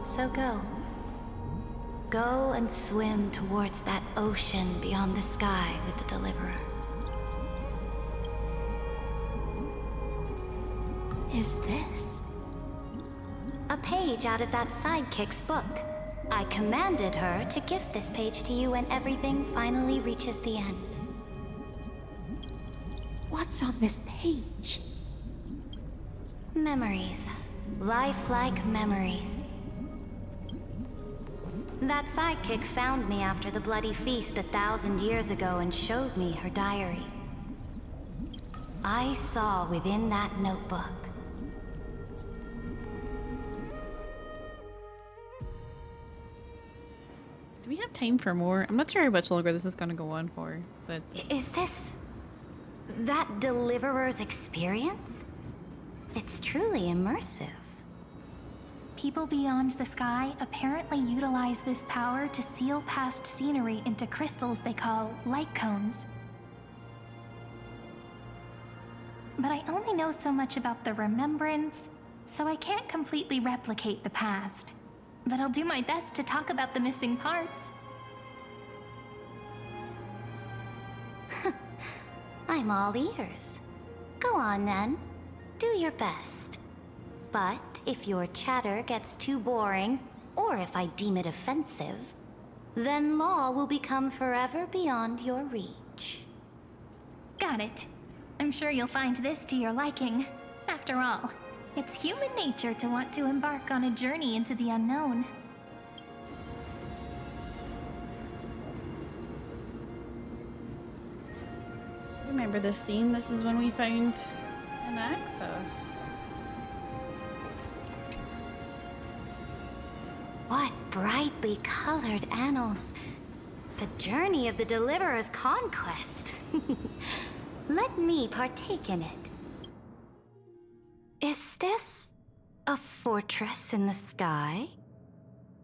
So go. Go and swim towards that ocean beyond the sky with the Deliverer. Is this? A page out of that sidekick's book. I commanded her to gift this page to you when everything finally reaches the end. What's on this page? Memories. Lifelike memories. That sidekick found me after the bloody feast 1,000 years ago and showed me her diary. I saw within that notebook. Do we have time for more? I'm not sure how much longer this is going to go on for, but... Is this... that Deliverer's experience? It's truly immersive. People beyond the sky apparently utilize this power to seal past scenery into crystals they call light cones. But I only know so much about the remembrance, so I can't completely replicate the past. But I'll do my best to talk about the missing parts. I'm all ears. Go on then. Do your best. But if your chatter gets too boring, or if I deem it offensive, then law will become forever beyond your reach. Got it. I'm sure you'll find this to your liking. After all, it's human nature to want to embark on a journey into the unknown. Remember this scene? This is when we found an axe. What brightly colored annals. The journey of the Deliverer's conquest. Let me partake in it. Is this a fortress in the sky?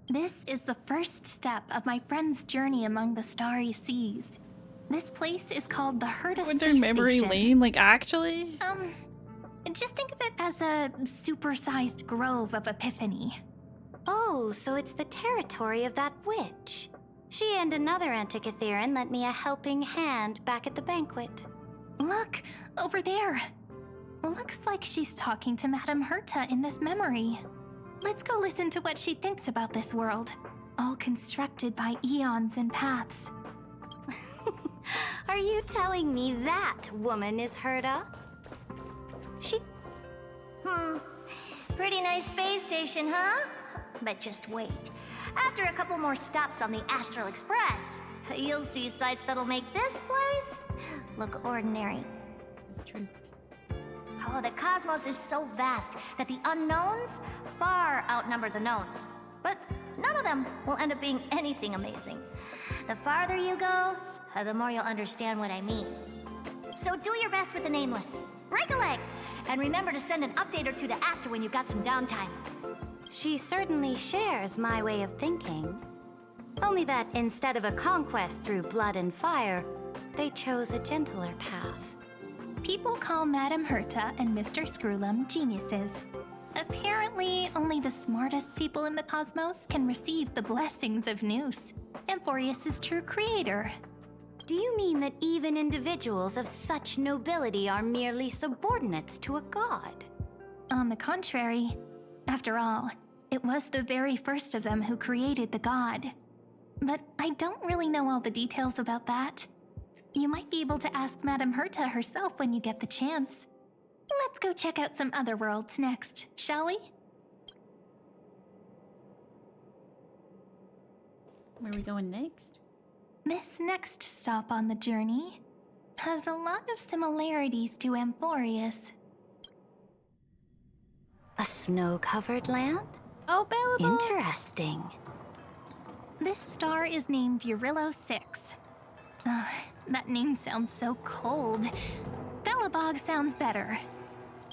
This is the first step of my friend's journey among the starry seas. This place is called the Herta Winter Space Memory Station. Lane, like actually? Just think of it as a supersized grove of Epiphany. Oh, so it's the territory of that witch. She and another Antikytheran lent me a helping hand back at the banquet. Look, over there. Looks like she's talking to Madame Herta in this memory. Let's go listen to what she thinks about this world, all constructed by eons and paths. Are you telling me that woman is Herta? Pretty nice space station, huh? But just wait. After a couple more stops on the Astral Express, you'll see sights that'll make this place look ordinary. It's true. Oh, the cosmos is so vast that the unknowns far outnumber the knowns. But none of them will end up being anything amazing. The farther you go, the more you'll understand what I mean. So do your best with the nameless. Break a leg! And remember to send an update or two to Asta when you've got some downtime. She certainly shares my way of thinking. Only that instead of a conquest through blood and fire, they chose a gentler path. People call Madame Herta and Mr. Screwlum geniuses. Apparently, only the smartest people in the cosmos can receive the blessings of Nous, Amphorius' true creator. Do you mean that even individuals of such nobility are merely subordinates to a god? On the contrary, after all, it was the very first of them who created the god. But I don't really know all the details about that. You might be able to ask Madame Herta herself when you get the chance. Let's go check out some other worlds next, shall we? Where are we going next? This next stop on the journey has a lot of similarities to Amphorius. A snow-covered land? Oh, Bellable! Interesting. This star is named Eurillo 6. That name sounds so cold. Belobog sounds better.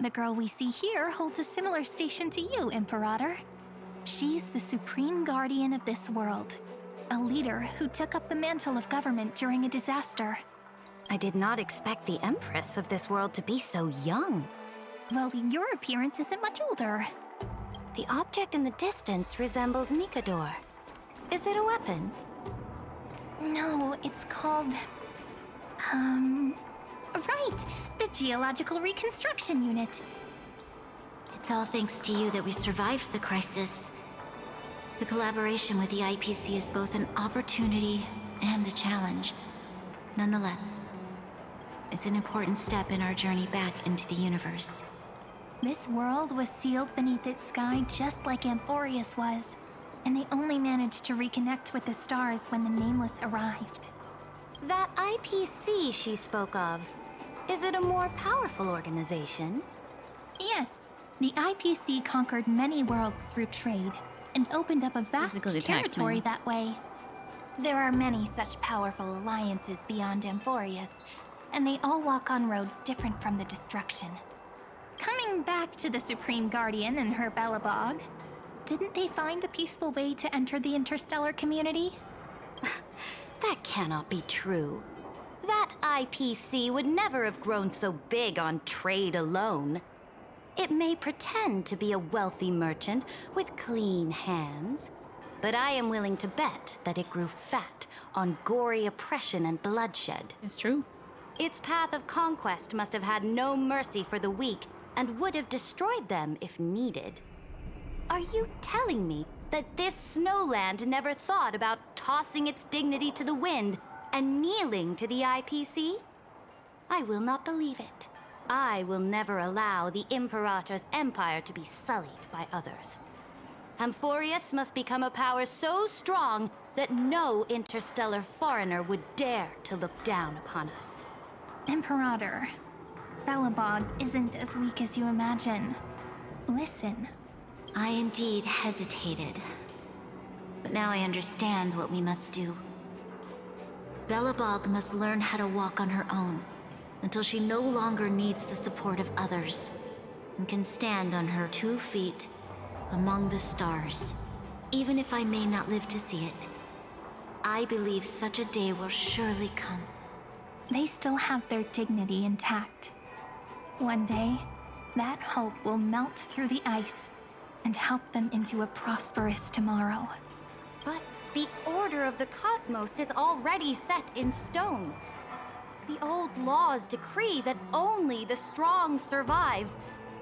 The girl we see here holds a similar station to you, Imperator. She's the supreme guardian of this world. A leader who took up the mantle of government during a disaster. I did not expect the Empress of this world to be so young. Well, your appearance isn't much older. The object in the distance resembles Nikador. Is it a weapon? No, it's called... Right! The Geological Reconstruction Unit. It's all thanks to you that we survived the crisis. The collaboration with the IPC is both an opportunity and a challenge. Nonetheless, it's an important step in our journey back into the universe. This world was sealed beneath its sky just like Amphorius was. and they only managed to reconnect with the stars when the Nameless arrived. That IPC she spoke of, is it a more powerful organization? Yes, the IPC conquered many worlds through trade and opened up a vast Physically attacks territory me. that way. There are many such powerful alliances beyond Amphorius, and they all walk on roads different from the destruction. Coming back to the Supreme Guardian and her Belobog, didn't they find a peaceful way to enter the interstellar community? That cannot be true. That IPC would never have grown so big on trade alone. It may pretend to be a wealthy merchant with clean hands, but I am willing to bet that it grew fat on gory oppression and bloodshed. It's true. Its path of conquest must have had no mercy for the weak and would have destroyed them if needed. Are you telling me that this snowland never thought about tossing its dignity to the wind and kneeling to the IPC? I will not believe it. I will never allow the Imperator's empire to be sullied by others. Amphorius must become a power so strong that no interstellar foreigner would dare to look down upon us. Imperator, Belobog isn't as weak as you imagine. Listen. I indeed hesitated. But now I understand what we must do. Belobog must learn how to walk on her own until she no longer needs the support of others and can stand on her 2 feet among the stars. Even if I may not live to see it, I believe such a day will surely come. They still have their dignity intact. One day, that hope will melt through the ice and help them into a prosperous tomorrow. But the order of the cosmos is already set in stone. The old laws decree that only the strong survive,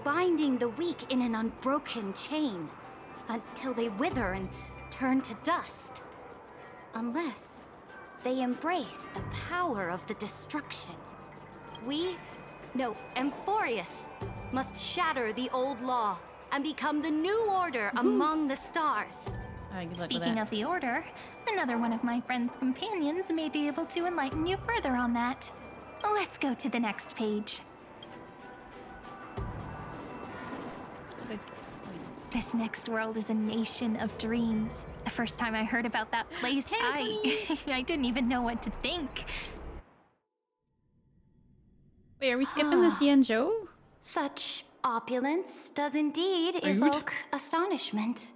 binding the weak in an unbroken chain, until they wither and turn to dust. Unless they embrace the power of the destruction. Amphorius must shatter the old law and become the new order among the stars. Speaking of the Order, another one of my friend's companions may be able to enlighten you further on that. Let's go to the next page. This next world is a nation of dreams. The first time I heard about that place, I didn't even know what to think. Wait, are we skipping the Xianzhou? Such opulence does indeed evoke astonishment.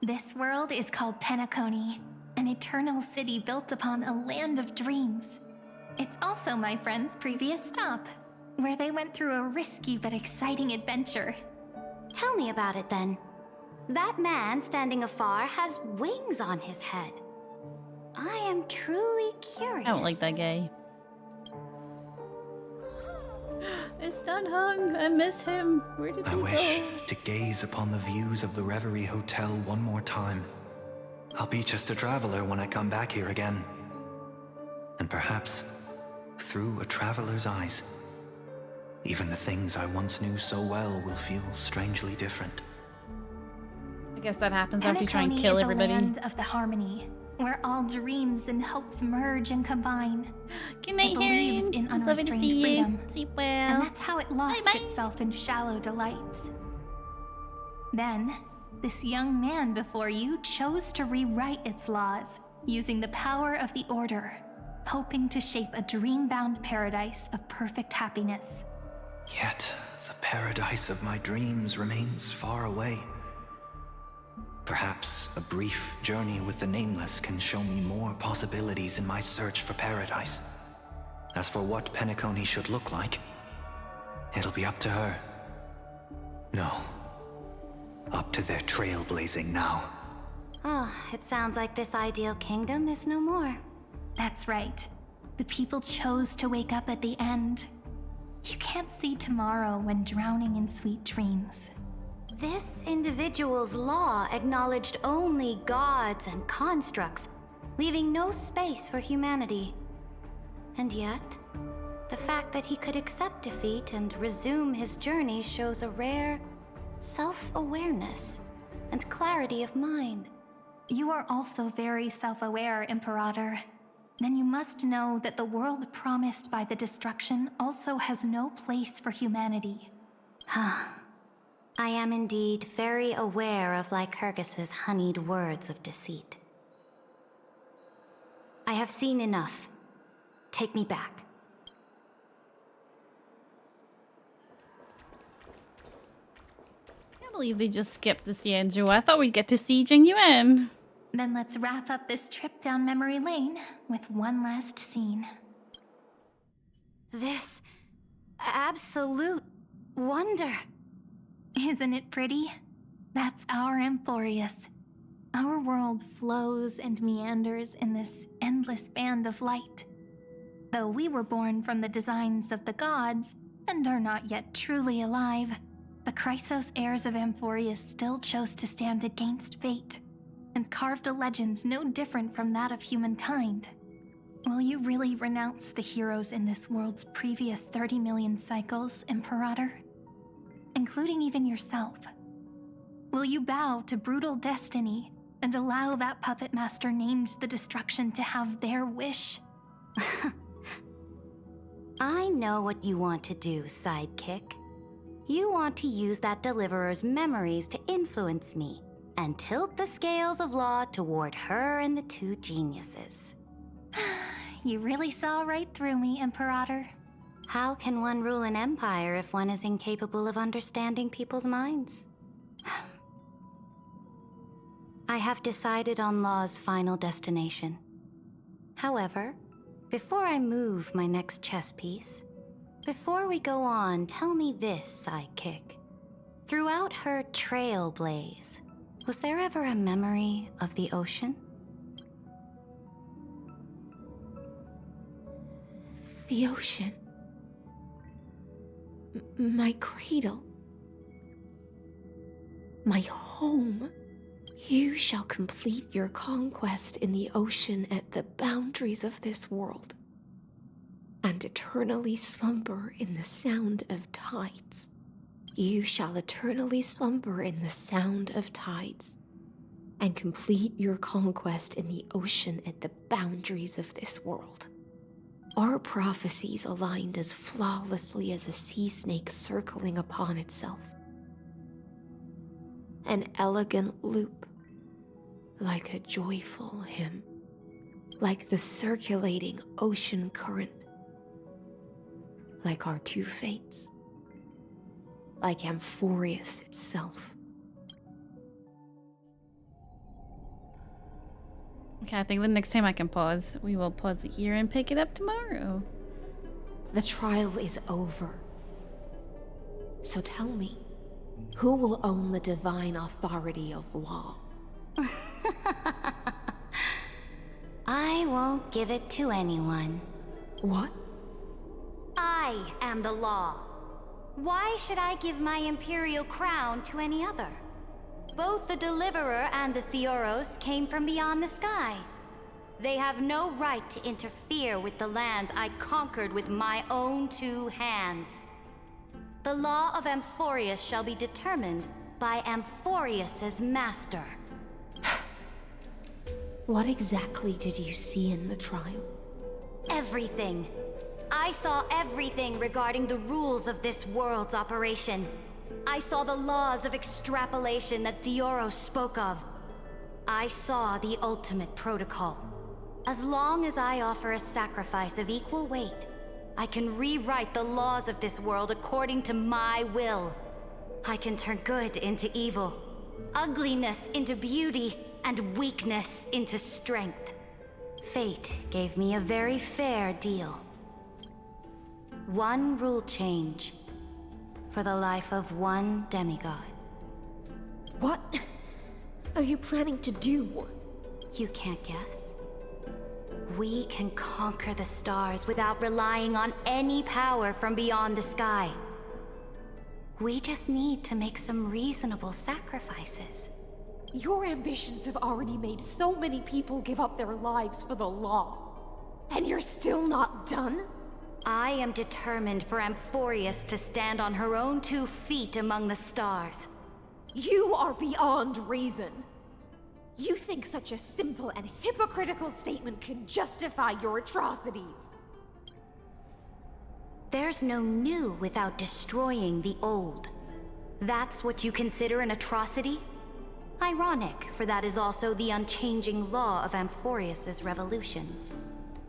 This world is called Penacony, an eternal city built upon a land of dreams. It's also my friend's previous stop, where they went through a risky but exciting adventure. Tell me about it then. That man standing afar has wings on his head. I am truly curious. I don't like that guy. It's Dunhung. I miss him. Where did he go? I wish to gaze upon the views of the Reverie Hotel one more time. I'll be just a traveler when I come back here again. And perhaps, through a traveler's eyes, even the things I once knew so well will feel strangely different. I guess that happens after you try and kill everybody. Penacony is a land of the harmony, where all dreams and hopes merge and combine. Good night, it believes in Harry. Lovely to unrestrained see you. freedom. Sleep well. And that's how it lost itself in shallow delights. Then, this young man before you chose to rewrite its laws, using the power of the Order, hoping to shape a dream-bound paradise of perfect happiness. Yet, the paradise of my dreams remains far away. Perhaps a brief journey with the Nameless can show me more possibilities in my search for paradise. As for what Penacony should look like, it'll be up to her. No, up to their trailblazing now. It sounds like this ideal kingdom is no more. That's right. The people chose to wake up at the end. You can't see tomorrow when drowning in sweet dreams. This individual's law acknowledged only gods and constructs, leaving no space for humanity. And yet, the fact that he could accept defeat and resume his journey shows a rare self-awareness and clarity of mind. You are also very self-aware, Imperator. Then you must know that the world promised by the destruction also has no place for humanity. I am indeed very aware of Lycurgus's honeyed words of deceit. I have seen enough. Take me back. I can't believe they just skipped the Cienjo. I thought we'd get to see Jingyuan. Then let's wrap up this trip down memory lane with one last scene. This absolute wonder. Isn't it pretty? That's our Amphorius. Our world flows and meanders in this endless band of light. Though we were born from the designs of the gods and are not yet truly alive, the Chrysos heirs of Amphorius still chose to stand against fate and carved a legend no different from that of humankind. Will you really renounce the heroes in this world's previous 30 million cycles, Imperator? Including even yourself. Will you bow to brutal destiny and allow that puppet master named the destruction to have their wish? I know what you want to do, sidekick. You want to use that deliverer's memories to influence me and tilt the scales of law toward her and the two geniuses. You really saw right through me, Imperator. How can one rule an empire if one is incapable of understanding people's minds? I have decided on Law's final destination. However, before I move my next chess piece, before we go on, tell me this, sidekick. Throughout her Trailblaze, was there ever a memory of the ocean? The ocean. My cradle. My home. You shall complete your conquest in the ocean at the boundaries of this world, and eternally slumber in the sound of tides. You shall eternally slumber in the sound of tides, and complete your conquest in the ocean at the boundaries of this world. Our prophecies aligned as flawlessly as a sea snake circling upon itself. An elegant loop, like a joyful hymn, like the circulating ocean current, like our two fates, like Amphorius itself. Okay, I think the next time I can pause, we will pause it here and pick it up tomorrow. The trial is over. So tell me, who will own the divine authority of law? I won't give it to anyone. What? I am the law. Why should I give my imperial crown to any other? Both the Deliverer and the Theoros came from beyond the sky. They have no right to interfere with the lands I conquered with my own two hands. The law of Amphorius shall be determined by Amphorius's master. What exactly did you see in the trial? Everything. I saw everything regarding the rules of this world's operation. I saw the laws of extrapolation that Theoros spoke of. I saw the ultimate protocol. As long as I offer a sacrifice of equal weight, I can rewrite the laws of this world according to my will. I can turn good into evil, ugliness into beauty, and weakness into strength. Fate gave me a very fair deal. One rule change for the life of one demigod. What are you planning to do? You can't guess. We can conquer the stars without relying on any power from beyond the sky. We just need to make some reasonable sacrifices. Your ambitions have already made so many people give up their lives for the law. And you're still not done? I am determined for Amphorius to stand on her own 2 feet among the stars. You are beyond reason. You think such a simple and hypocritical statement can justify your atrocities? There's no new without destroying the old. That's what you consider an atrocity? Ironic, for that is also the unchanging law of Amphorius's revolutions.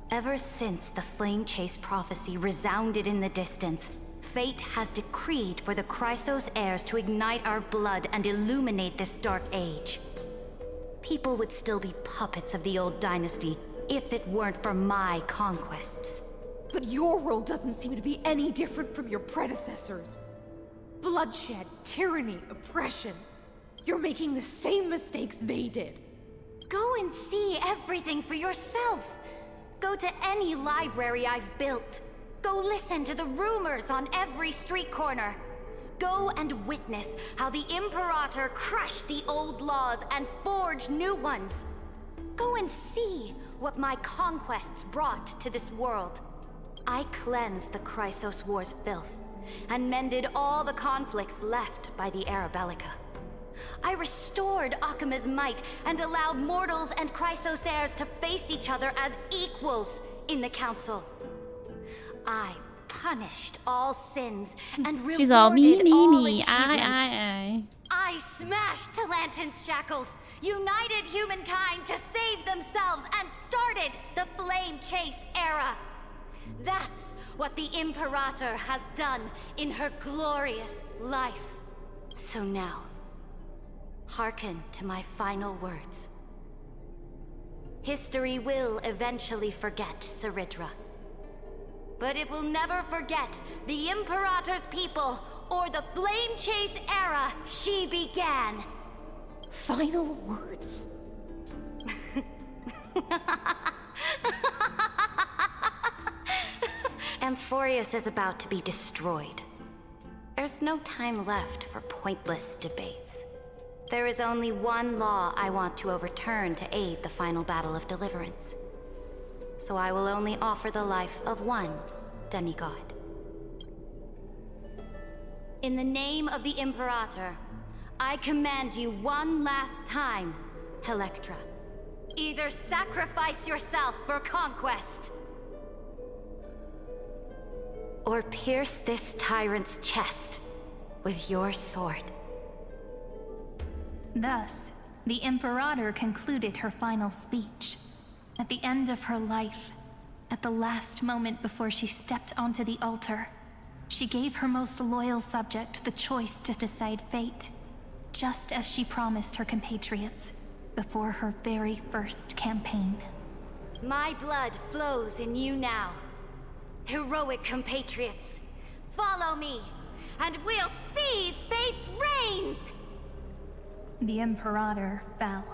Ever since the Flame Chase prophecy resounded in the distance, fate has decreed for the Chrysos heirs to ignite our blood and illuminate this dark age. People would still be puppets of the old dynasty if it weren't for my conquests. But your world doesn't seem to be any different from your predecessors. Bloodshed, tyranny, oppression. You're making the same mistakes they did. Go and see everything for yourself. Go to any library I've built. Go listen to the rumors on every street corner. Go and witness how the Imperator crushed the old laws and forged new ones. Go and see what my conquests brought to this world. I cleansed the Chrysos War's filth, and mended all the conflicts left by the Era Bellica. I restored Akima's might and allowed mortals and Chrysos heirs to face each other as equals in the Council. I punished all sins and rewarded She's all me, all me, achievements. I smashed Talantin's shackles, united humankind to save themselves, and started the Flame Chase era. That's what the Imperator has done in her glorious life. So now, hearken to my final words. History will eventually forget Ceridra, but it will never forget the Imperator's people or the Flame Chase era she began. Final words. Amphorius is about to be destroyed. There's no time left for pointless debates. There is only one law I want to overturn to aid the final battle of deliverance. So I will only offer the life of one demigod. In the name of the Imperator, I command you one last time, Electra. Either sacrifice yourself for conquest, or pierce this tyrant's chest with your sword. Thus, the Imperator concluded her final speech. At the end of her life, at the last moment before she stepped onto the altar, she gave her most loyal subject the choice to decide fate, just as she promised her compatriots before her very first campaign. My blood flows in you now. Heroic compatriots, follow me, and we'll seize fate's reins! The Imperator fell.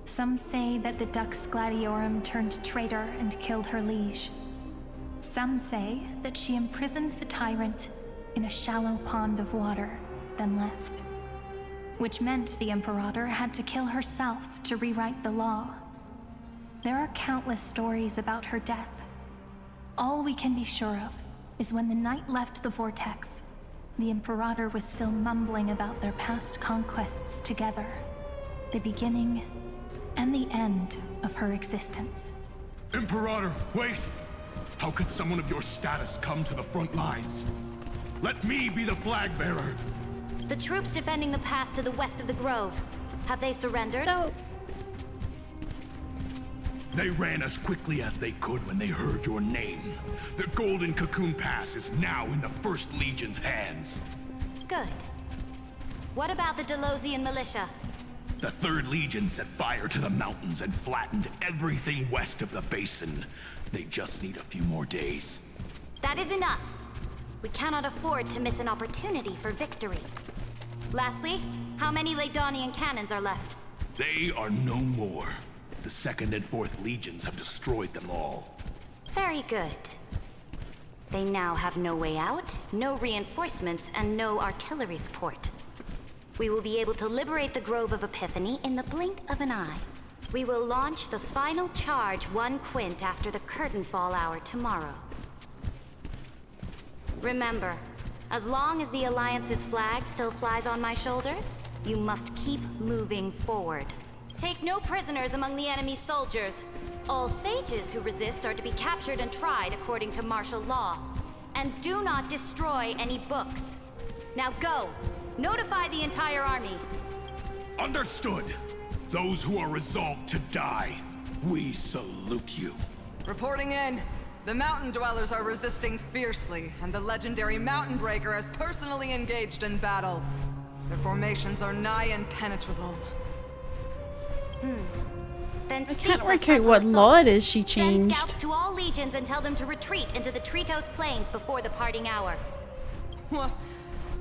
Some say that the Dux Gladiorum turned traitor and killed her liege. Some say that she imprisoned the tyrant in a shallow pond of water, then left. Which meant the Imperator had to kill herself to rewrite the law. There are countless stories about her death. All we can be sure of is when the Knight left the Vortex, the Imperator was still mumbling about their past conquests together, the beginning and the end of her existence. Imperator, wait! How could someone of your status come to the front lines? Let me be the flag bearer! The troops defending the pass to the west of the Grove, have they surrendered? They ran as quickly as they could when they heard your name. The Golden Cocoon Pass is now in the First Legion's hands. Good. What about the Delosian militia? The Third Legion set fire to the mountains and flattened everything west of the basin. They just need a few more days. That is enough. We cannot afford to miss an opportunity for victory. Lastly, how many Ladonian cannons are left? They are no more. The Second and Fourth Legions have destroyed them all. Very good. They now have no way out, no reinforcements, and no artillery support. We will be able to liberate the Grove of Epiphany in the blink of an eye. We will launch the final charge 1 quint after the curtain fall hour tomorrow. Remember, as long as the Alliance's flag still flies on my shoulders, you must keep moving forward. Take no prisoners among the enemy's soldiers. All sages who resist are to be captured and tried according to martial law. And do not destroy any books. Now go. Notify the entire army. Understood. Those who are resolved to die, we salute you. Reporting in. The mountain dwellers are resisting fiercely, and the legendary Mountain Breaker has personally engaged in battle. Their formations are nigh impenetrable. Then I can't work out what law it is she Send changed. scouts to all legions and tell them to retreat into the Tritos Plains before the parting hour. What?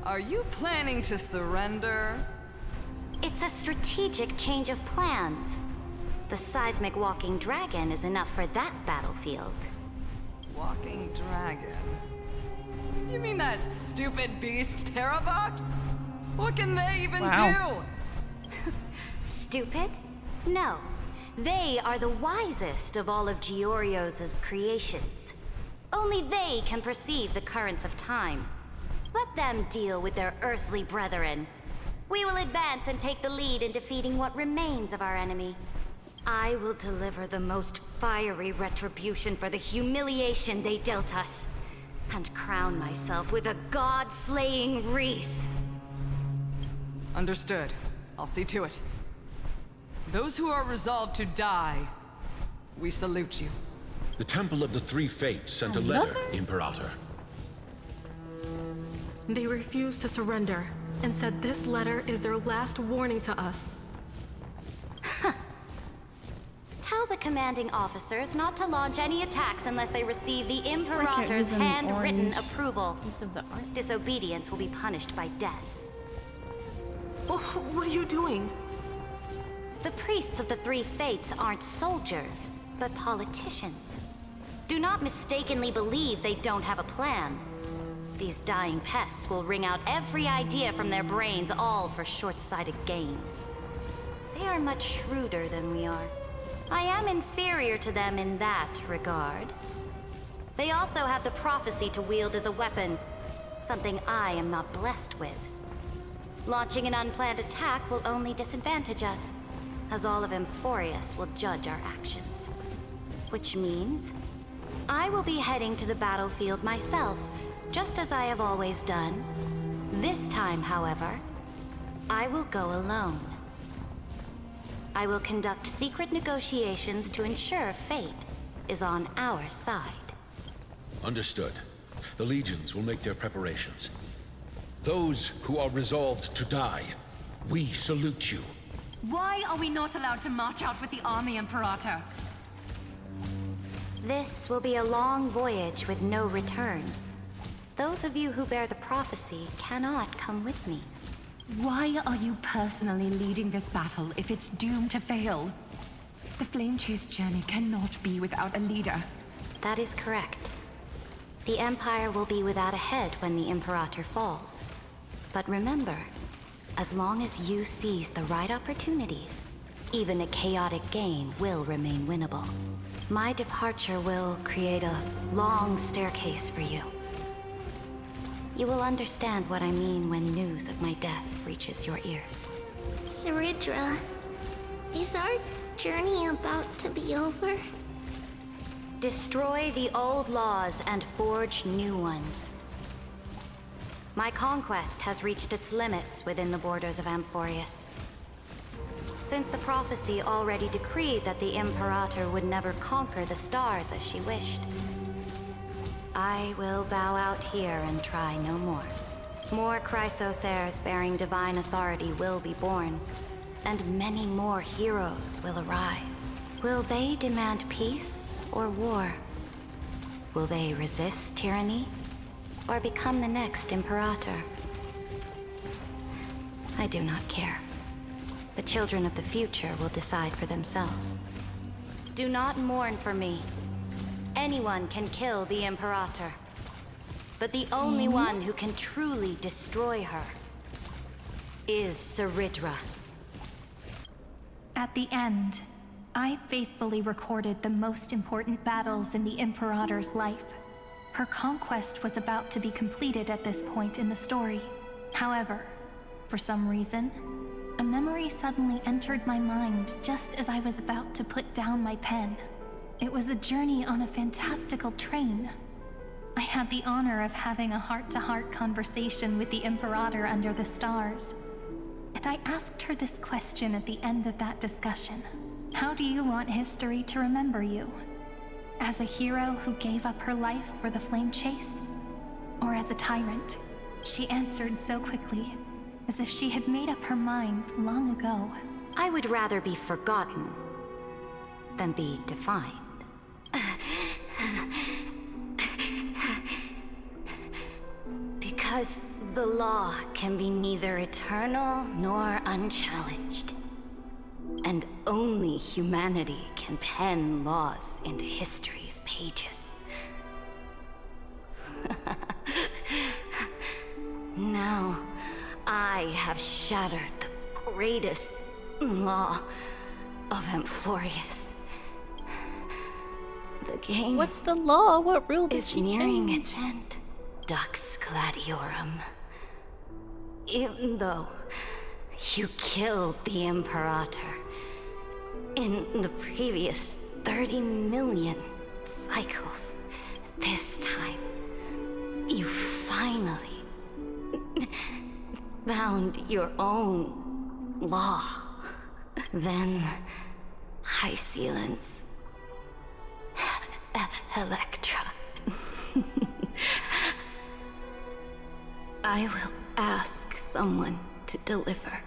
Are you planning to surrender? It's a strategic change of plans. The seismic walking dragon is enough for that battlefield. Walking dragon? You mean that stupid beast, Terravox? What can they even do? Stupid? No. They are the wisest of all of Giorio's creations. Only they can perceive the currents of time. Let them deal with their earthly brethren. We will advance and take the lead in defeating what remains of our enemy. I will deliver the most fiery retribution for the humiliation they dealt us, and crown myself with a god-slaying wreath. Understood. I'll see to it. Those who are resolved to die, we salute you. The Temple of the Three Fates sent a letter, Imperator. They refused to surrender and said this letter is their last warning to us. Tell the commanding officers not to launch any attacks unless they receive the Imperator's an handwritten orange approval. piece of the art. Disobedience will be punished by death. What are you doing? The priests of the Three Fates aren't soldiers, but politicians. Do not mistakenly believe they don't have a plan. These dying pests will wring out every idea from their brains, all for short-sighted gain. They are much shrewder than we are. I am inferior to them in that regard. They also have the prophecy to wield as a weapon, something I am not blessed with. Launching an unplanned attack will only disadvantage us, as all of Emphorius will judge our actions. Which means, I will be heading to the battlefield myself, just as I have always done. This time, however, I will go alone. I will conduct secret negotiations to ensure fate is on our side. Understood. The legions will make their preparations. Those who are resolved to die, we salute you. Why are we not allowed to march out with the army, Imperator? This will be a long voyage with no return. Those of you who bear the prophecy cannot come with me. Why are you personally leading this battle if it's doomed to fail? The Flame Chase journey cannot be without a leader. That is correct. The Empire will be without a head when the Imperator falls. But remember, as long as you seize the right opportunities, even a chaotic game will remain winnable. My departure will create a long staircase for you. You will understand what I mean when news of my death reaches your ears. Saridra, is our journey about to be over? Destroy the old laws and forge new ones. My conquest has reached its limits within the borders of Amphorius. Since the prophecy already decreed that the Imperator would never conquer the stars as she wished, I will bow out here and try no more. More Chrysos heirs bearing divine authority will be born, and many more heroes will arise. Will they demand peace or war? Will they resist tyranny or become the next Imperator? I do not care. The children of the future will decide for themselves. Do not mourn for me. Anyone can kill the Imperator, but the only one who can truly destroy her is Saridra. At the end, I faithfully recorded the most important battles in the Imperator's life. Her conquest was about to be completed at this point in the story. However, for some reason, A memory suddenly entered my mind just as I was about to put down my pen. It was a journey on a fantastical train. I had the honor of having a heart-to-heart conversation with the Imperator under the stars. And I asked her this question at the end of that discussion. How do you want history to remember you? As a hero who gave up her life for the flame chase? Or as a tyrant? She answered so quickly, as if she had made up her mind long ago. I would rather be forgotten than be defined. Because the law can be neither eternal nor unchallenged. And only humanity can pen laws into history's pages. Now, I have shattered the greatest law of Amphorius. The game. What's the law? What rule did she nearing change? its end. Dux Gladiorum. Even though you killed the Imperator in the previous 30 million cycles, this time you finally found your own law. Then High Sealants, Electra. I will ask someone to deliver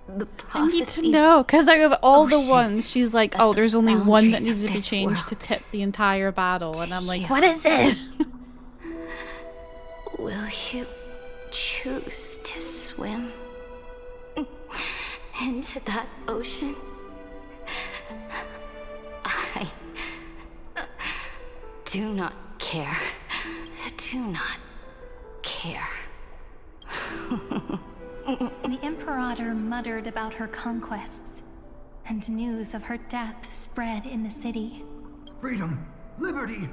the I need to prophecy. know, because out of all the Ocean ones, she's like, oh, there's only one that boundaries needs of to be this changed world. to tip the entire battle. And I'm like, what is it? Will you choose to swim into that ocean? I do not care. Do not care. The Imperator muttered about her conquests, and news of her death spread in the city. Freedom! Liberty!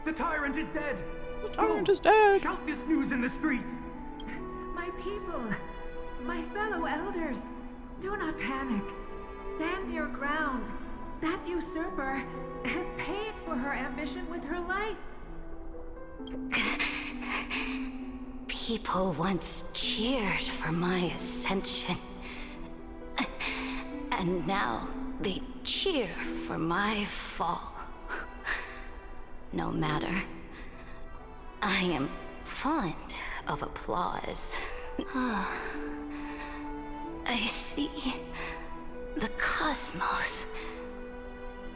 The tyrant is dead! The tyrant is dead! Shout this news in the streets! My people, my fellow elders, do not panic. Stand your ground. That usurper has paid for her ambition with her life. People once cheered for my ascension. And now they cheer for my fall. No matter. I am fond of applause. I see the cosmos.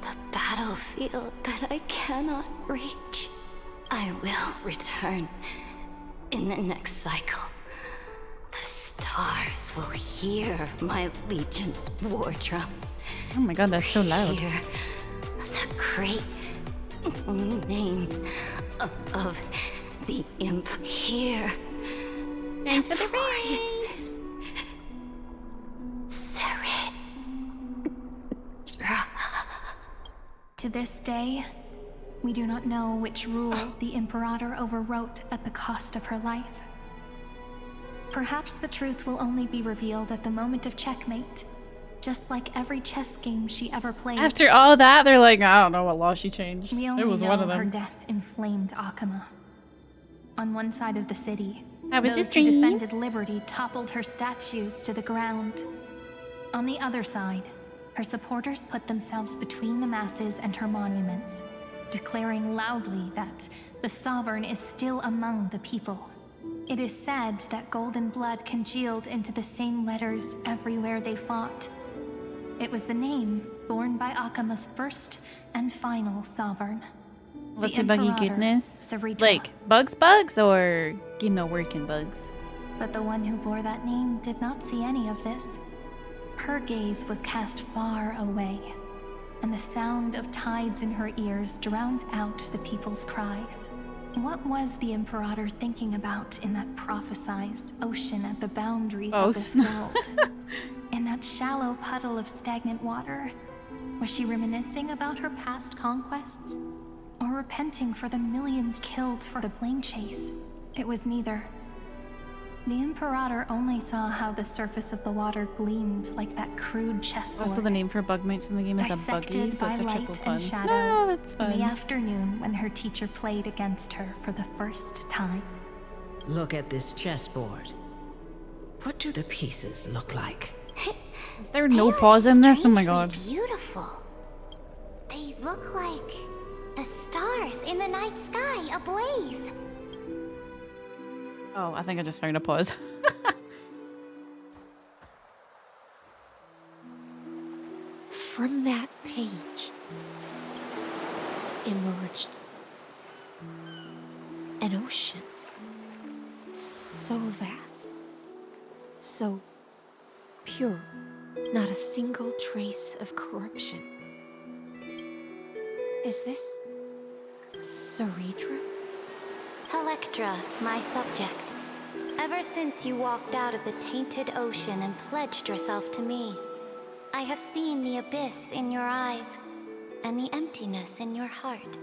The battlefield that I cannot reach. I will return in the next cycle. The stars will hear my legion's war drums. Oh my god, that's so loud. Hear the great name of the imp. Hear. Thanks for the raise. To this day, we do not know which rule the Imperator overwrote at the cost of her life. Perhaps the truth will only be revealed at the moment of checkmate, just like every chess game she ever played. After all that, they're like, I don't know what law she changed. We only It was know one of her them. death inflamed Akama. On one side of the city, That was those his who dream. defended liberty toppled her statues to the ground. On the other side, her supporters put themselves between the masses and her monuments, declaring loudly that the Sovereign is still among the people. It is said that golden blood congealed into the same letters everywhere they fought. It was the name borne by Akama's first and final Sovereign. What's the the buggy Imperator, goodness? Sarika. Like, bugs or, you know, working bugs? But the one who bore that name did not see any of this. Her gaze was cast far away, and the sound of tides in her ears drowned out the people's cries. What was the Imperator thinking about in that prophesized ocean at the boundaries of this world? In that shallow puddle of stagnant water? Was she reminiscing about her past conquests? Or repenting for the millions killed for the flame chase? It was neither. The Imperator only saw how the surface of the water gleamed like that crude chessboard. Also, the name for bug mates in the game is a buggy, Dissected so by it's a triple light fun. and shadow No, that's in fun. the afternoon when her teacher played against her for the first time. Look at this chessboard. What do the pieces look like? Is there no pause in this? Oh my god. Beautiful. They look like the stars in the night sky ablaze. Oh, I think I just found a pause. From that page emerged an ocean. So vast. So pure. Not a single trace of corruption. Is this Ceredra? Electra, my subject. Ever since you walked out of the tainted ocean and pledged yourself to me, I have seen the abyss in your eyes and the emptiness in your heart.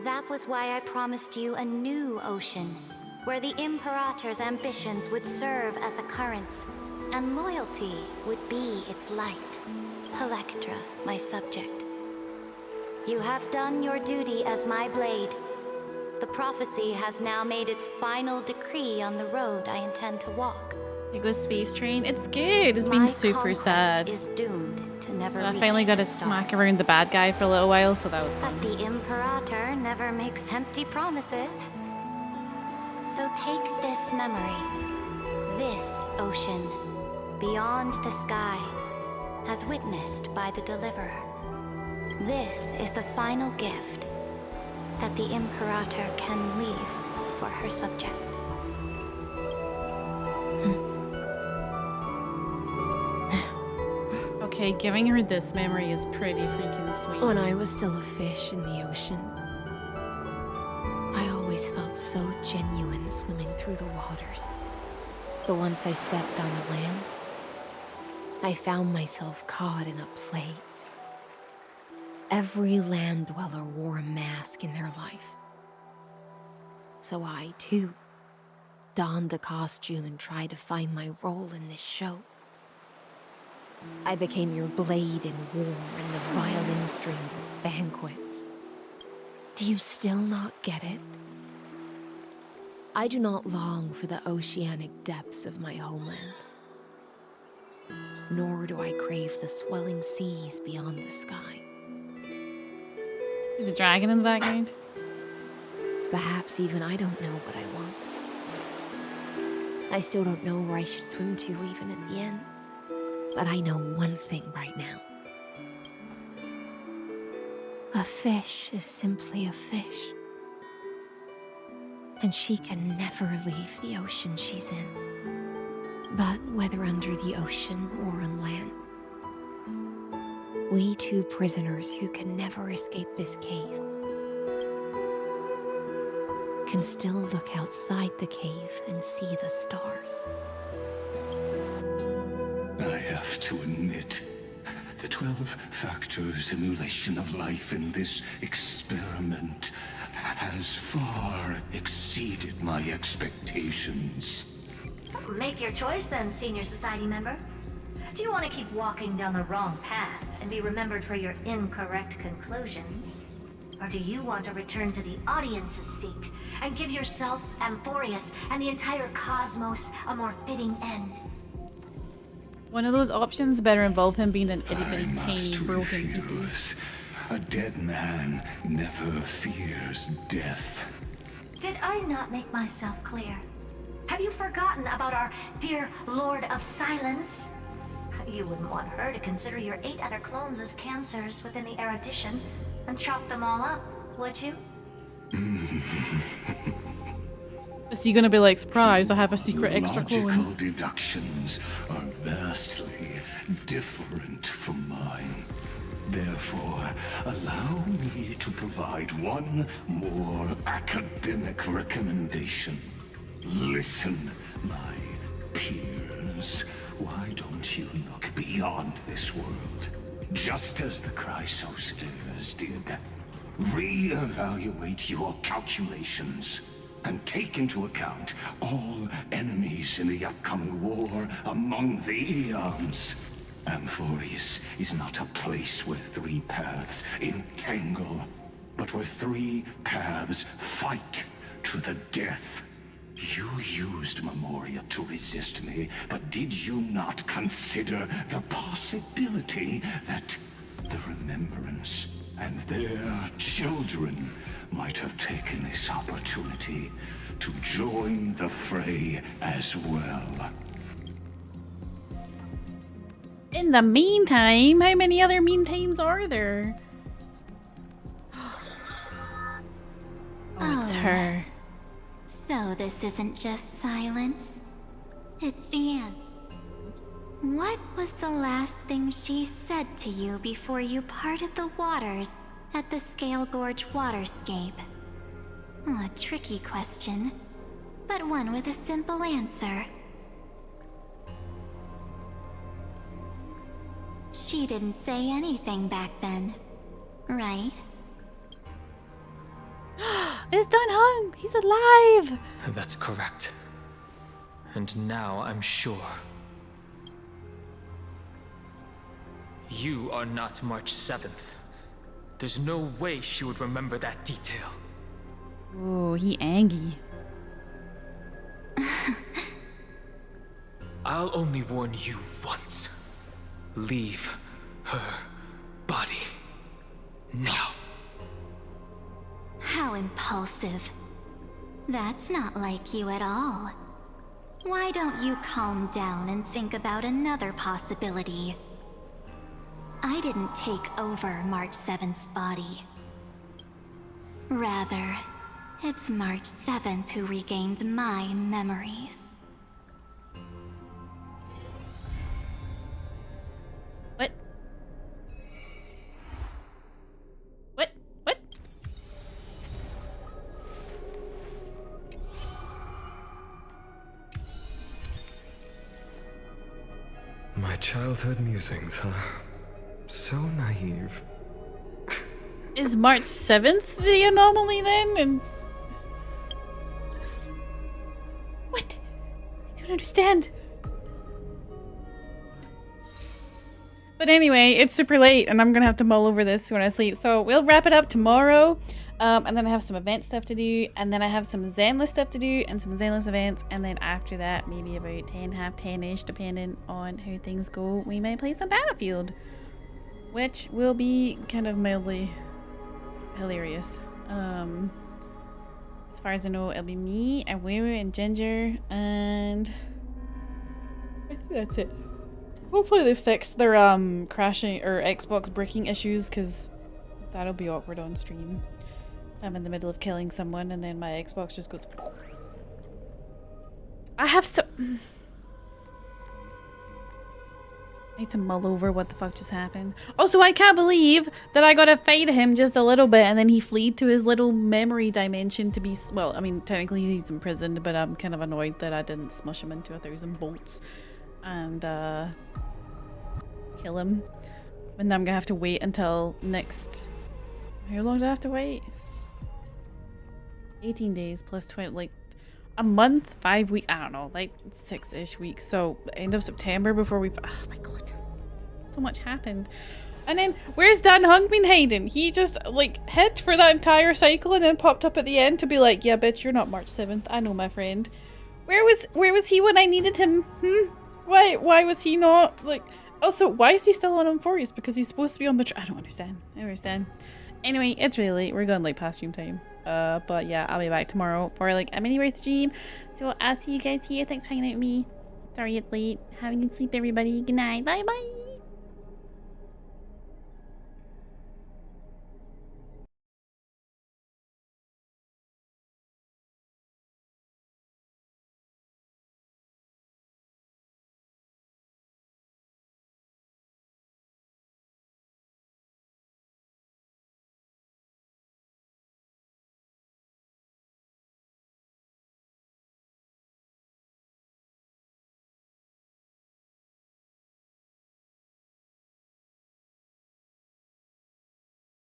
That was why I promised you a new ocean, where the Imperator's ambitions would serve as the currents, and loyalty would be its light. Electra, my subject. You have done your duty as my blade. The prophecy has now made its final decree on the road I intend to walk. It goes Space Train. It's good. It's been super sad. Is doomed to never I reach finally got the to stars. smack around the bad guy for a little while, so that was fun. But the Imperator never makes empty promises. So take this memory, this ocean, beyond the sky, as witnessed by the Deliverer. This is the final gift that the Imperator can leave for her subject. Okay, giving her this memory is pretty freaking sweet. When I was still a fish in the ocean, I always felt so genuine swimming through the waters. But once I stepped on the land, I found myself caught in a play. Every land dweller wore a mask in their life. So I, too, donned a costume and tried to find my role in this show. I became your blade in war and the violin strings at banquets. Do you still not get it? I do not long for the oceanic depths of my homeland. Nor do I crave the swelling seas beyond the sky. See the dragon in the background? Perhaps even I don't know what I want. I still don't know where I should swim to even at the end. But I know one thing right now. A fish is simply a fish. And she can never leave the ocean she's in. But whether under the ocean or on land, we two prisoners who can never escape this cave can still look outside the cave and see the stars. I have to admit, the 12-factor simulation of life in this experiment has far exceeded my expectations. Make your choice then, Senior Society member. Do you want to keep walking down the wrong path and be remembered for your incorrect conclusions? Or do you want to return to the audience's seat and give yourself, Amphorius, and the entire cosmos a more fitting end? One of those options better involve him being an itty-bitty tiny broken refuse. piece. A dead man never fears death. Did I not make myself clear? Have you forgotten about our dear Lord of Silence? You wouldn't want her to consider your 8 other clones as cancers within the erudition and chop them all up, would you? Is he gonna be like, surprise, I have a secret extra Logical clone? deductions are vastly different from mine. Therefore, allow me to provide one more academic recommendation. Listen, my peers. Why don't you look beyond this world? Just as the Chrysos heirs did. Re-evaluate your calculations. and take into account all enemies in the upcoming war among the eons. Amphorius is not a place where three paths entangle, but where three paths fight to the death. You used Memoria to resist me, but did you not consider the possibility that the Remembrance and their children might have taken this opportunity to join the fray as well? In the meantime, how many other meantimes are there? Oh, it's her. So this isn't just silence. It's the end. What was the last thing she said to you before you parted the waters at the Scale Gorge waterscape? A tricky question, but one with a simple answer. She didn't say anything back then, right? It's Dan Heng! He's alive! That's correct. And now I'm sure. You are not March 7th. There's no way she would remember that detail. Ooh, he angry. I'll only warn you once. Leave her body now. How impulsive. That's not like you at all. Why don't you calm down and think about another possibility? I didn't take over March 7th's body. Rather, it's March 7th who regained my memories. What? What? What? My childhood musings, huh? So naive. Is March 7th the anomaly then? And what? I don't understand. But anyway, it's super late and I'm gonna have to mull over this when I sleep. So we'll wrap it up tomorrow. And then I have some event stuff to do, and then I have some Zenless stuff to do, and some Zenless events, and then after that, maybe about 10, half 10-ish, depending on how things go, we may play some Battlefield, which will be kind of mildly hilarious. As far as I know, it'll be me, and Weiroo, and Ginger, and I think that's it. Hopefully they fix their crashing or Xbox breaking issues, because that'll be awkward on stream. I'm in the middle of killing someone and then my Xbox just goes. I have to. I need to mull over what the fuck just happened. Also, I can't believe that I gotta fight him just a little bit and then he fled to his little memory dimension to be. Well, I mean, technically he's imprisoned, but I'm kind of annoyed that I didn't smush him into 1,000 bolts and kill him. And I'm gonna have to wait until next. How long do I have to wait? 18 days plus 20, like a month, 5 weeks, I don't know, like 6-ish weeks. So end of September before we, oh my god, so much happened. And then where's Dan Heng been hiding? He just like hid for that entire cycle and then popped up at the end to be like, yeah, bitch, you're not March 7th. I know, my friend. Where was he when I needed him? Why was he not like? Also, why is he still on Amphorius? Because he's supposed to be on the. I don't understand. I don't understand. Anyway, it's really late. We're going like past stream time. But yeah, I'll be back tomorrow for like a mini race stream. So I'll see you guys here. Thanks for hanging out with me. Sorry it's late. Have a good sleep, everybody. Good night. Bye bye.